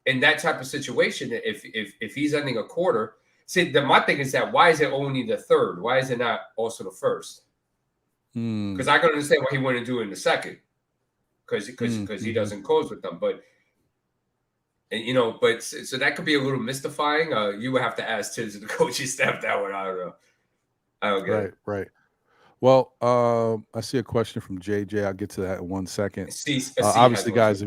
in that type of situation, if he's ending a quarter. See, my thing is that why is it only the third? Why is it not also the first? Because I can understand why he wouldn't do it in the second, because he doesn't close with them. But so that could be a little mystifying. You would have to ask Thibs and the coaching staff that one. I don't know. I don't get it. Right. Well, I see a question from JJ. I'll get to that in 1 second. Obviously, guys.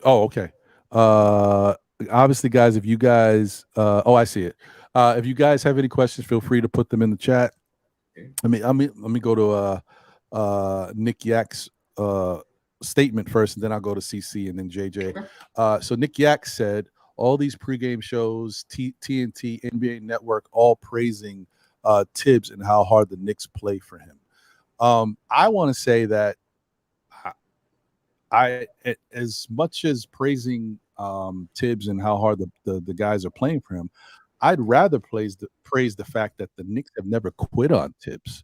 Okay. Obviously, guys, if you guys, I see it. If you guys have any questions, feel free to put them in the chat. Let me go to Nick Yak's statement first, and then I'll go to CC and then JJ. Okay. So Nick Yak said all these pregame shows, TNT, NBA Network, all praising Thibs and how hard the Knicks play for him. I want to say that I as much as praising Thibs and how hard the guys are playing for him, I'd rather praise the fact that the Knicks have never quit on Thibs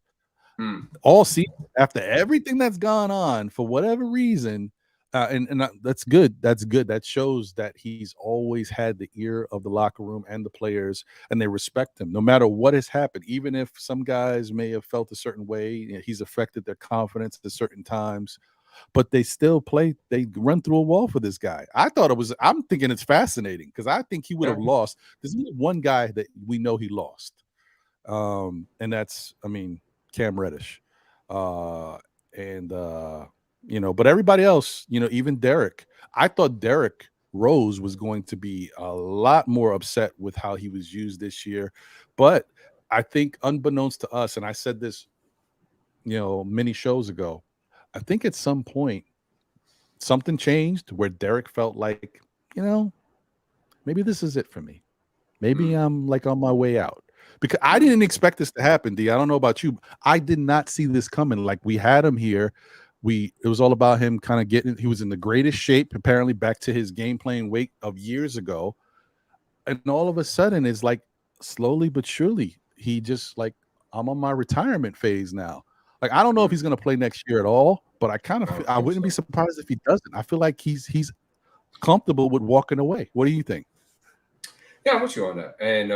all season after everything that's gone on for whatever reason, and that's good. That's good. That shows that he's always had the ear of the locker room and the players, and they respect him no matter what has happened. Even if some guys may have felt a certain way, he's affected their confidence at certain times. But they still play. They run through a wall for this guy. I'm thinking it's fascinating because I think he would have lost. There's only one guy that we know he lost, and that's, Cam Reddish, but everybody else, even Derek. I thought Derek Rose was going to be a lot more upset with how he was used this year, but I think unbeknownst to us, and I said this, many shows ago. I think at some point something changed where Derek felt like, maybe this is it for me. Maybe I'm like on my way out, because I didn't expect this to happen. D, I don't know about you. I did not see this coming. Like, we had him here. It was all about him kind of he was in the greatest shape, apparently back to his game playing weight of years ago. And all of a sudden it's like slowly but surely, he just like, I'm on my retirement phase now. Like, I don't know if he's going to play next year at all, but I wouldn't be surprised if he doesn't. I feel like he's comfortable with walking away. What do you think? Yeah, I'm with you on that. And,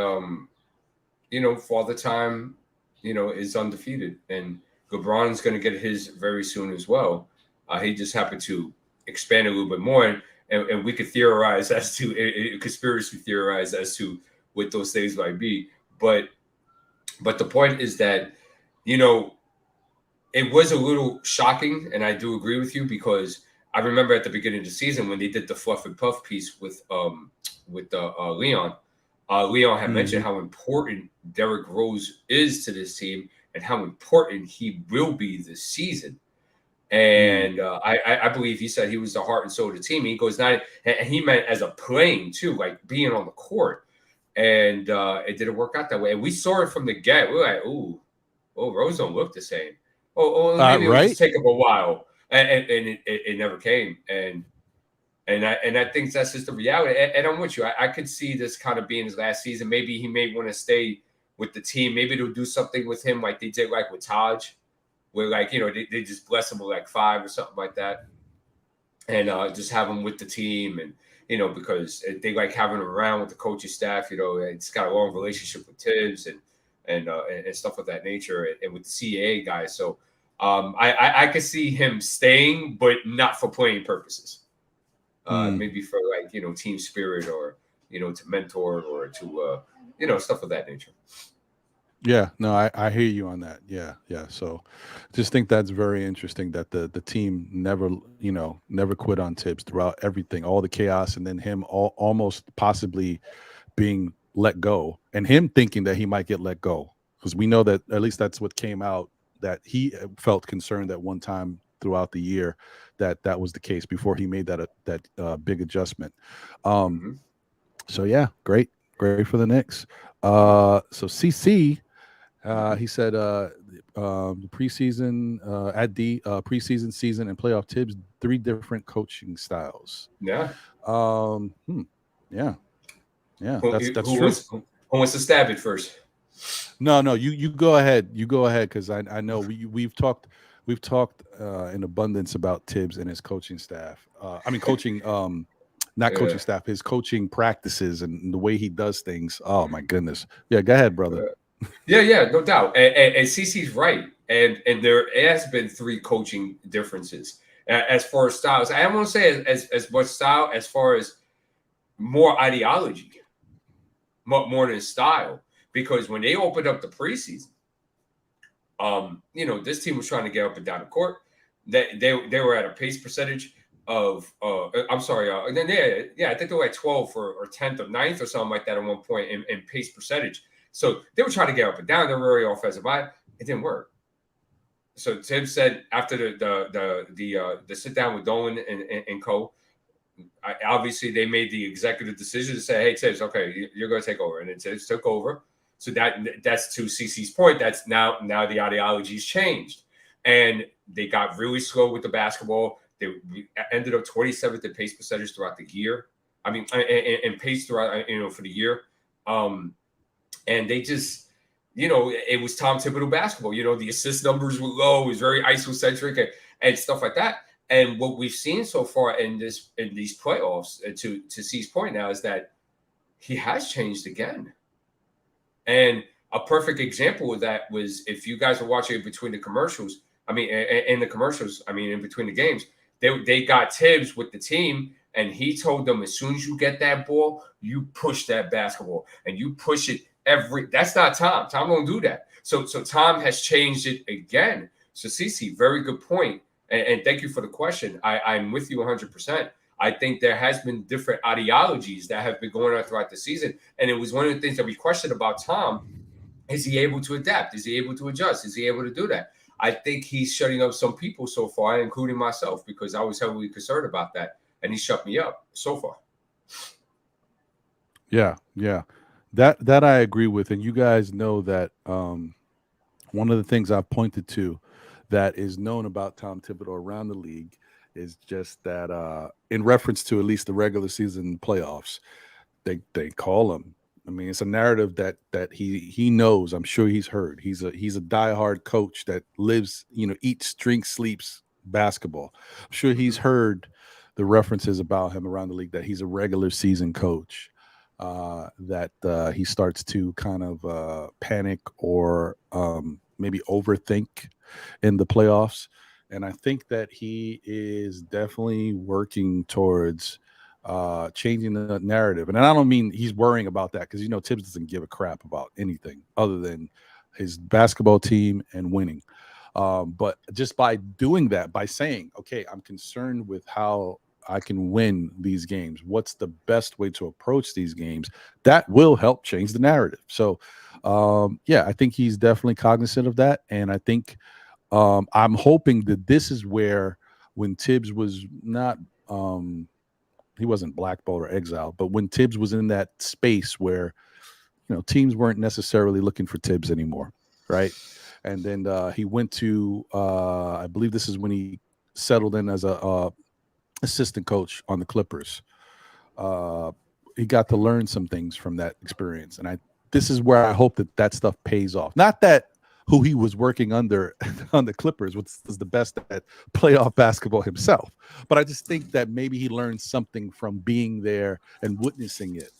Father Time, is undefeated. And LeBron's going to get his very soon as well. He just happened to expand a little bit more. And we could theorize as to, conspiracy theorize as to what those things might be. But the point is that, it was a little shocking, and I do agree with you, because I remember at the beginning of the season when they did the Fluff and Puff piece with Leon. Leon had mentioned how important Derrick Rose is to this team and how important he will be this season. And I believe he said he was the heart and soul of the team. He goes, and he meant as a playing too, like being on the court. And it didn't work out that way. And we saw it from the get. We were like, Rose don't look the same. Maybe it would just take him a while, and it never came. And I think that's just the reality. And I'm with you. I could see this kind of being his last season. Maybe he may want to stay with the team. Maybe they'll do something with him like they did like with Taj, where like, you know, they just bless him with like 5 or something like that, and just have him with the team, and you know, because they like having him around with the coaching staff. You know, it's got a long relationship with Thibs and stuff of that nature, and with the CAA guys. So I could see him staying, but not for playing purposes. Maybe for like, you know, team spirit, or you know, to mentor, or to you know, stuff of that nature. Yeah, no, I hear you on that. Yeah. So just think that's very interesting that the team never, you know, never quit on Thibs throughout everything, all the chaos, and then him almost possibly being let go, and him thinking that he might get let go, because we know that, at least that's what came out, that he felt concerned at one time throughout the year that was the case before he made that big adjustment. So yeah, great for the Knicks. So CC, he said the preseason preseason, season, and playoff Thibs, 3 different coaching styles. Yeah. Yeah. That's who true. Who wants to stab it first? No, you go ahead. You go ahead, because I know we've talked in abundance about Thibs and his coaching staff. I mean, coaching not coaching staff, his coaching practices and the way he does things. Oh my goodness. Yeah, go ahead, brother. Yeah, no doubt. And CC's right. And there has been 3 coaching differences as far as styles. I won't say as much style as far as more ideology, more than style. Because when they opened up the preseason, you know, this team was trying to get up and down the court. They were at a pace percentage of I'm sorry, and then I think they were at 12th or 10th or 9th or something like that at one point in pace percentage. So they were trying to get up and down. They were very offensive. It didn't work. So Tim said after the sit down with Dolan and co, obviously they made the executive decision to say, "Hey, Tibbs, okay, you're going to take over," and then Tibbs took over. So that's to CC's point. That's now the ideology's changed, and they got really slow with the basketball. They ended up 27th in pace percentage throughout the year. I mean, and pace throughout, you know, for the year. And they just, you know, it was Tom Thibodeau basketball. You know, the assist numbers were low. It was very isocentric and stuff like that. And what we've seen so far in these playoffs, to C's point now, is that he has changed again. And a perfect example of that was, if you guys were watching it between the commercials, I mean, in the commercials, I mean, in between the games, they got Thibs with the team, and he told them, as soon as you get that ball, you push that basketball, and you push it that's not Tom. Tom won't do that. So Tom has changed it again. So CC, very good point. And thank you for the question. I'm with you 100%. I think there has been different ideologies that have been going on throughout the season. And it was one of the things that we questioned about Tom. Is he able to adapt? Is he able to adjust? Is he able to do that? I think he's shutting up some people so far, including myself, because I was heavily concerned about that. And he shut me up so far. Yeah. That I agree with. And you guys know that one of the things I've pointed to that is known about Tom Thibodeau around the league is just that in reference to at least the regular season playoffs, they call him. I mean, it's a narrative that he knows. I'm sure he's heard. He's a diehard coach that lives, you know, eats, drinks, sleeps basketball. I'm sure he's heard the references about him around the league, that he's a regular season coach, that he starts to kind of panic or maybe overthink in the playoffs. And I think that he is definitely working towards changing the narrative. And I don't mean he's worrying about that, because, you know, Thibs doesn't give a crap about anything other than his basketball team and winning. But just by doing that, by saying, okay, I'm concerned with how I can win these games, what's the best way to approach these games, that will help change the narrative. So yeah, I think he's definitely cognizant of that. And I think I'm hoping that this is where, when Thibs was not he wasn't blackballed or exiled, but when Thibs was in that space where, you know, teams weren't necessarily looking for Thibs anymore, right? And then he went to I believe this is when he settled in as a assistant coach on the Clippers. He got to learn some things from that experience, and this is where I hope that stuff pays off. Not that who he was working under on the Clippers, was the best at playoff basketball himself. But I just think that maybe he learned something from being there and witnessing it.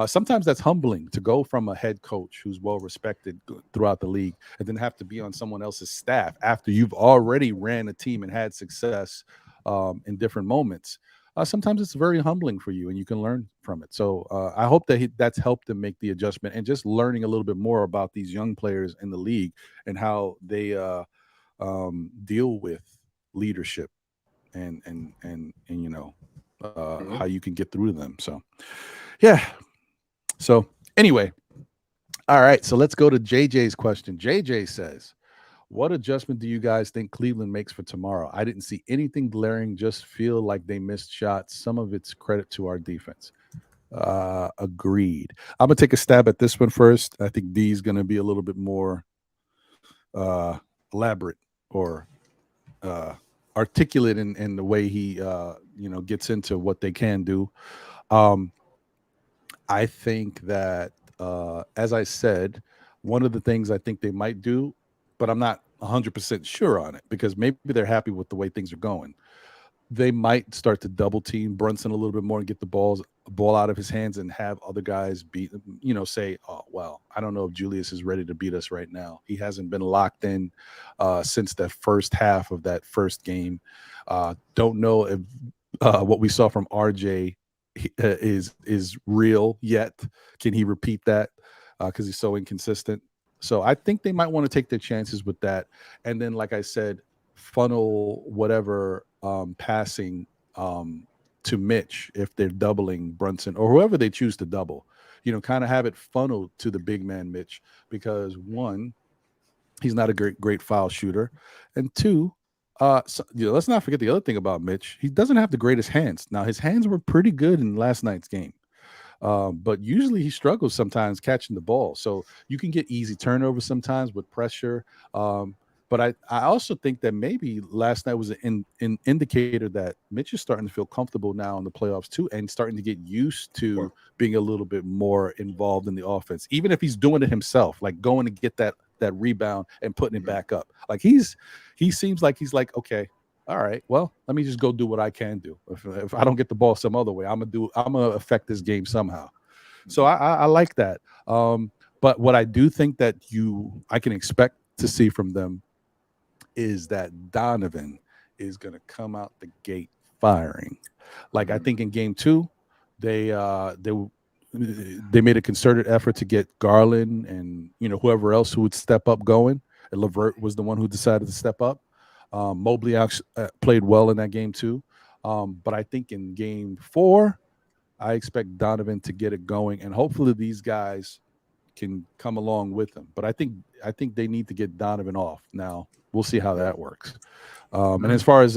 Sometimes that's humbling to go from a head coach who's well respected throughout the league and then have to be on someone else's staff after you've already ran a team and had success in different moments. Sometimes it's very humbling for you and you can learn from it. So I hope that that's helped him make the adjustment and just learning a little bit more about these young players in the league and how they deal with leadership and you know, how you can get through to them. So, yeah. So anyway, all right. So let's go to JJ's question. JJ says, what adjustment do you guys think Cleveland makes for tomorrow? I didn't see anything glaring, just feel like they missed shots. Some of it's credit to our defense. Agreed. I'm going to take a stab at this one first. I think D is going to be a little bit more elaborate or articulate in the way he, gets into what they can do. I think that, as I said, one of the things I think they might do, but I'm not 100% sure on it because maybe they're happy with the way things are going. They might start to double team Brunson a little bit more and get the ball out of his hands and have other guys say, oh, well, I don't know if Julius is ready to beat us right now. He hasn't been locked in since the first half of that first game. Don't know if what we saw from RJ is real yet. Can he repeat that? Because he's so inconsistent. So I think they might want to take their chances with that. And then, like I said, funnel whatever passing to Mitch if they're doubling Brunson or whoever they choose to double. Kind of have it funneled to the big man Mitch because one, he's not a great foul shooter, and two, let's not forget the other thing about Mitch. He doesn't have the greatest hands. Now his hands were pretty good in last night's game. But usually he struggles sometimes catching the ball. So you can get easy turnovers sometimes with pressure. But I also think that maybe last night was an indicator that Mitch is starting to feel comfortable now in the playoffs too and starting to get used to being a little bit more involved in the offense, even if he's doing it himself, like going to get that rebound and putting it back up. Like he seems like he's like, okay, all right, well, let me just go do what I can do. If I don't get the ball some other way, I'm gonna affect this game somehow. So I like that. But what I do think that I can expect to see from them is that Donovan is gonna come out the gate firing. Like I think in game 2, they made a concerted effort to get Garland and whoever else who would step up going. And LeVert was the one who decided to step up. Mobley actually played well in that game too. But I think in game 4, I expect Donovan to get it going, and hopefully these guys can come along with him. But I think they need to get Donovan off. Now we'll see how that works. And as far as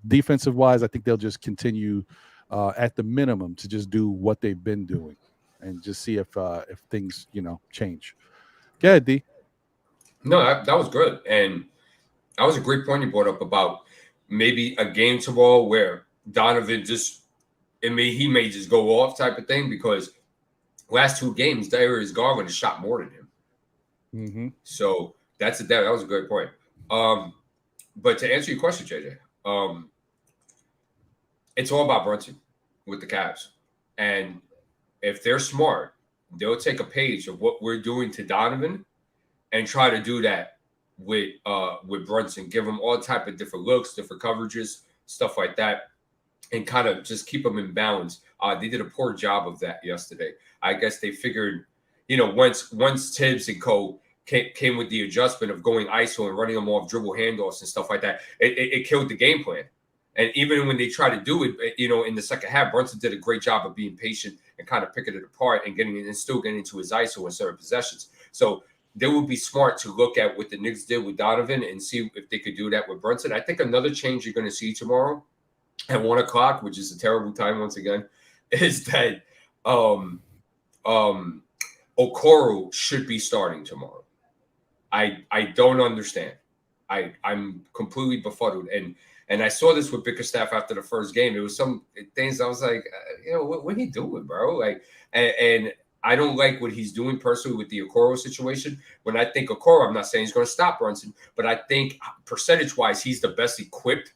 defensive wise, I think they'll just continue at the minimum to just do what they've been doing, and just see if things change. Go ahead, D. No, that was good, and that was a great point you brought up about maybe a game tomorrow where Donovan he may just go off type of thing, because last 2 games, Darius Garland has shot more than him. Mm-hmm. So that was a great point. But to answer your question, JJ, it's all about Brunson with the Cavs. And if they're smart, they'll take a page of what we're doing to Donovan and try to do that with Brunson. Give him all type of different looks, different coverages, stuff like that, and kind of just keep him in balance. They did a poor job of that yesterday. I guess they figured, once Thibs and co came with the adjustment of going ISO and running them off dribble handoffs and stuff like that, it killed the game plan. And even when they tried to do it, in the second half, Brunson did a great job of being patient and kind of picking it apart and still getting into his ISO in certain possessions. So they would be smart to look at what the Knicks did with Donovan and see if they could do that with Brunson. I think another change you're going to see tomorrow at 1 o'clock, which is a terrible time once again, is that Okoro should be starting tomorrow. I don't understand. I'm completely befuddled. And I saw this with Bickerstaff after the first game. There was some things I was like, what are you doing, bro? Like, and I don't like what he's doing personally with the Okoro situation. When I think Okoro, I'm not saying he's going to stop Brunson, but I think percentage-wise, he's the best equipped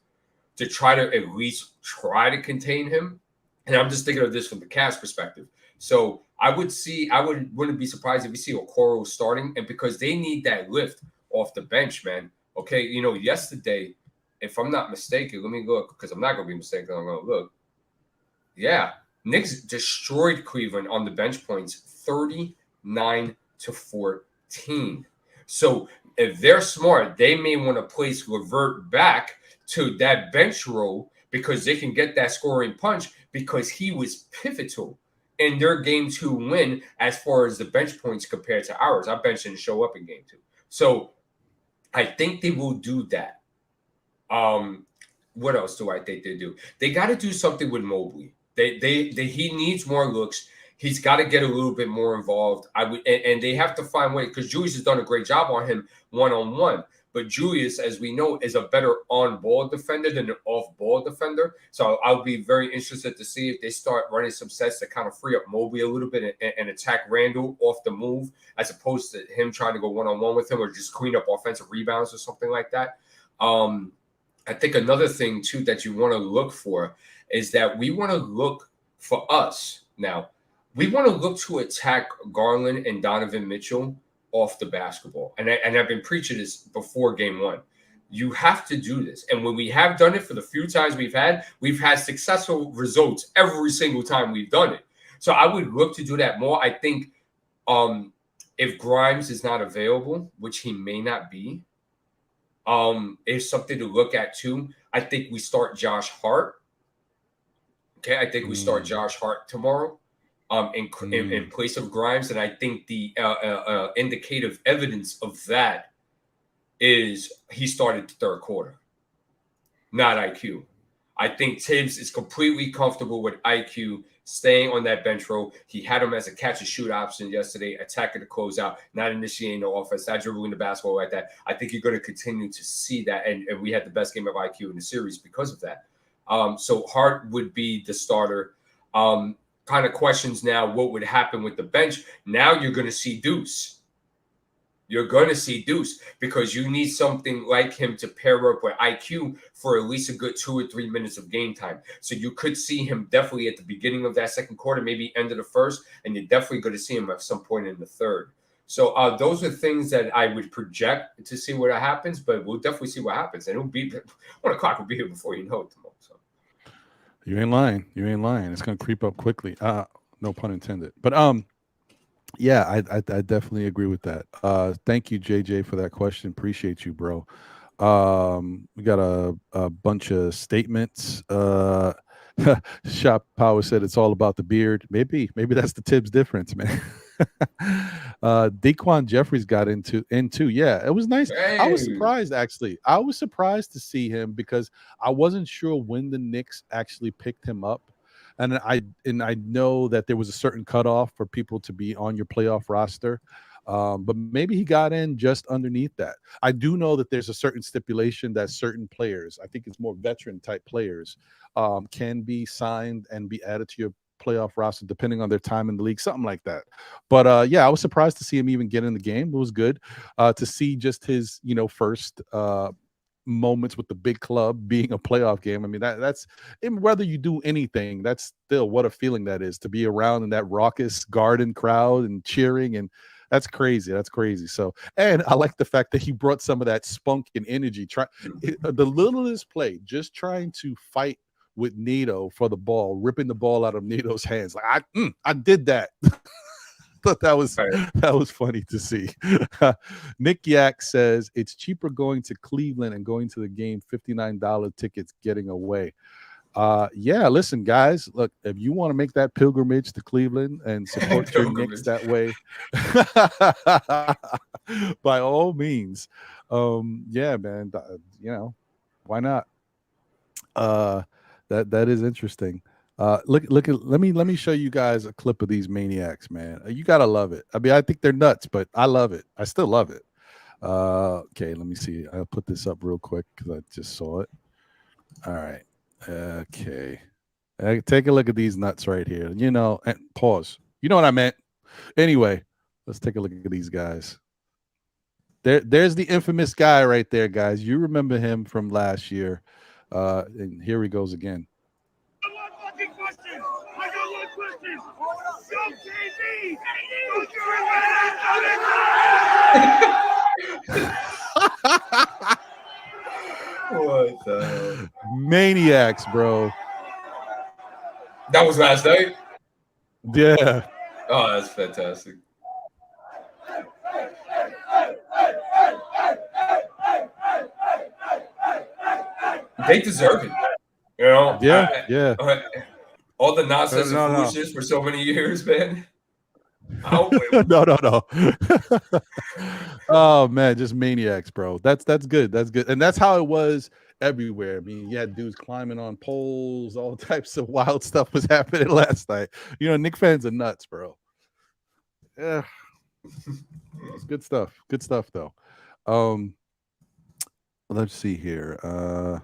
to try to at least try to contain him. And I'm just thinking of this from the Cavs perspective. So I wouldn't be surprised if we see Okoro starting, and because they need that lift off the bench, man. Okay, yesterday, if I'm not mistaken, let me look, because I'm not going to be mistaken. I'm going to look. Yeah, Knicks destroyed Cleveland on the bench points, 39-14. So if they're smart, they may want to place Levert back to that bench role because they can get that scoring punch, because he was pivotal in their game 2 win as far as the bench points compared to ours. Our bench didn't show up in game 2. So I think they will do that. What else do I think they do? They got to do something with Mobley. He needs more looks. He's got to get a little bit more involved. And they have to find way, because Julius has done a great job on him one-on-one. But Julius, as we know, is a better on-ball defender than an off-ball defender. So I'll be very interested to see if they start running some sets to kind of free up Mobley a little bit and attack Randall off the move, as opposed to him trying to go one-on-one with him or just clean up offensive rebounds or something like that. I think another thing, too, that you want to look for is that we want to look for us. Now, we want to look to attack Garland and Donovan Mitchell off the basketball. And I've been preaching this before game 1. You have to do this. And when we have done it, for the few times we've had successful results every single time we've done it. So I would look to do that more. I think if Grimes is not available, which he may not be, is something to look at too. I think we start Josh Hart. Okay, I think we start Josh Hart tomorrow in place of Grimes. And I think the indicative evidence of that is he started the third quarter, not IQ. I think Thibs is completely comfortable with IQ staying on that bench row. He had him as a catch-and-shoot option yesterday, attacking the closeout, not initiating the offense, not dribbling the basketball like that. I think you're going to continue to see that, and we had the best game of IQ in the series because of that. So Hart would be the starter. Kind of questions now, what would happen with the bench? Now you're going to see Deuce. You're going to see Deuce because you need something like him to pair up with IQ for at least a good 2 or 3 minutes of game time. So you could see him definitely at the beginning of that second quarter, maybe end of the first, and you're definitely going to see him at some point in the third. So those are things that I would project to see what happens, but we'll definitely see what happens. And it'll be 1 o'clock will be here before you know it tomorrow. So. You ain't lying. You ain't lying. It's going to creep up quickly. No pun intended. But yeah, I definitely agree with that. Thank you, JJ, for that question. Appreciate you, bro. We got a bunch of statements. Shop Power said it's all about the beard. Maybe that's the Thibs difference, man. Daquan Jeffries got into. Yeah, it was nice. Hey. I was surprised, actually. I was surprised to see him because I wasn't sure when the Knicks actually picked him up. And I know that there was a certain cutoff for people to be on your playoff roster, but maybe he got in just underneath that. I do know that there's a certain stipulation that certain players, I think it's more veteran type players, can be signed and be added to your playoff roster depending on their time in the league, something like that. But yeah, I was surprised to see him even get in the game. It was good to see just his first moments with the big club being a playoff game. I mean, that's whether you do anything, that's still what a feeling that is to be around in that raucous Garden crowd and cheering, and that's crazy. So, and I like the fact that he brought some of that spunk and energy. The littlest play, just trying to fight with Nito for the ball, ripping the ball out of Nito's hands. Like I did that. Thought that was funny to see. Nick Yak says it's cheaper going to Cleveland and going to the game. $59 tickets getting away. Yeah, listen, guys. Look, if you want to make that pilgrimage to Cleveland and support your Knicks that way, by all means, yeah, man. Why not? That is interesting. Look at let me show you guys a clip of these maniacs, man. You gotta love it. I mean, I think they're nuts, but I love it. I still love it. Okay, let me see. I'll put this up real quick because I just saw it. All right. Okay. Take a look at these nuts right here. And pause. You know what I meant. Anyway, let's take a look at these guys. There's the infamous guy right there, guys. You remember him from last year. And here he goes again. What the hell? Maniacs, bro. That was last night? Yeah. Oh, that's fantastic. They deserve it. You know? Yeah. All the nonsense No. and foolishness for so many years, man. No. Oh man, just maniacs, bro. That's good. That's good. And that's how it was everywhere. I mean, you had dudes climbing on poles, all types of wild stuff was happening last night. You know, Knicks fans are nuts, bro. Yeah. It's good stuff. Good stuff though. Let's see here.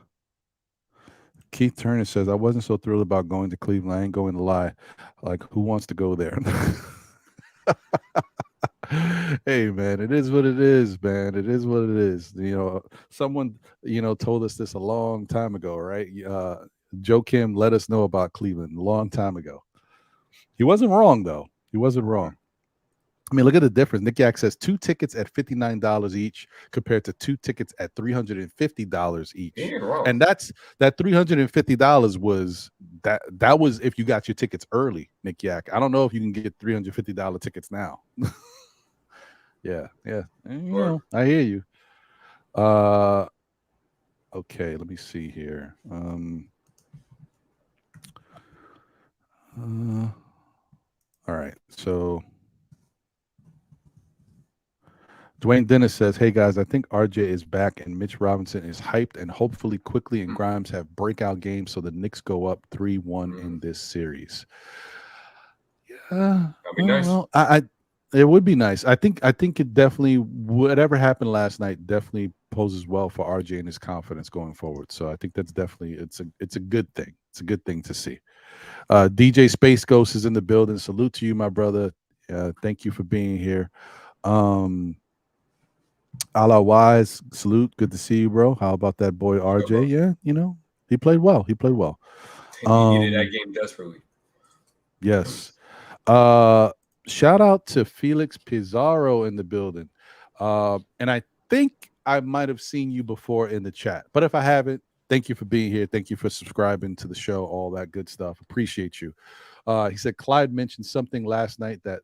Keith Turner says, I wasn't so thrilled about going to Cleveland. I ain't going to lie. Like, who wants to go there? Hey, man, it is what it is, man. It is what it is. You know, someone, told us this a long time ago, right? Joe Kim let us know about Cleveland a long time ago. He wasn't wrong, though. He wasn't wrong. I mean, look at the difference. Nick Yak says 2 tickets at $59 each compared to 2 tickets at $350 each. And that $350 was that was if you got your tickets early, Nick Yak. I don't know if you can get $350 tickets now. Yeah. I hear you. Okay, let me see here. All right, so Dwayne Dennis says, hey guys, I think RJ is back and Mitch Robinson is hyped, and hopefully Quickly and Grimes have breakout games so the Knicks go up 3-1 in this series. Yeah, that'd be nice. Well, it would be nice. I think it definitely, whatever happened last night definitely poses well for RJ and his confidence going forward. So I think that's definitely it's a good thing. It's a good thing to see. DJ Space Ghost is in the building. Salute to you, my brother. Thank you for being here. Allah Wise, salute. Good to see you, bro. How about that boy RJ? Yeah, he played well. He needed that game desperately. Yes. Shout out to Felix Pizarro in the building. And I think I might have seen you before in the chat, but if I haven't, thank you for being here. Thank you for subscribing to the show, all that good stuff. Appreciate you. He said Clyde mentioned something last night that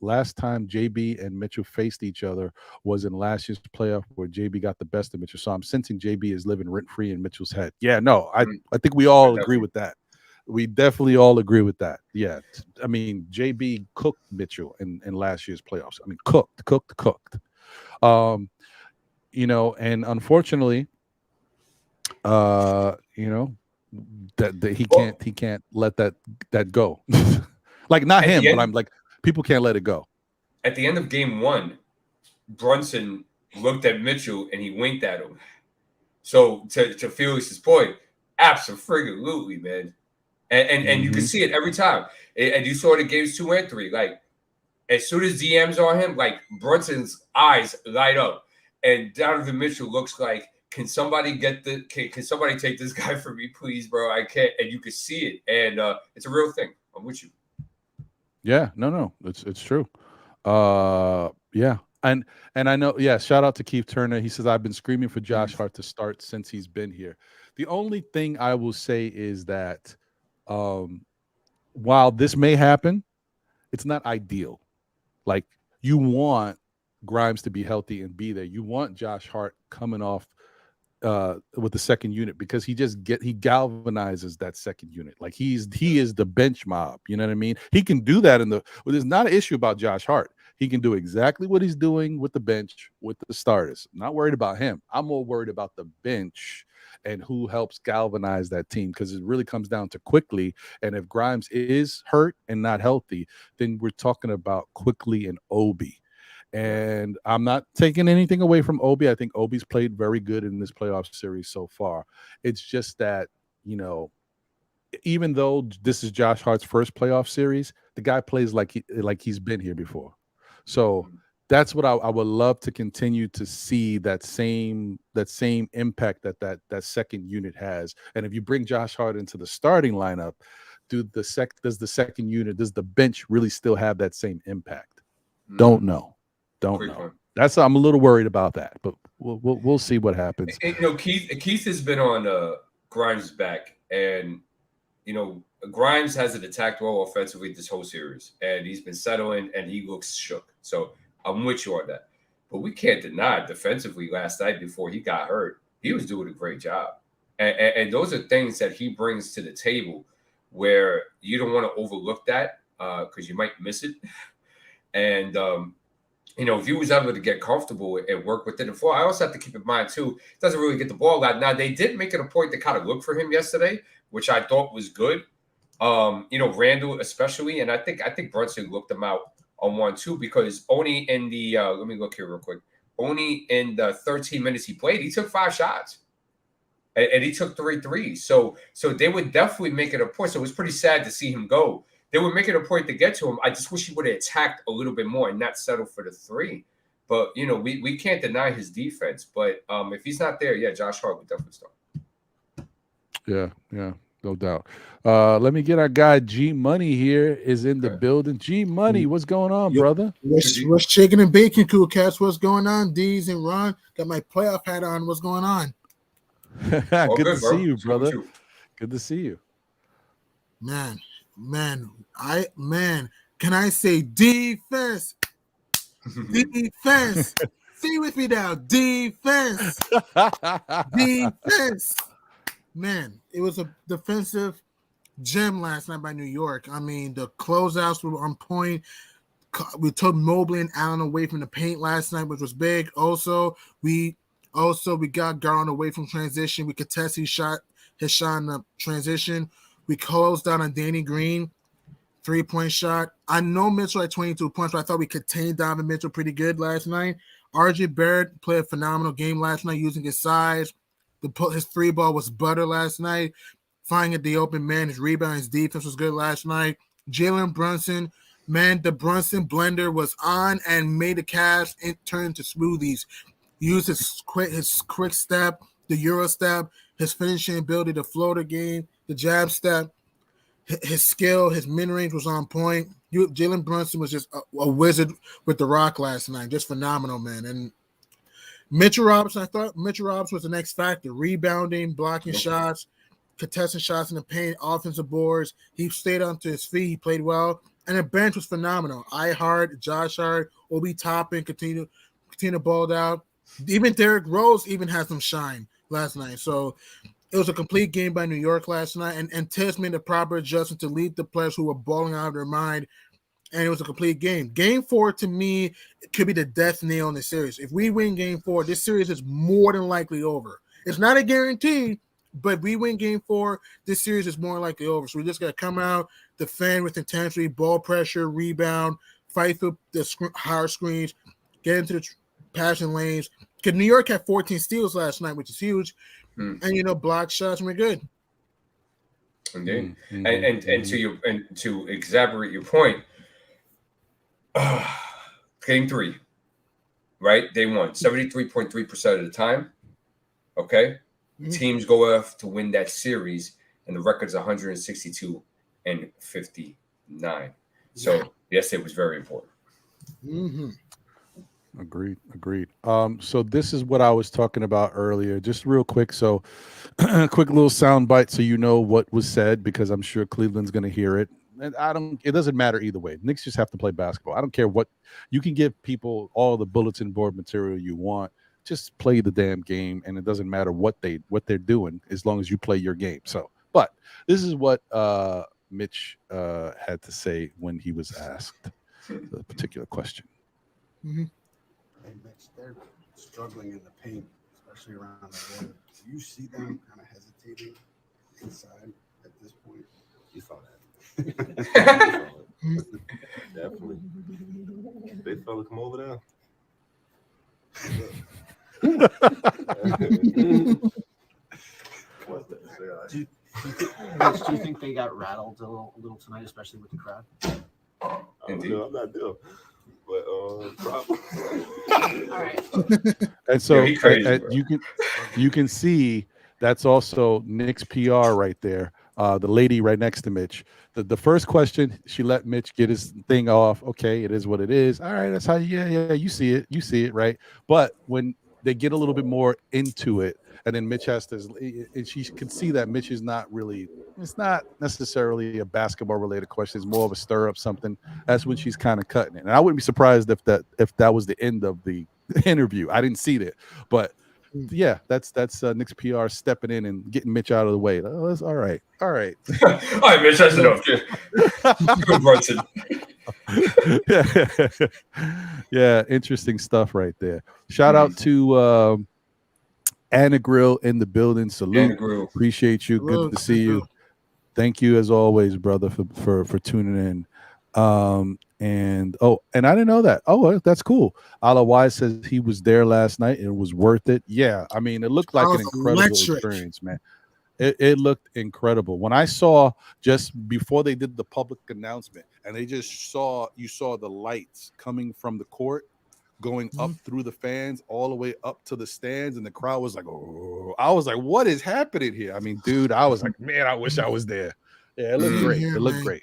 last time JB and Mitchell faced each other was in last year's playoff where JB got the best of Mitchell. So I'm sensing JB is living rent-free in Mitchell's head. Yeah, no, I think we all agree with that. We definitely all agree with that. Yeah. I mean, JB cooked Mitchell in last year's playoffs. I mean, cooked. And unfortunately, that he can't let that go. Like not him, but I'm like, people can't let it go. At the end of game 1, Brunson looked at Mitchell and he winked at him. So to Felix's point, absolutely, man. And you can see it every time. And you saw it in games 2 and 3. Like, as soon as DM's on him, like, Brunson's eyes light up. And Donovan Mitchell looks like, can somebody take this guy for me, please, bro? I can't. And you can see it. And it's a real thing. I'm with you. Yeah, no. It's true. Yeah. And I know, shout out to Keith Turner. He says, I've been screaming for Josh Hart to start since he's been here. The only thing I will say is that while this may happen, it's not ideal. Like, you want Grimes to be healthy and be there. You want Josh Hart coming off with the second unit because he galvanizes that second unit. Like he is the bench mob. You know what I mean? He can do that there's not an issue about Josh Hart. He can do exactly what he's doing with the bench, with the starters. I'm not worried about him. I'm more worried about the bench and who helps galvanize that team, because it really comes down to Quickly. And if Grimes is hurt and not healthy, then we're talking about Quickly and Obi. And I'm not taking anything away from Obi. I think Obi's played very good in this playoff series so far. It's just that, even though this is Josh Hart's first playoff series, the guy plays like he's been here before. So that's what I would love to continue to see, that same impact that second unit has. And if you bring Josh Hart into the starting lineup, does the second unit, does the bench really still have that same impact? Don't know. That's, I'm a little worried about that, but we'll see what happens. Keith has been on Grimes' back, and Grimes hasn't attacked well offensively this whole series, and he's been settling, and he looks shook. So I'm with you on that. But we can't deny defensively last night before he got hurt, he was doing a great job. And those are things that he brings to the table where you don't want to overlook that because you might miss it. And, if he was able to get comfortable and work within the floor, I also have to keep in mind, too, he doesn't really get the ball a lot. Now, they did make it a point to kind of look for him yesterday, which I thought was good. Randall especially, and I think Brunson looked him out on one, too, because only in the let me look here real quick. Only in the 13 minutes he played, he took 5 shots. And he took 3 threes. So they would definitely make it a point. So it was pretty sad to see him go. They were making a point to get to him. I just wish he would have attacked a little bit more and not settle for the 3. But, we can't deny his defense. But if he's not there, yeah, Josh Hart would definitely start. Yeah, no doubt. Let me get our guy G Money here is in the building. G Money, what's going on, brother? What's shaking and baking, cool cats? What's going on? D's and Ron, got my playoff hat on. What's going on? Good to see you, brother. Good to see you. Man, can I say defense? Defense. Say with me now. Defense. Defense. Man, it was a defensive gem last night by New York. I mean, the closeouts were on point. We took Mobley and Allen away from the paint last night, which was big. We got Garland away from transition. We contested his shot in the transition. We closed down on Danny Green, 3-point shot. I know Mitchell had 22 points, but I thought we contained Donovan Mitchell pretty good last night. RJ Barrett played a phenomenal game last night using his size. His 3-ball was butter last night. Finding the open man, his rebound, his defense was good last night. Jalen Brunson, man, the Brunson blender was on and made the Cavs turn into smoothies. Used his quick step, the Euro step, his finishing ability, the floater game, the jab step, his skill, his mid-range was on point. Jalen Brunson was just a wizard with the rock last night. Just phenomenal, man. And Mitchell Robinson, I thought Mitchell Robinson was the next factor. Rebounding, blocking shots, contesting shots in the paint, offensive boards. He stayed onto his feet. He played well. And the bench was phenomenal. Josh Hart, Obi Toppin continue balled out. Even Derrick Rose even had some shine last night. So it was a complete game by New York last night. And Thibs made the proper adjustment to lead the players who were balling out of their mind. And it was a complete game. Game 4, to me, could be the death nail in the series. If we win Game 4, this series is more than likely over. It's not a guarantee, but if we win Game 4, this series is more likely over. So we just got to come out, defend with intensity, ball pressure, rebound, fight through the hard screens, get into the passing lanes. Because New York had 14 steals last night, which is huge. And, block shots, and we're good. Indeed. And to exaggerate your point, Game 3, right? They won 73.3% of the time. Okay? Teams go off to win that series, and the record's 162 and 59. So, yes, it was very important. Agreed. So this is what I was talking about earlier, just real quick. So quick little sound bite so you know what was said, because I'm sure Cleveland's going to hear it. And it doesn't matter either way. Knicks just have to play basketball. I don't care what you can give people, all the bulletin board material you want. Just play the damn game, and it doesn't matter what they're doing as long as you play your game. So, but this is what Mitch had to say when he was asked the particular question. Hey, Mitch, they're struggling in the paint, especially around the rim. Do you see them kind of hesitating inside at this point? You saw that. Definitely. Big fella, come over there. Do you think they got rattled a little tonight, especially with the crowd? Indeed. I'm not them. But probably. All right. And so he crazy, bro. you can see that's also Knicks PR right there. The lady right next to Mitch. The first question, she let Mitch get his thing off. Okay, it is what it is. All right, that's how. Yeah, you see it, right? But when they get a little bit more into it, and then Mitch has to, and she can see that Mitch is not really. It's not necessarily a basketball related question. It's more of a stir up something. That's when she's kind of cutting it. And I wouldn't be surprised if that was the end of the interview. I didn't see that, but yeah, that's Knicks PR stepping in and getting Mitch out of the way. Oh, that's all right. All right, Mitch, that's enough. Brunson. Yeah, interesting stuff right there. Shout out to Anna Grill in the building. Salute. Appreciate you. Good to see you. Thank you as always, brother, for tuning in. And I didn't know that. Oh, that's cool. Ala Wise says he was there last night and it was worth it. Yeah, I mean, it looked like an incredible experience, man. It looked incredible. When I saw just before they did the public announcement, and they just you saw the lights coming from the court, going up through the fans all the way up to the stands, and the crowd was like, "Oh!" I was like, "What is happening here?" I mean, dude, I was like, "Man, I wish I was there." Yeah, it looked great. It looked great.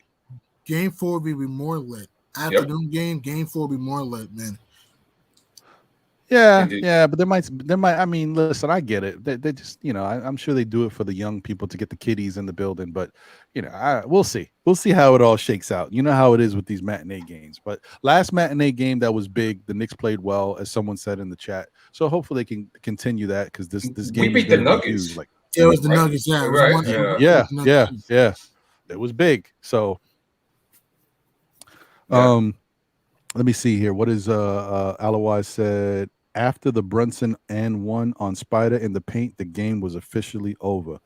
Game 4 will be more lit. Afternoon game 4 will be more lit, man. Yeah, but there might. I mean, listen, I get it. They just, I'm sure they do it for the young people to get the kiddies in the building. But we'll see. We'll see how it all shakes out. You know how it is with these matinee games. But last matinee game that was big. The Knicks played well, as someone said in the chat. So hopefully they can continue that because this game beat the Nuggets. Like, it was the Nuggets. Yeah, right. Yeah. It was big. So, let me see here. What is Alawai said? After the Brunson and one on Spider in the paint, the game was officially over.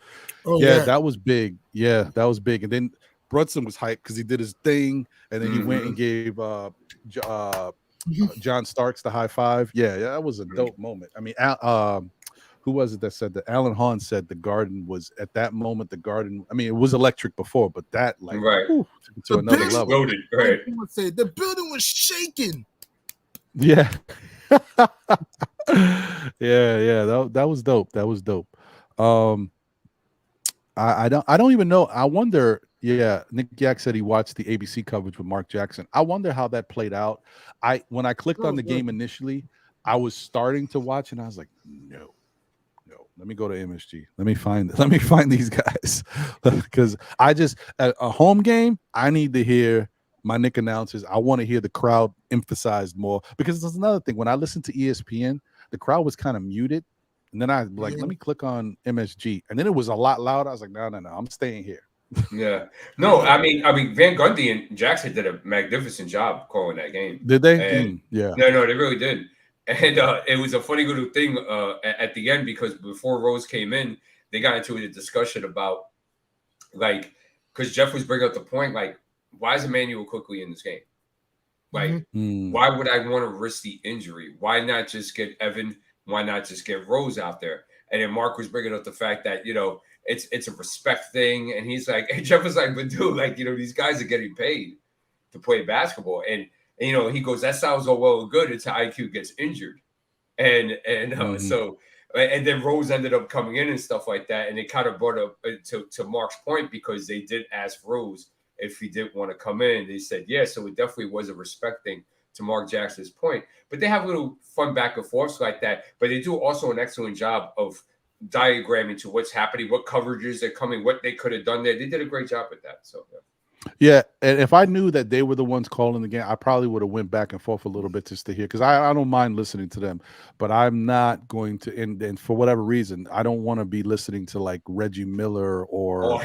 That was big. Yeah, that was big. And then Brunson was hyped because he did his thing, and then he went and gave John Starks the high five. Yeah, that was a dope moment. I mean, who was it that said that? Alan Hahn said the Garden was at that moment. The Garden. I mean, it was electric before, but that took it to another level. Loaded, right? Would say the building was shaking. Yeah. yeah. That was dope. That was dope. I don't even know. I wonder. Yeah, Nick Yak said he watched the ABC coverage with Mark Jackson. I wonder how that played out. When I clicked on the game initially, I was starting to watch, and I was like, no. Let me go to MSG. Let me find these guys because I just at a home game. I need to hear my Knick announcers. I want to hear the crowd emphasized more because there's another thing. When I listened to ESPN, the crowd was kind of muted, and then I let me click on MSG, and then it was a lot louder. I was like, no, I'm staying here. Yeah, no, I mean, Van Gundy and Jackson did a magnificent job calling that game. Did they? Yeah. No, they really did. And it was a funny little thing at the end because before Rose came in, they got into a discussion about because Jeff was bringing up the point why is Emmanuel quickly in this game? Why would I want to risk the injury? Why not just get Evan? Why not just get Rose out there? And then Mark was bringing up the fact that it's a respect thing, and he's like, and Jeff was like, but dude, these guys are getting paid to play basketball, and he goes, that sounds all well and good until IQ gets injured. And so, and then Rose ended up coming in and stuff like that. And it kind of brought up to Mark's point because they did ask Rose if he didn't want to come in. They said, yeah. So it definitely was a respect thing to Mark Jackson's point. But they have a little fun back and forths like that. But they do also an excellent job of diagramming to what's happening, what coverages are coming, what they could have done there. They did a great job with that. So, yeah, and if I knew that they were the ones calling the game, I probably would have went back and forth a little bit just to hear because I don't mind listening to them, but I'm not going to. And for whatever reason, I don't want to be listening to Reggie Miller or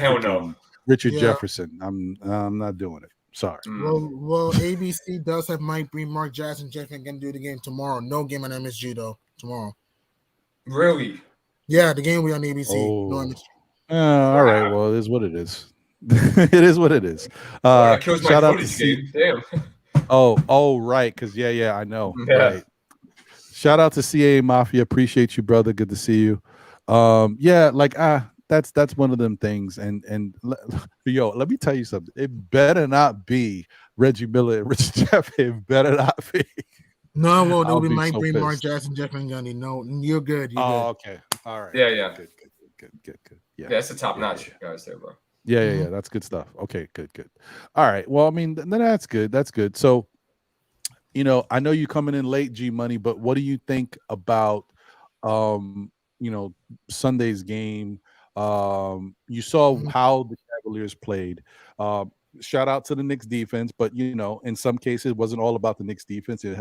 Richard Jefferson. I'm not doing it. Sorry. Well, ABC does have Mike Breen, Mark Jackson, Jeff can do the game tomorrow. No game on MSG though tomorrow. Really? Yeah, the game will be on ABC. Oh. No MSG. All right. Well, it is what it is. It is what it is. Shout out to game. Damn. Oh, right. Because I know. Yeah. Right. Shout out to CAA Mafia. Appreciate you, brother. Good to see you. that's one of them things. And yo, let me tell you something. It better not be Reggie Miller and Richard Jeff. It better not be. No, well, it'll I'll be be Mike so Breen, Mark pissed. Jackson, Jeff Van Gundy. No, you're good. You're Oh, good. okay. All right. Yeah. Good. Yeah, it's a top notch guys there, bro. Yeah. That's good stuff. Okay, good. All right. Well, I mean, then that's good. That's good. So, I know you coming in late, G Money, but what do you think about, Sunday's game? You saw how the Cavaliers played. Shout out to the Knicks defense, but in some cases, it wasn't all about the Knicks defense. It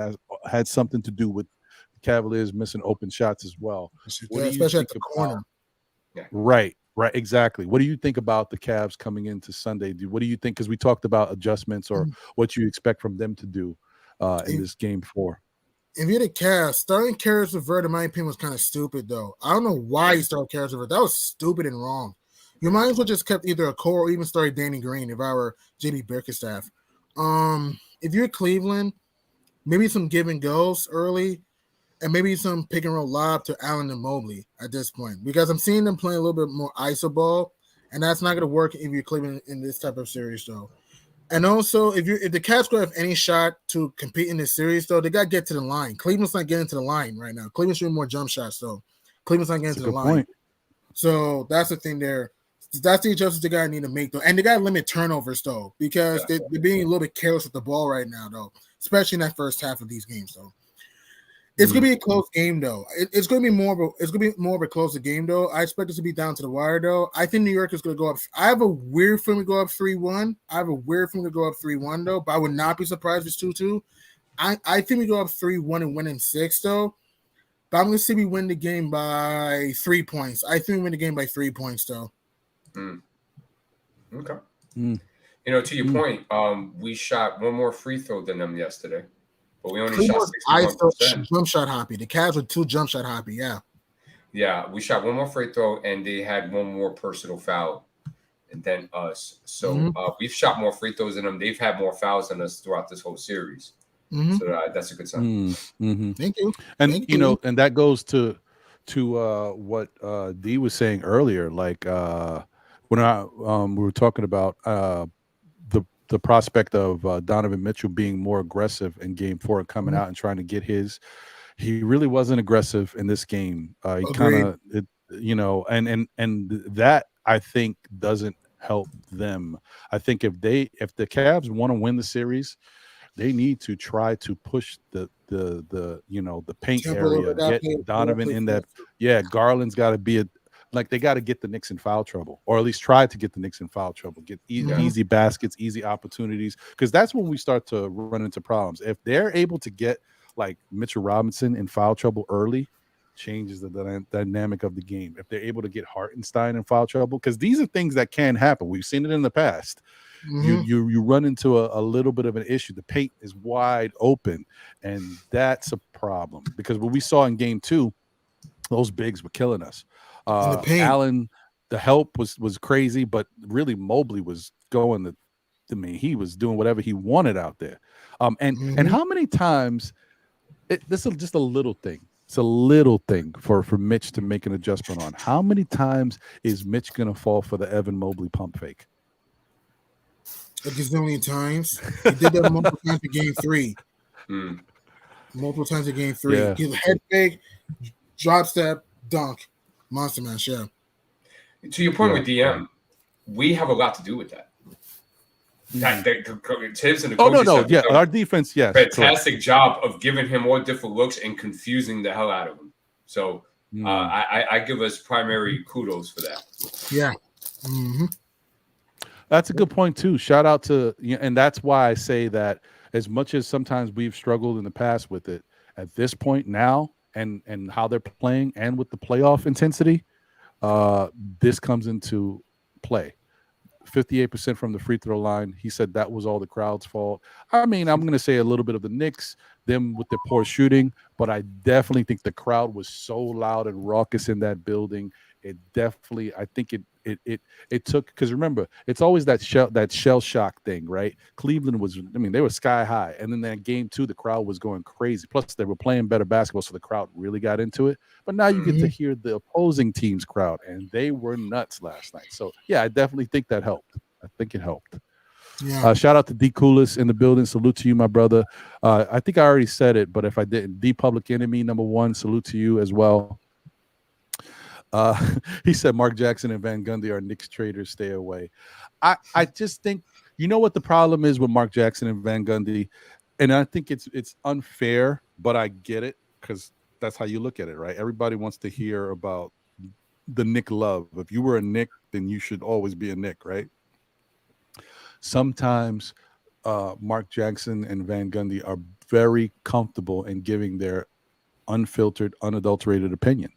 had something to do with the Cavaliers missing open shots as well. What do you Especially at think the about? corner. Yeah. Right, exactly. What do you think about the Cavs coming into Sunday? What do you think? Because we talked about adjustments or what you expect from them to do in this game 4. If you're the Cavs, starting Caris LeVert, in my opinion, was kind of stupid, though. I don't know why you started Caris LeVert. That was stupid and wrong. You might as well just kept either a core or even started Danny Green if I were JB Bickerstaff. If you're Cleveland, maybe some give and goes early, and maybe some pick and roll lob to Allen and Mobley at this point, because I'm seeing them playing a little bit more iso ball, and that's not going to work if you're Cleveland in this type of series, though. And also, if the Cavs could have any shot to compete in this series, though, they got to get to the line. Cleveland's not getting to the line right now. Cleveland's shooting more jump shots, though. Cleveland's not getting to the line. Point. So that's the thing there. That's the adjustments they got to need to make, though. And they got to limit turnovers, though, because they're being a little bit careless with the ball right now, though, especially in that first half of these games, though. It's gonna be a close game, though. It's gonna be more of a closer game, though. I expect it to be down to the wire, though. I think New York is gonna go up. I have a weird feeling to go up 3-1. Though. But I would not be surprised if it's 2-2. I think we go up 3-1 and win in 6, though. But I'm gonna see we win the game by 3 points. I think we win the game by 3 points, though. Okay. To your point, we shot one more free throw than them yesterday. But we only shot 61%. Jump shot hoppy. The Cavs were 2 jump shot hoppy. Yeah. Yeah, we shot one more free throw, and they had one more personal foul than us. So we've shot more free throws than them. They've had more fouls than us throughout this whole series. So that's a good sign. Thank you. And and that goes to what D was saying earlier. Like when we were talking about the prospect of Donovan Mitchell being more aggressive in game 4 and coming out and trying to get his. He really wasn't aggressive in this game. He kind of, and that I think doesn't help them. I think if the Cavs want to win the series, they need to try to push the paint area, get Donovan in that. Yeah, Garland's got to be they got to get the Knicks in foul trouble, or at least try to get the Knicks in foul trouble, get easy baskets, easy opportunities, because that's when we start to run into problems. If they're able to get like Mitchell Robinson in foul trouble early, changes the dynamic of the game. If they're able to get Hartenstein in foul trouble, because these are things that can happen. We've seen it in the past. You run into a little bit of an issue. The paint is wide open, and that's a problem, because what we saw in game 2, those bigs were killing us. Allen, the help was crazy, but really Mobley was going he was doing whatever he wanted out there. And how many times this is just a little thing. It's a little thing for Mitch to make an adjustment on. How many times is Mitch gonna fall for the Evan Mobley pump fake? A gazillion times. He did that multiple times in game 3. Multiple times in game 3. Yeah. He head fake, drop step, dunk. Monster Mash, yeah. To your point with DM, we have a lot to do with that. Thibs and the coaches our defense, yes, fantastic job of giving him more different looks and confusing the hell out of him. So I give us primary kudos for that. Yeah. That's a good point too. Shout out to, and that's why I say that as much as sometimes we've struggled in the past with it, at this point now, and how they're playing, and with the playoff intensity, this comes into play. 58% from the free throw line. He said that was all the crowd's fault. I mean, I'm going to say a little bit of the Knicks, them with their poor shooting, but I definitely think the crowd was so loud and raucous in that building. it definitely, I think it took, because remember, it's always that shell shock thing, right? Cleveland was, I mean, they were sky high, and then that game 2, the crowd was going crazy. Plus, they were playing better basketball, so the crowd really got into it. But now you get to hear the opposing team's crowd, and they were nuts last night. So yeah, I definitely think that helped. I think it helped. Yeah. Shout out to D Coolis in the building. Salute to you, my brother. I think I already said it, but if I didn't, D Public Enemy #1. Salute to you as well. He said Mark Jackson and Van Gundy are Knicks traders. Stay away. I just think, you know what the problem is with Mark Jackson and Van Gundy, and I think it's unfair, but I get it because that's how you look at it, right? Everybody wants to hear about the Knick love. If you were a Knick, then you should always be a Knick, right? Sometimes Mark Jackson and Van Gundy are very comfortable in giving their unfiltered, unadulterated opinion,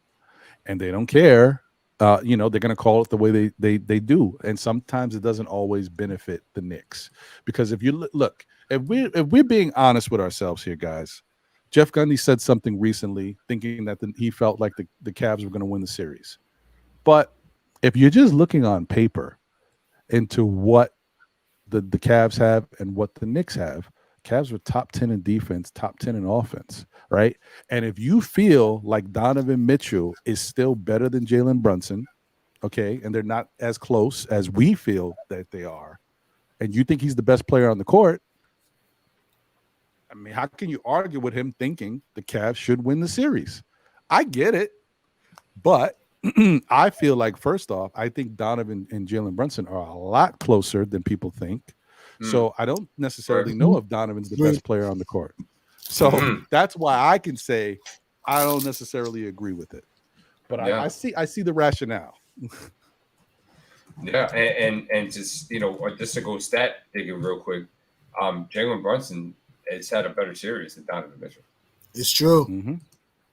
and they don't care. They're going to call it the way they do, and sometimes it doesn't always benefit the Knicks, because if you look, if we're being honest with ourselves here, guys, Jeff Gundy said something recently, thinking that he felt like the Cavs were going to win the series, but if you're just looking on paper into what the Cavs have and what the Knicks have, Cavs were top 10 in defense, top 10 in offense, right? And if you feel like Donovan Mitchell is still better than Jalen Brunson, okay, and they're not as close as we feel that they are, and you think he's the best player on the court, I mean, how can you argue with him thinking the Cavs should win the series? I get it, but I feel like, first off, I think Donovan and Jalen Brunson are a lot closer than people think. So I don't necessarily know if Donovan's the best player on the court. So that's why I can say I don't necessarily agree with it. But I see the rationale. Yeah, and just, just to go stat digging real quick, Jalen Brunson has had a better series than Donovan Mitchell. It's true.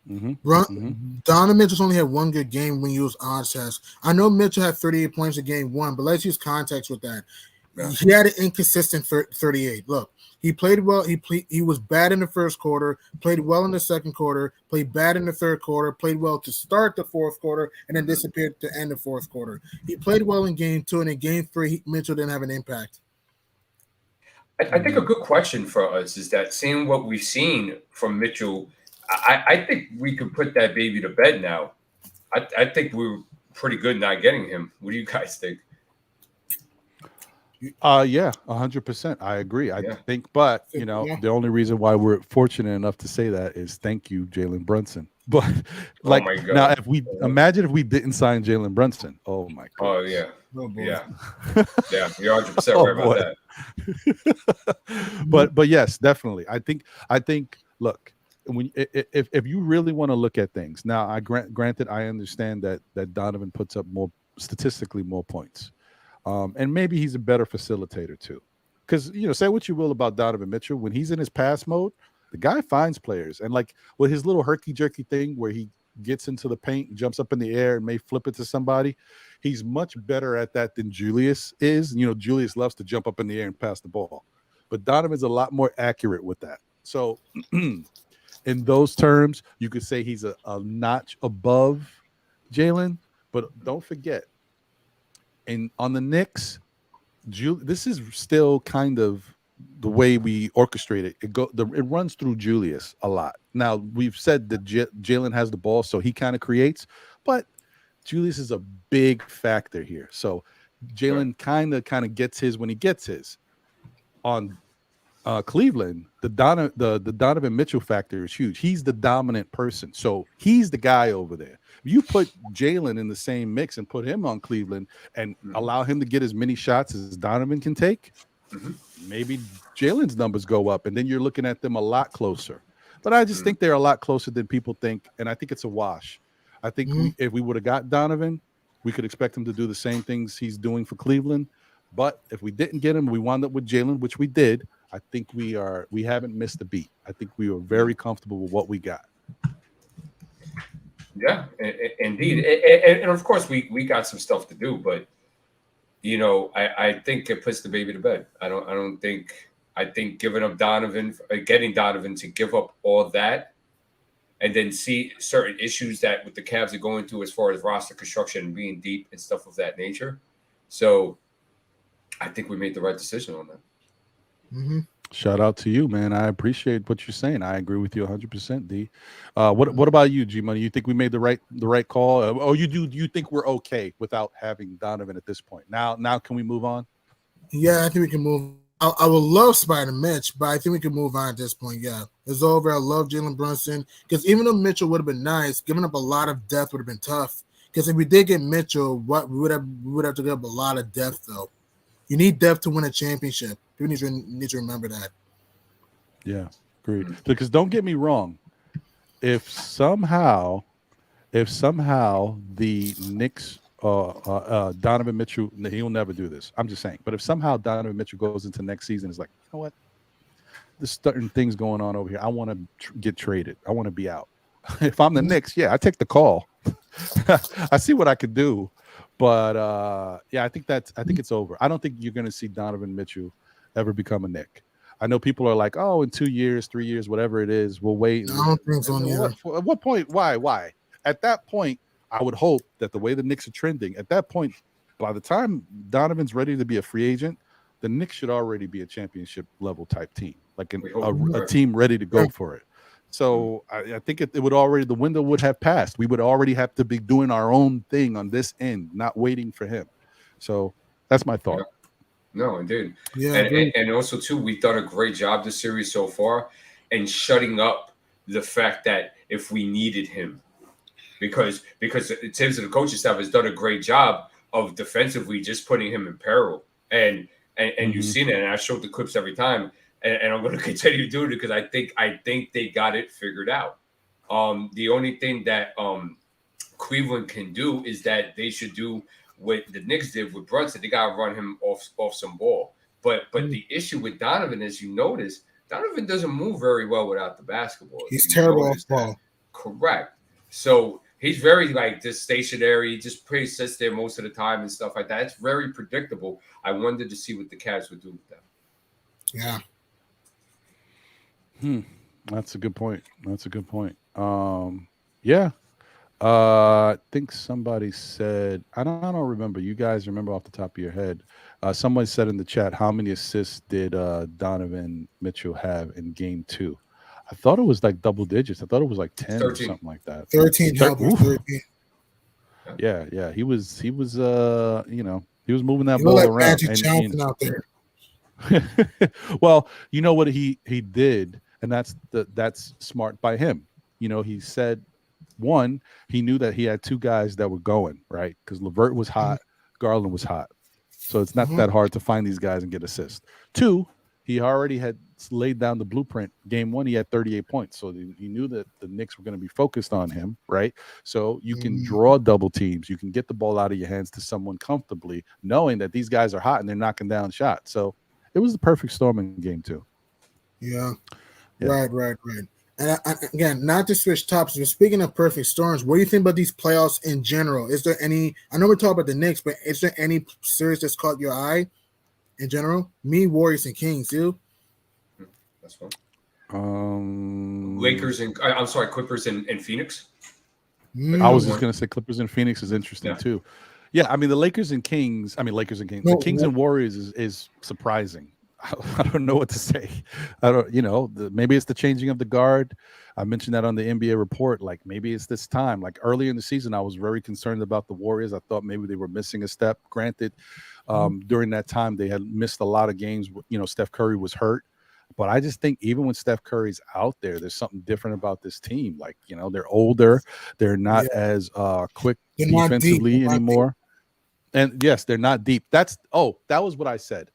Donovan Mitchell's only had one good game when you use odds test. I know Mitchell had 38 points in game 1, but let's use context with that. Yeah. He had an inconsistent 38. Look, he played well. He was bad in the first quarter, played well in the second quarter, played bad in the third quarter, played well to start the fourth quarter, and then disappeared to end the fourth quarter. He played well in game 2, and in game 3, Mitchell didn't have an impact. I think a good question for us is that, seeing what we've seen from Mitchell, I think we could put that baby to bed now. I think we were pretty good not getting him. What do you guys think? Yeah, 100%. I agree. I think, but the only reason why we're fortunate enough to say that is thank you, Jalen Brunson. But like, now, if we imagine if we didn't sign Jalen Brunson, oh my god. Oh yeah. Yeah, you're 100% right about that. But yes, definitely. I think. Look, when if you really want to look at things now, granted, I understand that Donovan puts up statistically more points, and maybe he's a better facilitator too. Because say what you will about Donovan Mitchell, when he's in his pass mode, the guy finds players, and like with his little herky jerky thing where he gets into the paint, jumps up in the air, and may flip it to somebody. He's much better at that than Julius is. Julius loves to jump up in the air and pass the ball, but Donovan's a lot more accurate with that. So in those terms, you could say he's a notch above Jalen, but don't forget, on the Knicks, this is still kind of the way we orchestrate it. It runs through Julius a lot. Now, we've said that Jalen has the ball, so he kind of creates, but Julius is a big factor here. So Jalen kind of gets his when he gets his. On Cleveland, the Donovan Mitchell factor is huge. He's the dominant person, so he's the guy over there. If you put Jalen in the same mix and put him on Cleveland and allow him to get as many shots as Donovan can take, maybe Jalen's numbers go up, and then you're looking at them a lot closer. But I just think they're a lot closer than people think, and I think it's a wash. I think if we would have got Donovan, we could expect him to do the same things he's doing for Cleveland. But if we didn't get him, we wound up with Jalen, which we did. I think we haven't missed a beat. I think we were very comfortable with what we got. Yeah, indeed. And of course, we got some stuff to do, but I think it puts the baby to bed. I think giving up Donovan, getting Donovan to give up all that, and then see certain issues that with the Cavs are going through as far as roster construction and being deep and stuff of that nature. So I think we made the right decision on that. Mm-hmm. Shout out to you, man. I appreciate what you're saying. I agree with you 100%, D. What about you, G Money? You think we made the right call? You think we're okay without having Donovan at this point? Now can we move on? Yeah, I think we can move. I would love Spider Mitch, but I think we can move on at this point. Yeah, it's over. I love Jalen Brunson because even though Mitchell would have been nice, giving up a lot of depth would have been tough. Because if we did get Mitchell, what we would have to give up a lot of depth though. You need depth to win a championship. People need to remember that. Yeah, agreed. Because don't get me wrong, if somehow the Knicks, Donovan Mitchell, he'll never do this. I'm just saying. But if somehow Donovan Mitchell goes into next season, is like, you know what? There's certain things going on over here. I want to get traded. I want to be out. If I'm the Knicks, yeah, I take the call. I see what I could do. But yeah, I think it's over. I don't think you're going to see Donovan Mitchell ever become a Knick. I know people are like, oh, in 2 years, 3 years, whatever it is, we'll wait. I don't think so neither. At what point? Why? At that point, I would hope that the way the Knicks are trending, at that point, by the time Donovan's ready to be a free agent, the Knicks should already be a championship level type team, like a team ready to go for it. So I think it would already, the window would have passed. We would already have to be doing our own thing on this end, not waiting for him. So that's my thought. Yeah. No, indeed. Yeah, and also too, we've done a great job this series so far in shutting up the fact that if we needed him, because Thibs and the coaching staff has done a great job of defensively just putting him in peril. And you've seen it, and I showed the clips every time, and I'm going to continue doing it because I think they got it figured out. The only thing that Cleveland can do is that they should do what the Knicks did with Brunson. They got to run him off some ball. But the issue with Donovan, as you notice, Donovan doesn't move very well without the basketball. He's terrible off ball. Correct. So he's very just stationary. He just pretty sits there most of the time and stuff like that. It's very predictable. I wanted to see what the Cavs would do with that. Yeah. That's a good point. Yeah. I think somebody said, I don't remember. You guys remember off the top of your head. Somebody said in the chat, how many assists did Donovan Mitchell have in game 2? I thought it was like double digits. I thought it was like 10 or something like that. 13. 13. Yeah. He was he was moving that He ball like around. Magic Johnson out there. Well, you know what he did, and that's smart by him. You know, he said, one, he knew that he had two guys that were going, right? Because LeVert was hot, Garland was hot. So it's not that hard to find these guys and get assists. Two, he already had laid down the blueprint. Game 1, he had 38 points. So he knew that the Knicks were going to be focused on him, right? So you can draw double teams. You can get the ball out of your hands to someone comfortably, knowing that these guys are hot and they're knocking down shots. So it was the perfect storm in game 2. Yeah. Right. And again, not to switch topics, but speaking of perfect storms, what do you think about these playoffs in general? Is there any, I know we're talking about the Knicks, but is there any series that's caught your eye in general? Me, Warriors, and Kings, too. That's fun. Lakers and, I'm sorry, Clippers and Phoenix. I was just going to say Clippers and Phoenix is interesting, too. Yeah, I mean, the Lakers and Kings, the Kings and Warriors is surprising. I don't know what to say. Maybe it's the changing of the guard. I mentioned that on the NBA report. Like, maybe it's this time. Like, early in the season, I was very concerned about the Warriors. I thought maybe they were missing a step. Granted, during that time, they had missed a lot of games. Steph Curry was hurt. But I just think even when Steph Curry's out there, there's something different about this team. Like, they're older. They're not as quick defensively anymore. And, yes, they're not deep. That was what I said.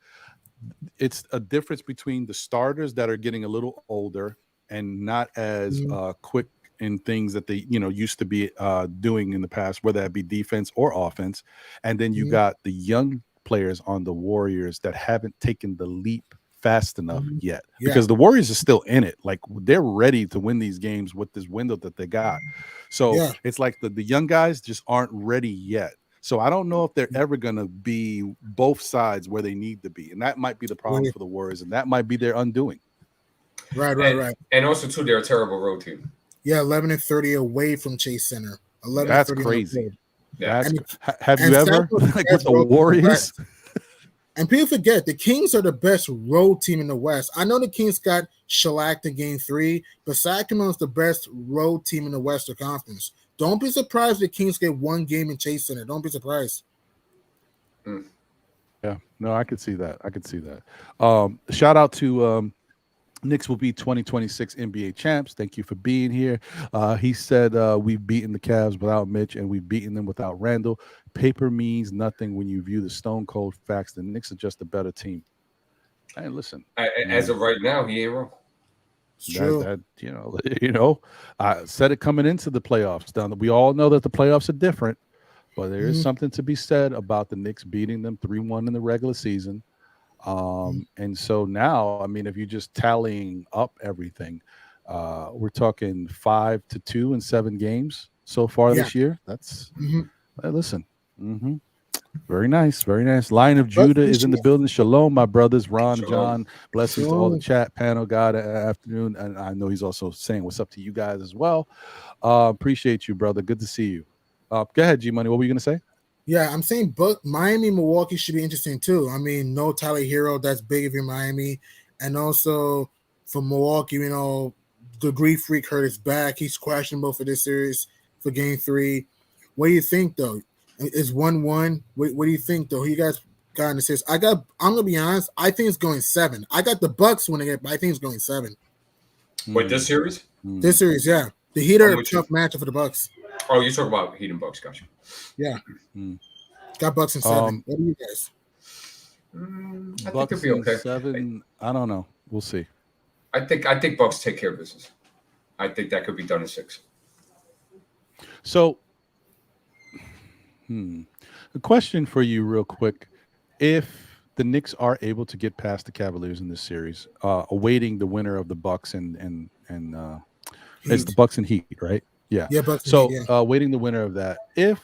It's a difference between the starters that are getting a little older and not as quick in things that they used to be doing in the past, whether that be defense or offense. And then you got the young players on the Warriors that haven't taken the leap fast enough yet, because the Warriors are still in it. Like, they're ready to win these games with this window that they got. So it's like the young guys just aren't ready yet. So I don't know if they're ever going to be both sides where they need to be. And that might be the problem for the Warriors, and that might be their undoing. Right. And also, too, they're a terrible road team. Yeah, 11-30 away from Chase Center. 11-30. That's crazy. Yeah. Have you ever like with the Warriors? And people forget the Kings are the best road team in the West. I know the Kings got shellacked in Game 3, but Sacramento's the best road team in the Western Conference. Don't be surprised if the Kings get one game in Chase Center. Don't be surprised. Yeah, no, I could see that. Shout out to Knicks will be 2026 NBA champs. Thank you for being here. He said we've beaten the Cavs without Mitch and we've beaten them without Randall. Paper means nothing when you view the stone cold facts. The Knicks are just a better team. Hey, listen. As of right now, he ain't wrong. It's true. That I said it coming into the playoffs. We all know that the playoffs are different, but there is something to be said about the Knicks beating them 3-1 in the regular season. And so now, I mean, if you're just tallying up everything, we're talking 5-2 in 7 games so far this year. That's listen. Very nice, very nice. Lion of Judah is in the building. Shalom, my brothers, Ron, Shalom. John. Blessings to all the chat panel. God, afternoon, and I know he's also saying what's up to you guys as well. Appreciate you, brother. Good to see you. Go ahead, G Money. What were you gonna say? Yeah, I'm saying Miami, Milwaukee should be interesting too. I mean, no Tyler Hero, that's big if you're Miami. And also for Milwaukee, the Greek Freak hurt his back. He's questionable for this series for Game 3. What do you think, though? It's 1-1. What do you think, though? Who you guys got in the series? I'm gonna be honest. I think it's going 7. I got the Bucks winning it, but I think it's going 7. What, this series? This series, yeah. The Heat are a tough matchup for the Bucks. Oh, you're talking about Heat and Bucks, gotcha. Yeah. Got Bucks in 7. What do you guys? I think Bucks it'll be okay. 7. I don't know. We'll see. I think Bucks take care of business. I think that could be done in 6. So, a question for you, real quick: if the Knicks are able to get past the Cavaliers in this series, awaiting the winner of the Bucks and it's the Bucks and Heat, right? Yeah. Yeah, Bucks. So, and Heat, yeah. waiting the winner of that. If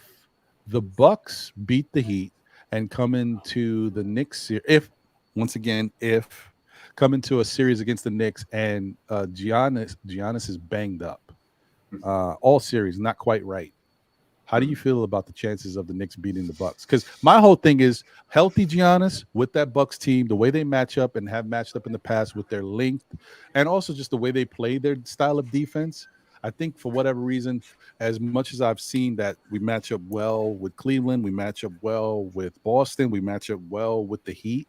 the Bucks beat the Heat and come into the Knicks, if come into a series against the Knicks and Giannis is banged up, all series not quite right. How do you feel about the chances of the Knicks beating the Bucks? Because my whole thing is healthy Giannis with that Bucks team, the way they match up and have matched up in the past with their length, and also just the way they play their style of defense. I think for whatever reason, as much as I've seen that we match up well with Cleveland, we match up well with Boston, we match up well with the Heat,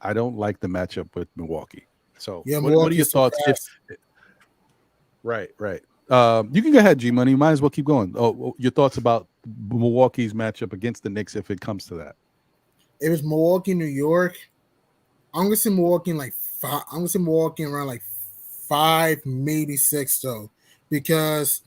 I don't like the matchup with Milwaukee. So what are your thoughts? Right. You can go ahead, G Money. You might as well keep going. Your thoughts about Milwaukee's matchup against the Knicks if it comes to that? If it's Milwaukee, New York, I'm gonna say Milwaukee in like 5. I'm gonna say Milwaukee around like 5, maybe 6 though. Because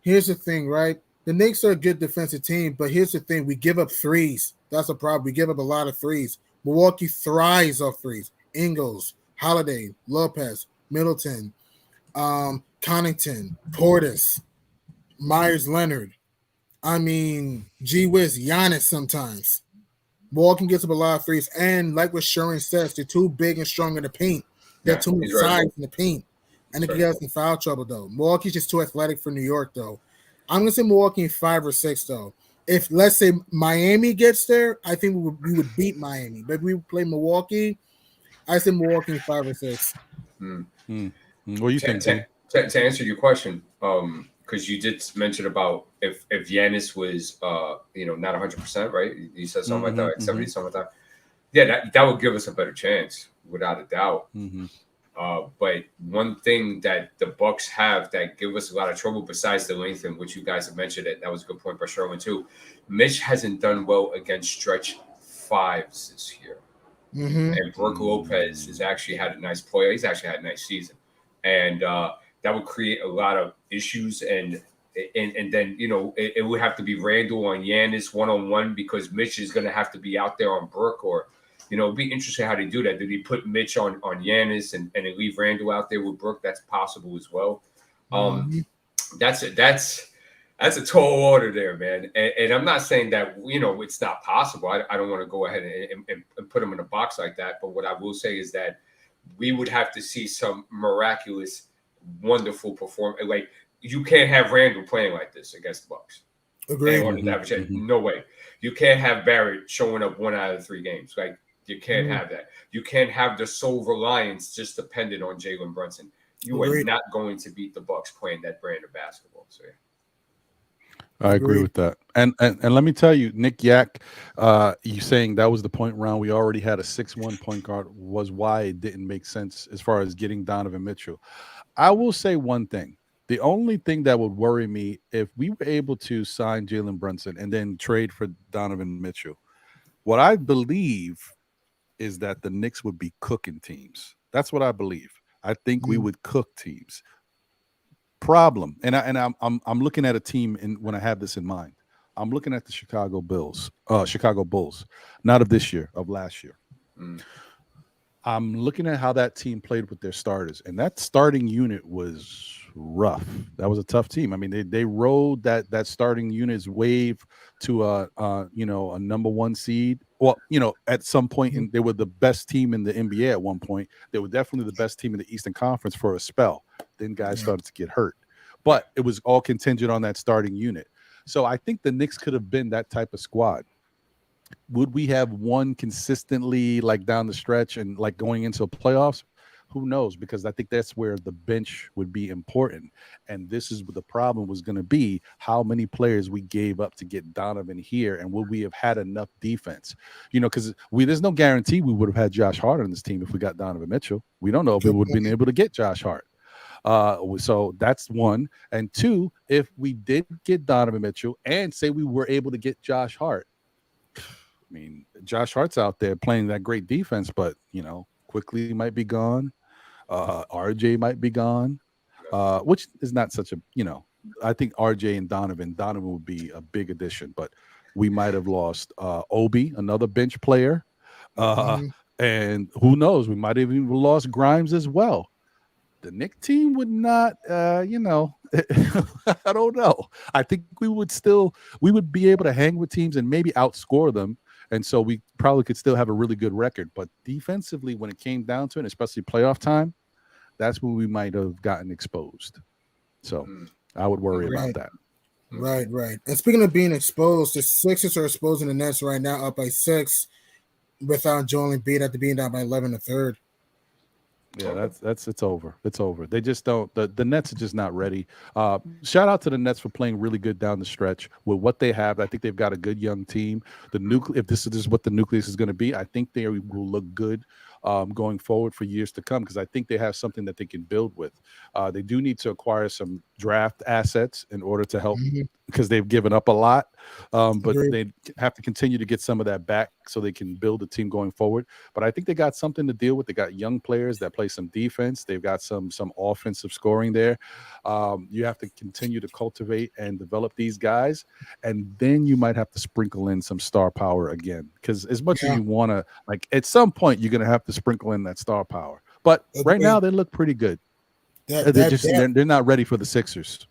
here's the thing, right? The Knicks are a good defensive team, but here's the thing: we give up threes. That's a problem. We give up a lot of threes. Milwaukee thrives off threes. Ingles, Holiday, Lopez, Middleton, Connaughton, Portis, Myers Leonard. I mean, gee whiz, Giannis sometimes. Milwaukee gets up a lot of threes. And like what Sherman says, they're too big and strong in the paint. They're too many sides in the paint. And they can get us in foul trouble, though. Milwaukee's just too athletic for New York, though. I'm going to say Milwaukee in 5 or 6, though. If, let's say, Miami gets there, I think we would beat Miami. But if we play Milwaukee, I say Milwaukee in 5 or 6. What do you think? To answer your question, because you did mention about if Giannis was not 100%, right? You said something like that, like 70 something like that. Yeah, that would give us a better chance, without a doubt. But one thing that the Bucks have that give us a lot of trouble, besides the length, in which you guys have mentioned it, that was a good point by Sherwin too. Mitch hasn't done well against stretch 5s this year, and Brook Lopez has actually had a nice play. He's actually had a nice season, and that would create a lot of issues. And then it would have to be Randall on Giannis 1-on-1 because Mitch is going to have to be out there on Brook, or it'd be interesting how they do that. Did he put Mitch on Giannis and leave Randall out there with Brook? That's possible as well. That's a tall order there, man. And I'm not saying that it's not possible. I don't want to go ahead and put him in a box like that. But what I will say is that we would have to see some miraculous wonderful performance. Like, you can't have Randall playing like this against the Bucks. Agreed. No way. You can't have Barrett showing up 1 out of 3 games. Like, you can't have that. You can't have the sole reliance just dependent on Jalen Brunson. You are not going to beat the Bucks playing that brand of basketball. So I agree with that. And let me tell you, Nick Yak, you saying that was the point round. We already had a 6'1" point guard was why it didn't make sense as far as getting Donovan Mitchell. I will say one thing. The only thing that would worry me if we were able to sign Jalen Brunson and then trade for Donovan Mitchell, what I believe is that the Knicks would be cooking teams. That's what I believe. I think we would cook teams. Problem, and I'm looking at a team when I have this in mind. I'm looking at the Chicago Bulls, not of this year, of last year. I'm looking at how that team played with their starters, and that starting unit was rough. That was a tough team. I mean, they rode that starting unit's wave to a number 1 seed. Well, at some point, and they were the best team in the NBA at one point. They were definitely the best team in the Eastern Conference for a spell. Then guys started to get hurt, but it was all contingent on that starting unit. So I think the Knicks could have been that type of squad. Would we have won consistently like down the stretch and like going into playoffs? Who knows? Because I think that's where the bench would be important. And this is what the problem was going to be, how many players we gave up to get Donovan here, and would we have had enough defense? Because there's no guarantee we would have had Josh Hart on this team if we got Donovan Mitchell. We don't know if we would have been able to get Josh Hart. So that's one. And two, if we did get Donovan Mitchell and say we were able to get Josh Hart, I mean, Josh Hart's out there playing that great defense, but, quickly might be gone. RJ might be gone, which is not such a, I think RJ and Donovan would be a big addition, but we might have lost Obi, another bench player. And who knows, we might have even lost Grimes as well. The Knicks team would not, I don't know. I think we would be able to hang with teams and maybe outscore them. And so we probably could still have a really good record. But defensively, when it came down to it, especially playoff time, that's when we might have gotten exposed. So I would worry about that. Right. And speaking of being exposed, the Sixers are exposing the Nets right now, up by 6, without Joel Embiid after being down by 11 1/3. Yeah, it's over. It's over. They just don't. The Nets are just not ready. Shout out to the Nets for playing really good down the stretch with what they have. I think they've got a good young team. If this is what the nucleus is going to be, I think they will look good going forward for years to come, because I think they have something that they can build with. They do need to acquire some draft assets in order to help, because they've given up a lot. But they have to continue to get some of that back so they can build a team going forward. But I think they got something to deal with. They got young players that play some defense. They've got some offensive scoring there. You have to continue to cultivate and develop these guys, and then you might have to sprinkle in some star power again. Because as much as you want to, like, at some point you're going to have to sprinkle in that star power. But right now they look pretty good. They're not ready for the Sixers.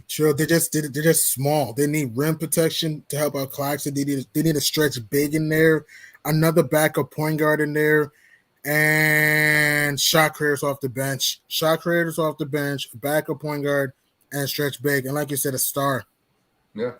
Sure, they're just small. They need rim protection to help out Claxton. They need a stretch big in there, another backup point guard in there, and shot creators off the bench. A backup point guard, and stretch big. And like you said, a star. Yeah,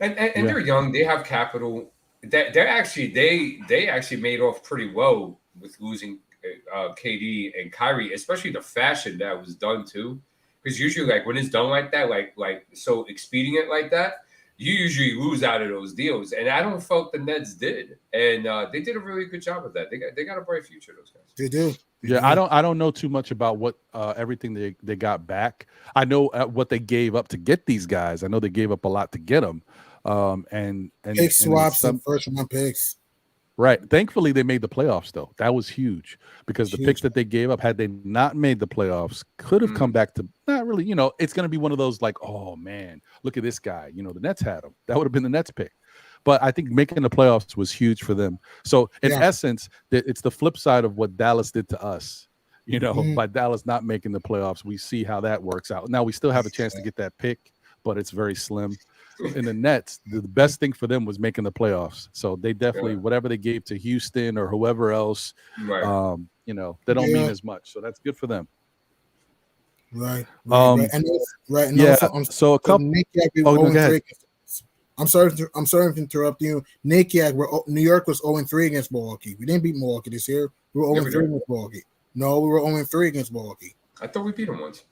and they're young. They have capital. They actually made off pretty well with losing KD and Kyrie, especially the fashion that was done too. Because usually, like, when it's done like that, like so expedient like that, you usually lose out of those deals. And I don't felt the Nets did, and they did a really good job of that. They got a bright future, those guys. They do. Yeah, I don't know too much about what everything they got back. I know what they gave up to get these guys. I know they gave up a lot to get them. And pick swaps and first round picks. Right. Thankfully, they made the playoffs, though. That was huge, because the picks that they gave up, had they not made the playoffs, could have come back to not really, it's going to be one of those like, oh, man, look at this guy. The Nets had him. That would have been the Nets pick. But I think making the playoffs was huge for them. So in essence, it's the flip side of what Dallas did to us. By Dallas not making the playoffs, we see how that works out. Now we still have a chance to get that pick, but it's very slim. In the Nets, the best thing for them was making the playoffs. So they definitely, whatever they gave to Houston or whoever else, they don't mean as much. So that's good for them. Right. And yeah. also, So a couple. Nick Yak, we Oh, were go 0-3 ahead. I'm sorry to interrupt you. Nick Yak, New York was 0-3 against Milwaukee. We didn't beat Milwaukee this year. We were 0-3 against Milwaukee. No, we were 0-3 against Milwaukee. I thought we beat them once.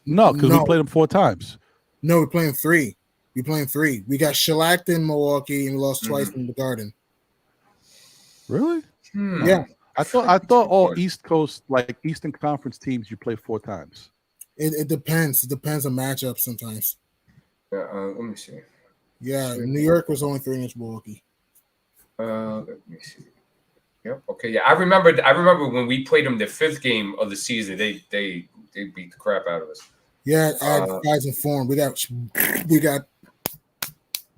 No, because we played them 4 times. No, we're playing 3. We're playing 3. We got shellacked in Milwaukee and we lost twice from the Garden. Really? Yeah. I thought all East Coast, like Eastern Conference teams, you play 4 times. It depends. It depends on matchups sometimes. Let me see. Yeah, New York was 0-3 against Milwaukee. Let me see. Yep. Okay. Yeah, I remember when we played them the 5th game of the season. They beat the crap out of us. Yeah, add guys in form. We got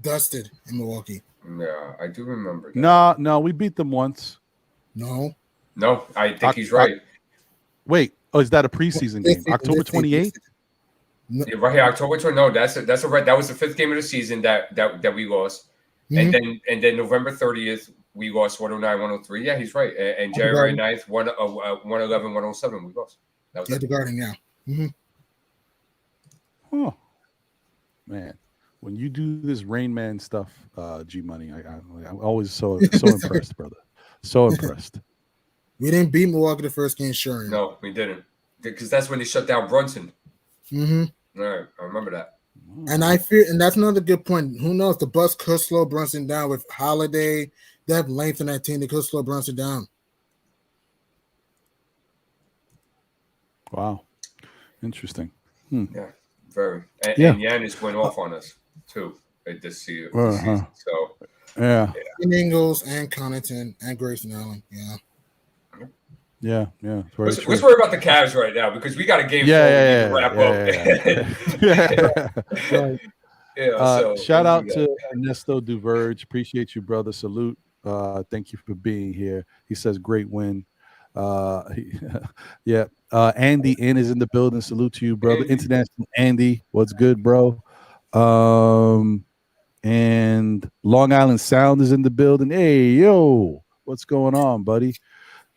dusted in Milwaukee. Yeah, I do remember that. No, we beat them once. No, I think he's right. Wait, is that a preseason game? October 28th? Yeah, right here, October 20. No, that's a right. That was the 5th game of the season that we lost, and then November 30th we lost 109-103. Yeah, he's right. And January 9th 111-107 we lost. That was the Garden. Yeah. Mm-hmm. Oh man, when you do this Rain Man stuff, G Money, I'm always so impressed, brother. So impressed. We didn't beat Milwaukee the first game, sure. No, we didn't, because that's when they shut down Brunson. Mm-hmm. All right, I remember that. And I fear, and that's another good point. Who knows? The bus could slow Brunson down with Holiday. They have length in that team. They could slow Brunson down. Wow, interesting. Yeah, very. And Giannis went off on us too this season. So yeah. And Ingles and Connaughton and Grayson Allen. Yeah. Let's worry about the Cavs right now, because we got a game to wrap up. Shout out to Ernesto Duverge. Appreciate you, brother. Salute. Thank you for being here. He says great win. Andy N is in the building. Salute to you, brother. International Andy. What's good, bro? And Long Island Sound is in the building. Hey, yo, what's going on, buddy?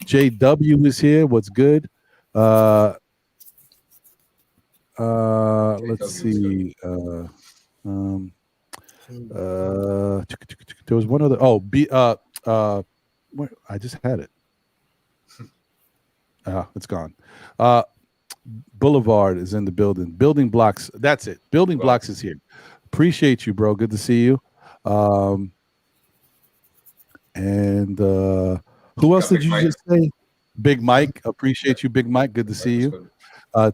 JW is here. What's good? Let's see. There was one other. I just had it. It's gone. Boulevard is in the building. Building Blocks. That's it. Building Blocks is here. Appreciate you, bro. Good to see you. Who else did you just say? Big Mike. Appreciate you, Big Mike. Good to see you.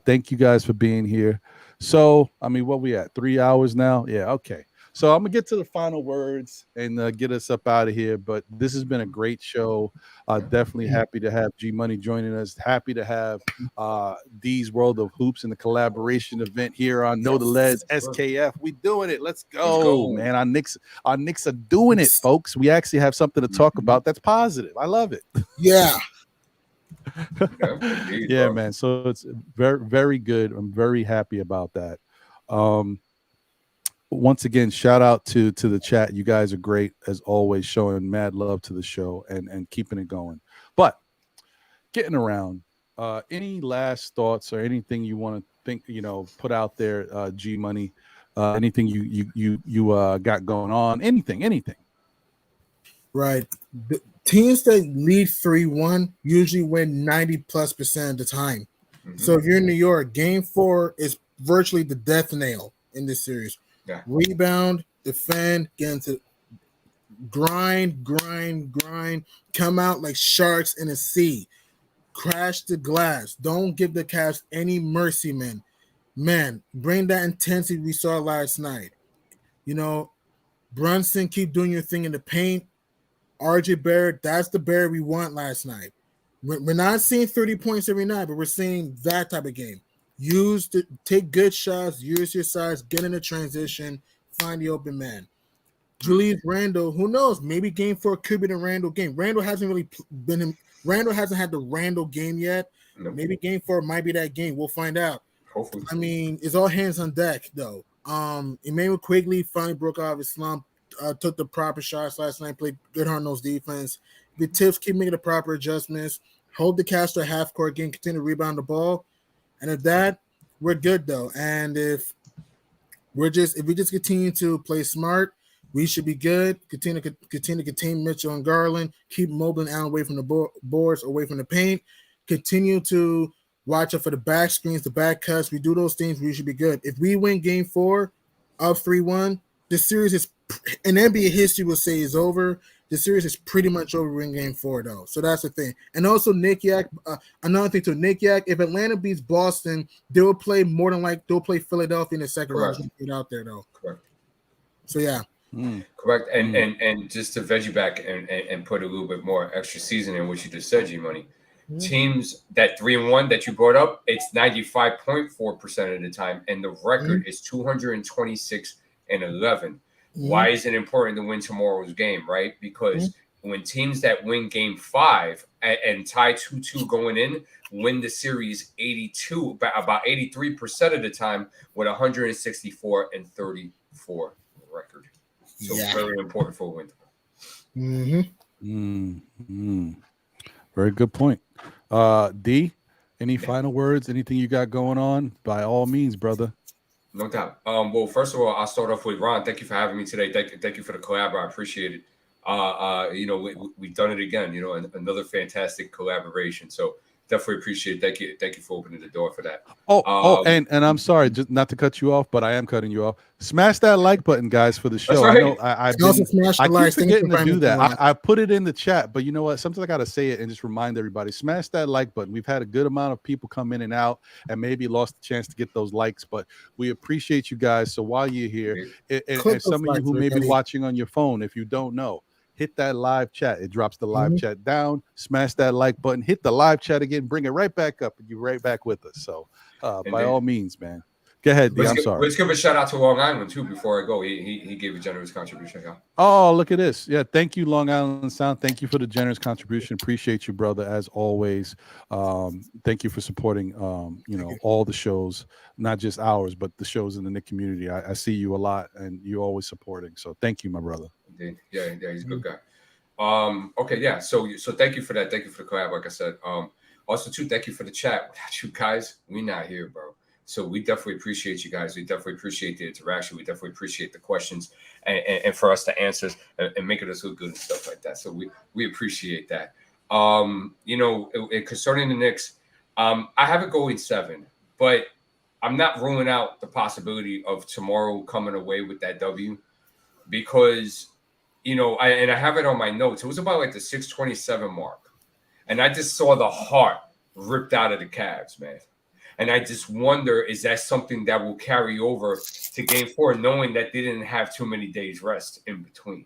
Thank you guys for being here. So, what we at? 3 hours now? Yeah, okay. So I'm going to get to the final words and get us up out of here. But this has been a great show. Definitely happy to have G Money joining us. Happy to have D's World of Hoops in the collaboration event here on Know the Leds SKF. We doing it. Let's go, man. Our Knicks are doing it, folks. We actually have something to talk about that's positive. I love it. Yeah. Yeah, man. So it's very, very good. I'm very happy about that. Once again, shout out to the chat. You guys are great as always, showing mad love to the show and keeping it going. But getting around, any last thoughts or anything you want to think, put out there, G Money, anything you got going on, anything. Right. The teams that lead 3-1 usually win 90+% of the time. Mm-hmm. So if you're in New York, game 4 is virtually the death nail in this series. Yeah. Rebound, defend, get into grind, come out like sharks in a sea, crash the glass. Don't give the Cavs any mercy, man. Bring that intensity we saw last night. Brunson, keep doing your thing in the paint. RJ Barrett, that's the Barrett we want last night. We're not seeing 30 points every night, but we're seeing that type of game. Take good shots, use your size, get in a transition, find the open man. Julius Randle, who knows? Maybe game 4 could be the Randle game. Randle hasn't had the Randle game yet. Nope. Maybe game 4 might be that game. We'll find out. Hopefully. It's all hands on deck, though. Emmanuel Quigley finally broke out of his slump, took the proper shots last night, played good hard-nosed defense. The Thibs keep making the proper adjustments, hold the Cavs to a half-court game, continue to rebound the ball. And if that, we're good though. And if we just continue to play smart, we should be good. Continue to contain Mitchell and Garland. Keep Mobley and Allen away from the boards, away from the paint. Continue to watch out for the back screens, the back cuts. We do those things, we should be good. If we win Game 4 up 3-1, the series is, in NBA history will say, is over. The series is pretty much over in Game 4, though. So that's the thing. And also, Nick Yak, another thing to Nick Yak, if Atlanta beats Boston, they'll play they'll play Philadelphia in the second round. Get out there, though. Correct. So, yeah. Correct. And just to veg you back and put a little bit more extra season in what you just said, G-Money. Teams that 3-1 that you brought up, it's 95.4% of the time, and the record is 226-11. Why is it important to win tomorrow's game, right? Because when teams that win Game 5 and tie 2-2 going in win the series 82, about 83% of the time, with 164-34 record. So very important for a win. Very good point. D, any final words? Anything you got going on? By all means, brother. No doubt. Well, first of all, I'll start off with Ron. Thank you for having me today. Thank you for the collab. I appreciate it. We've done it again. Another fantastic collaboration. So definitely appreciate it. Thank you for opening the door for that. And I'm sorry, just not to cut you off, but I am cutting you off. Smash that like button, guys, for the show. That's right. I know I keep forgetting to do that. I put it in the chat, but you know what? Sometimes I got to say it and just remind everybody, smash that like button. We've had a good amount of people come in and out and maybe lost the chance to get those likes, but we appreciate you guys. So while you're here, and some of you who may be watching on your phone, if you don't know, hit that live chat. It drops the live chat down. Smash that like button. Hit the live chat again. Bring it right back up, and you're right back with us. So, by all means, man. Go ahead, D. I'm sorry. Let's give a shout out to Long Island too before I go. He gave a generous contribution. Yeah. Oh, look at this. Yeah, thank you, Long Island Sound. Thank you for the generous contribution. Appreciate you, brother, as always. Thank you for supporting all the shows, not just ours, but the shows in the Knicks community. I see you a lot, and you're always supporting. So thank you, my brother. Indeed. Yeah, he's a good guy. Okay, yeah. So thank you for that. Thank you for the collab, like I said. Also, too, thank you for the chat. Without you guys, we're not here, bro. So we definitely appreciate you guys. We definitely appreciate the interaction. We definitely appreciate the questions and for us to answer and making us look good and stuff like that. So we appreciate that. Concerning the Knicks, I have it going 7, but I'm not ruling out the possibility of tomorrow coming away with that W because, I have it on my notes. It was about like the 627 mark. And I just saw the heart ripped out of the Cavs, man. And I just wonder, is that something that will carry over to Game 4, knowing that they didn't have too many days rest in between?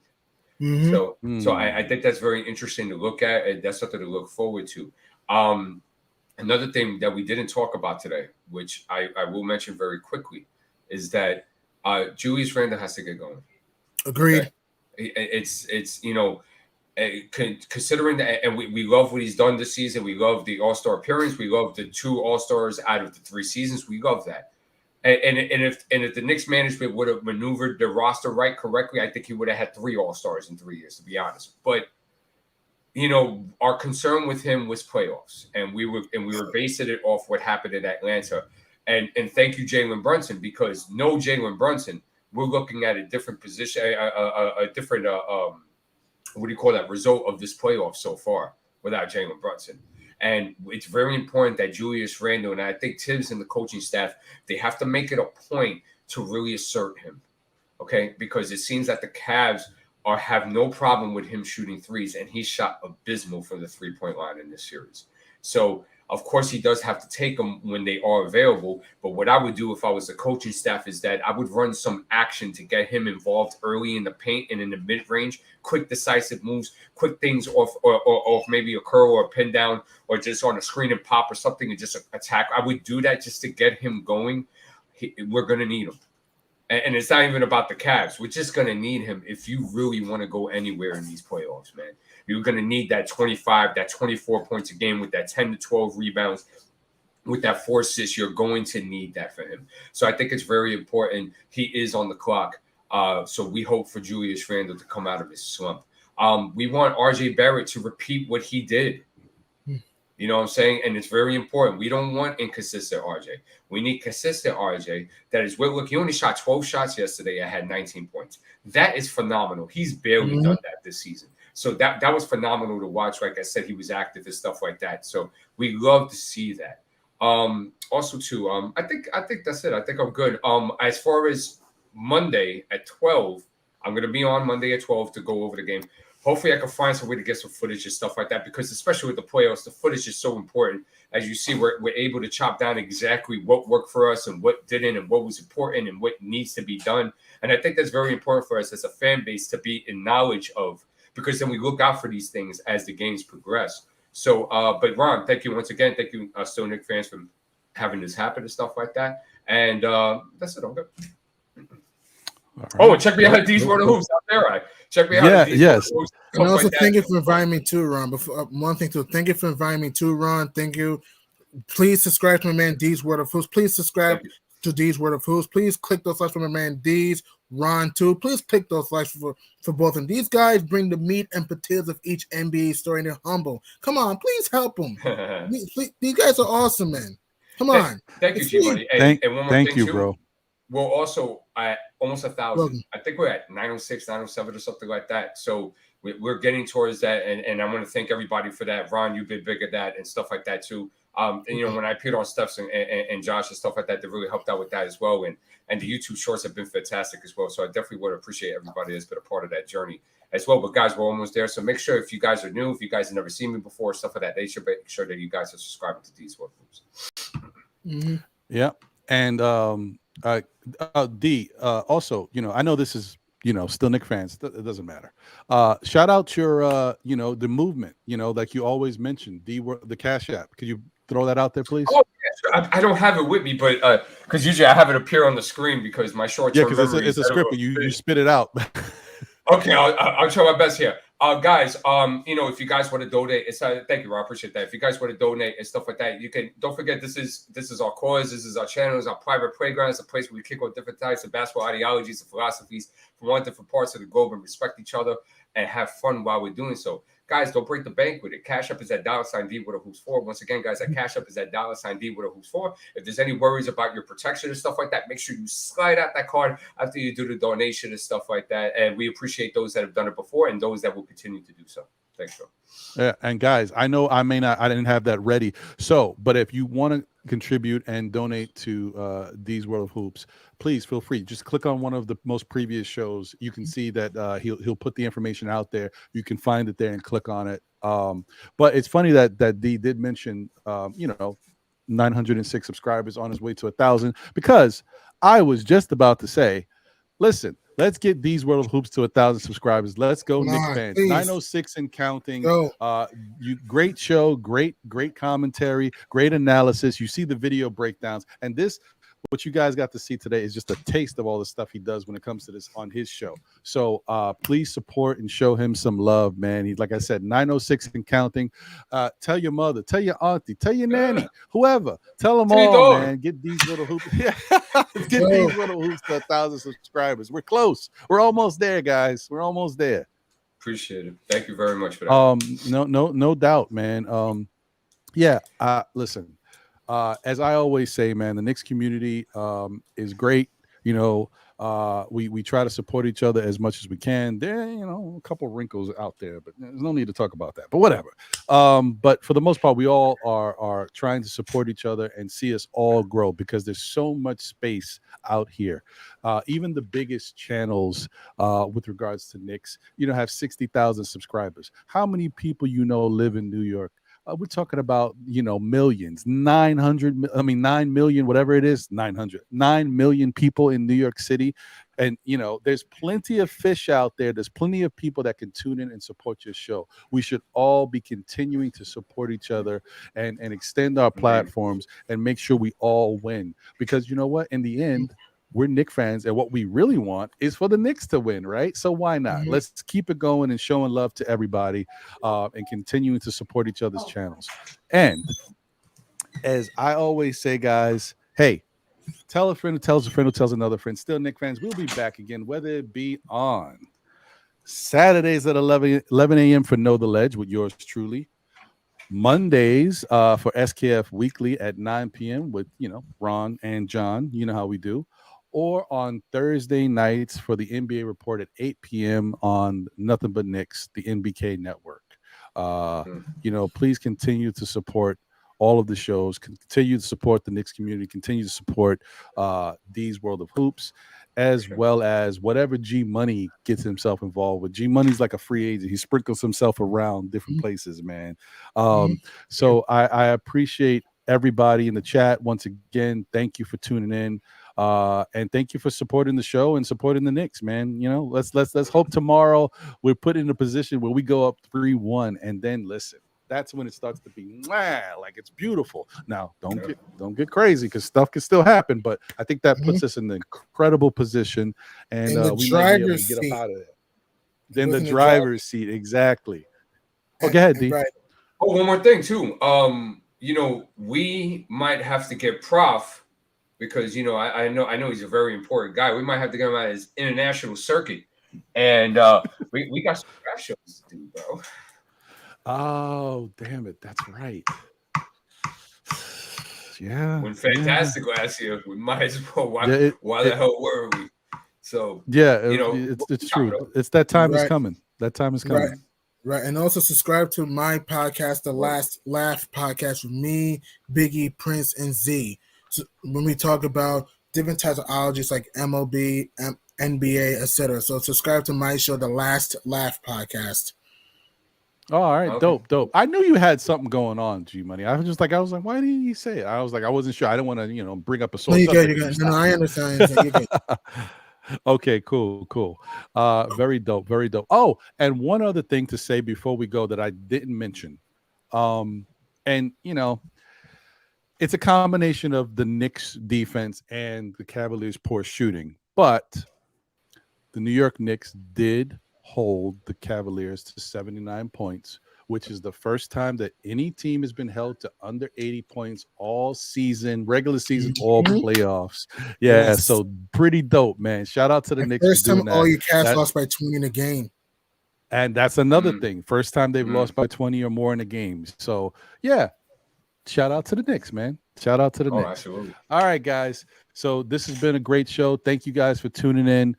So I think that's very interesting to look at, and that's something to look forward to. Another thing that we didn't talk about today, which I will mention very quickly, is that Julius Randle has to get going. Agreed. Okay? It's considering that, and we love what he's done this season. We love the All-Star appearance. We love the 2 All-Stars out of the 3 seasons. We love that. And if the Knicks management would have maneuvered the roster correctly, I think he would have had 3 All-Stars in 3 years, to be honest. But our concern with him was playoffs, and we were basing it off what happened in Atlanta. And thank you, Jalen Brunson, because no Jalen Brunson, we're looking at a different position, a different result of this playoff so far without Jalen Brunson. And it's very important that Julius Randle, and I think Thibs and the coaching staff, they have to make it a point to really assert him, okay? Because it seems that the Cavs have no problem with him shooting threes, and he shot abysmal from the 3-point line in this series. So, of course, he does have to take them when they are available. But what I would do if I was the coaching staff is that I would run some action to get him involved early in the paint and in the mid-range, quick, decisive moves, quick things off maybe a curl or a pin down or just on a screen and pop or something and just attack. I would do that just to get him going. We're going to need him. And it's not even about the Cavs. We're just going to need him if you really want to go anywhere in these playoffs, man. You're going to need that 25, that 24 points a game with that 10 to 12 rebounds, with that 4 assists. You're going to need that for him. So I think it's very important. He is on the clock. So we hope for Julius Randle to come out of his slump. We want RJ Barrett to repeat what he did You know what I'm saying? And it's very important. We don't want inconsistent RJ. We need consistent RJ that is well. Look, he only shot 12 shots yesterday. I had 19 points. That is phenomenal. He's barely done that this season. So that was phenomenal to watch. Like I said, he was active and stuff like that. So we love to see that. Also too, I think that's it. I think I'm good. As far as Monday at 12, I'm gonna be on Monday at 12 to go over the game. Hopefully, I can find some way to get some footage and stuff like that, because especially with the playoffs, the footage is so important. As you see, we're able to chop down exactly what worked for us and what didn't, and what was important and what needs to be done. And I think that's very important for us as a fan base to be in knowledge of, because then we look out for these things as the games progress. So, but Ron, thank you once again. Thank you, still Knicks fans, for having this happen and stuff like that. And that's it. I'm good. Right. Oh, and check me out at D's World of Hoops out there. Right? Check me out. Yeah, yes. And also, thank you for inviting me too, Ron. Before one thing too, thank you for inviting me too, Ron. Thank you. Please subscribe to my man D's World of Hoops. Please subscribe to D's World of Hoops. Please click those likes for my man D's, Ron too. Please click those likes for both of them. These guys bring the meat and potatoes of each NBA story, and they're humble. Come on, please help them. These guys are awesome, man. Come on. Thank you, G-Money. And one more thank thing you, too. bro. We're also at almost 1,000. I think we're at 906, 907 or something like that. So we're getting towards that. And I want to thank everybody for that. Ron, you've been big at that and stuff like that too. And, you know, when I appeared on Steph's and Josh and stuff like that, they really helped out with that as well. And the YouTube shorts have been fantastic as well. So I definitely would appreciate everybody that's been a part of that journey as well. But guys, we're almost there. So make sure, if you guys are new, if you guys have never seen me before, stuff like that, they should make sure that you guys are subscribing to these websites. Yeah. And D, also, you know, I know this is, you know, still Knicks fans. It doesn't matter. Shout out your, you know, the movement, you know, like you always mentioned, the Cash App. Could you throw that out there, please? Oh, yeah, sure. I don't have it with me, but because usually I have it appear on the screen because my short-term memory. It's a script, but you spit it out. Okay, I'll try my best here. Guys, you know, if you guys want to donate, it's thank you, Rob. I appreciate that. If you guys want to donate and stuff like that, you can. Don't forget, this is our cause. This is our channel. It's our private playground. It's a place where we kick off different types of basketball ideologies and philosophies from all different parts of the globe and respect each other and have fun while we're doing so. Guys, don't break the bank with it. Cash App is at $D with a Hoops 4. Once again, guys, that Cash App is at $D with a Hoops 4. If there's any worries about your protection and stuff like that, make sure you slide out that card after you do the donation and stuff like that. And we appreciate those that have done it before and those that will continue to do so. Thanks, Joe. Yeah, and guys, I know I didn't have that ready. So, but if you want to contribute and donate to D's World of Hoops, please feel free. Just click on one of the most previous shows. You can see that he'll put the information out there. You can find it there and click on it. But it's funny that D did mention, you know, 906 subscribers on his way to 1,000, because I was just about to say, listen, let's get D's World of Hoops to 1,000 subscribers. Let's go, Knicks fans. Please. 906 and counting. Great show, great commentary, great analysis. You see the video breakdowns, and this, what you guys got to see today, is just a taste of all the stuff he does when it comes to this on his show. So please support and show him some love, man. He's, like I said, 906 and counting. Tell your mother, tell your auntie, tell your nanny, whoever. Tell them all, man. Get These Little Hoops. Get These Little Hoops to 1,000 subscribers. We're close. We're almost there, guys. We're almost there. Appreciate it. Thank you very much for that. No doubt, man. Listen. As I always say, man, the Knicks community is great. You know, we try to support each other as much as we can. There, you know, a couple wrinkles out there, but there's no need to talk about that. But whatever. But for the most part, we all are trying to support each other and see us all grow, because there's so much space out here. Even the biggest channels with regards to Knicks, you know, have 60,000 subscribers. How many people you know live in New York? We're talking about, you know, millions, 9 million, whatever it is, 9 million people in New York City. And, you know, there's plenty of fish out there. There's plenty of people that can tune in and support your show. We should all be continuing to support each other and extend our platforms and make sure we all win. Because you know what? In the end, we're Knicks fans, and what we really want is for the Knicks to win, right? So why not? Let's keep it going and showing love to everybody and continuing to support each other's channels. And as I always say, guys, hey, tell a friend who tells a friend who tells another friend. Still Knicks fans, we'll be back again, whether it be on Saturdays at 11 a.m. for Know the Ledge with yours truly, Mondays for SKF Weekly at 9 p.m. with, Ron and John. You know how we do. Or on Thursday nights for the NBA Report at 8 p.m. on Nothing But Knicks, the NBK network. Please continue to support all of the shows, continue to support the Knicks community, continue to support D's World of Hoops, as well as whatever G Money gets himself involved with. G Money's like a free agent. He sprinkles himself around different places, man. So I appreciate everybody in the chat. Once again, thank you for tuning in. And thank you for supporting the show and supporting the Knicks, man. Let's hope tomorrow we're put in a position where we go up 3-1, and then listen. That's when it starts to be like it's beautiful. Now, don't get crazy because stuff can still happen, but I think that puts us in an incredible position, and we might be able to get up out of there. Then the driver's seat, exactly. Oh, go ahead, D. Right. Oh, one more thing too. We might have to get Prof because I know he's a very important guy. We might have to get him on his international circuit, and we got some rap shows to do, bro. Oh, damn it. That's right. Yeah. When Fantastic last year, we might as well. Why the hell were we? So, it's true. It's that time is coming. That time is coming. Right. And also subscribe to my podcast, The Last Laugh Podcast with me, Biggie, Prince, and Z. So when we talk about different types of ologies like MLB, NBA, etc. So subscribe to my show, The Last Laugh Podcast. Oh, all right, okay. Dope. I knew you had something going on, G Money. I was like, why didn't he say it? I was like, I wasn't sure. I didn't want to, bring up a source. No, you're good. No, I understand. You're good. Okay, cool. Very dope. Oh, and one other thing to say before we go that I didn't mention. It's a combination of the Knicks defense and the Cavaliers' poor shooting, but the New York Knicks did hold the Cavaliers to 79 points, which is the first time that any team has been held to under 80 points all season, regular season, all playoffs. Yeah, yes. So pretty dope, man. Shout out to the Knicks. First time all your Cavs lost by 20 in a game. And that's another thing. First time they've lost by 20 or more in a game. So, yeah, shout out to the Knicks, man. Shout out to the Knicks. Absolutely. All right, guys. So this has been a great show. Thank you guys for tuning in.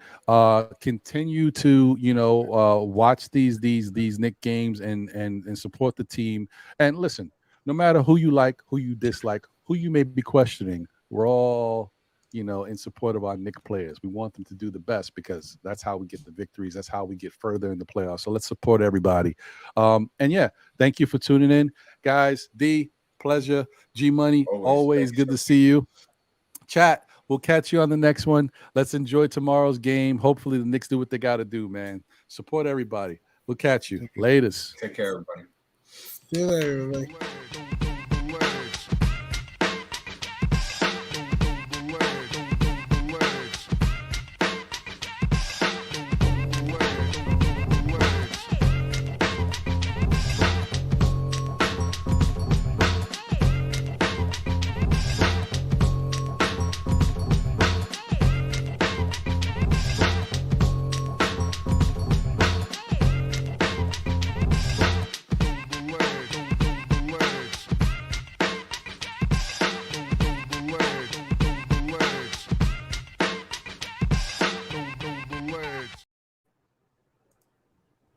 Continue to, watch these Knicks games and support the team. And listen, no matter who you like, who you dislike, who you may be questioning, we're all, in support of our Knicks players. We want them to do the best because that's how we get the victories. That's how we get further in the playoffs. So let's support everybody. Thank you for tuning in, guys. D, pleasure. G Money, always good to see you. Chat, we'll catch you on the next one. Let's enjoy tomorrow's game. Hopefully the Knicks do what they got to do, man. Support everybody. We'll catch you. Latest. Take care, everybody. See you later, everybody.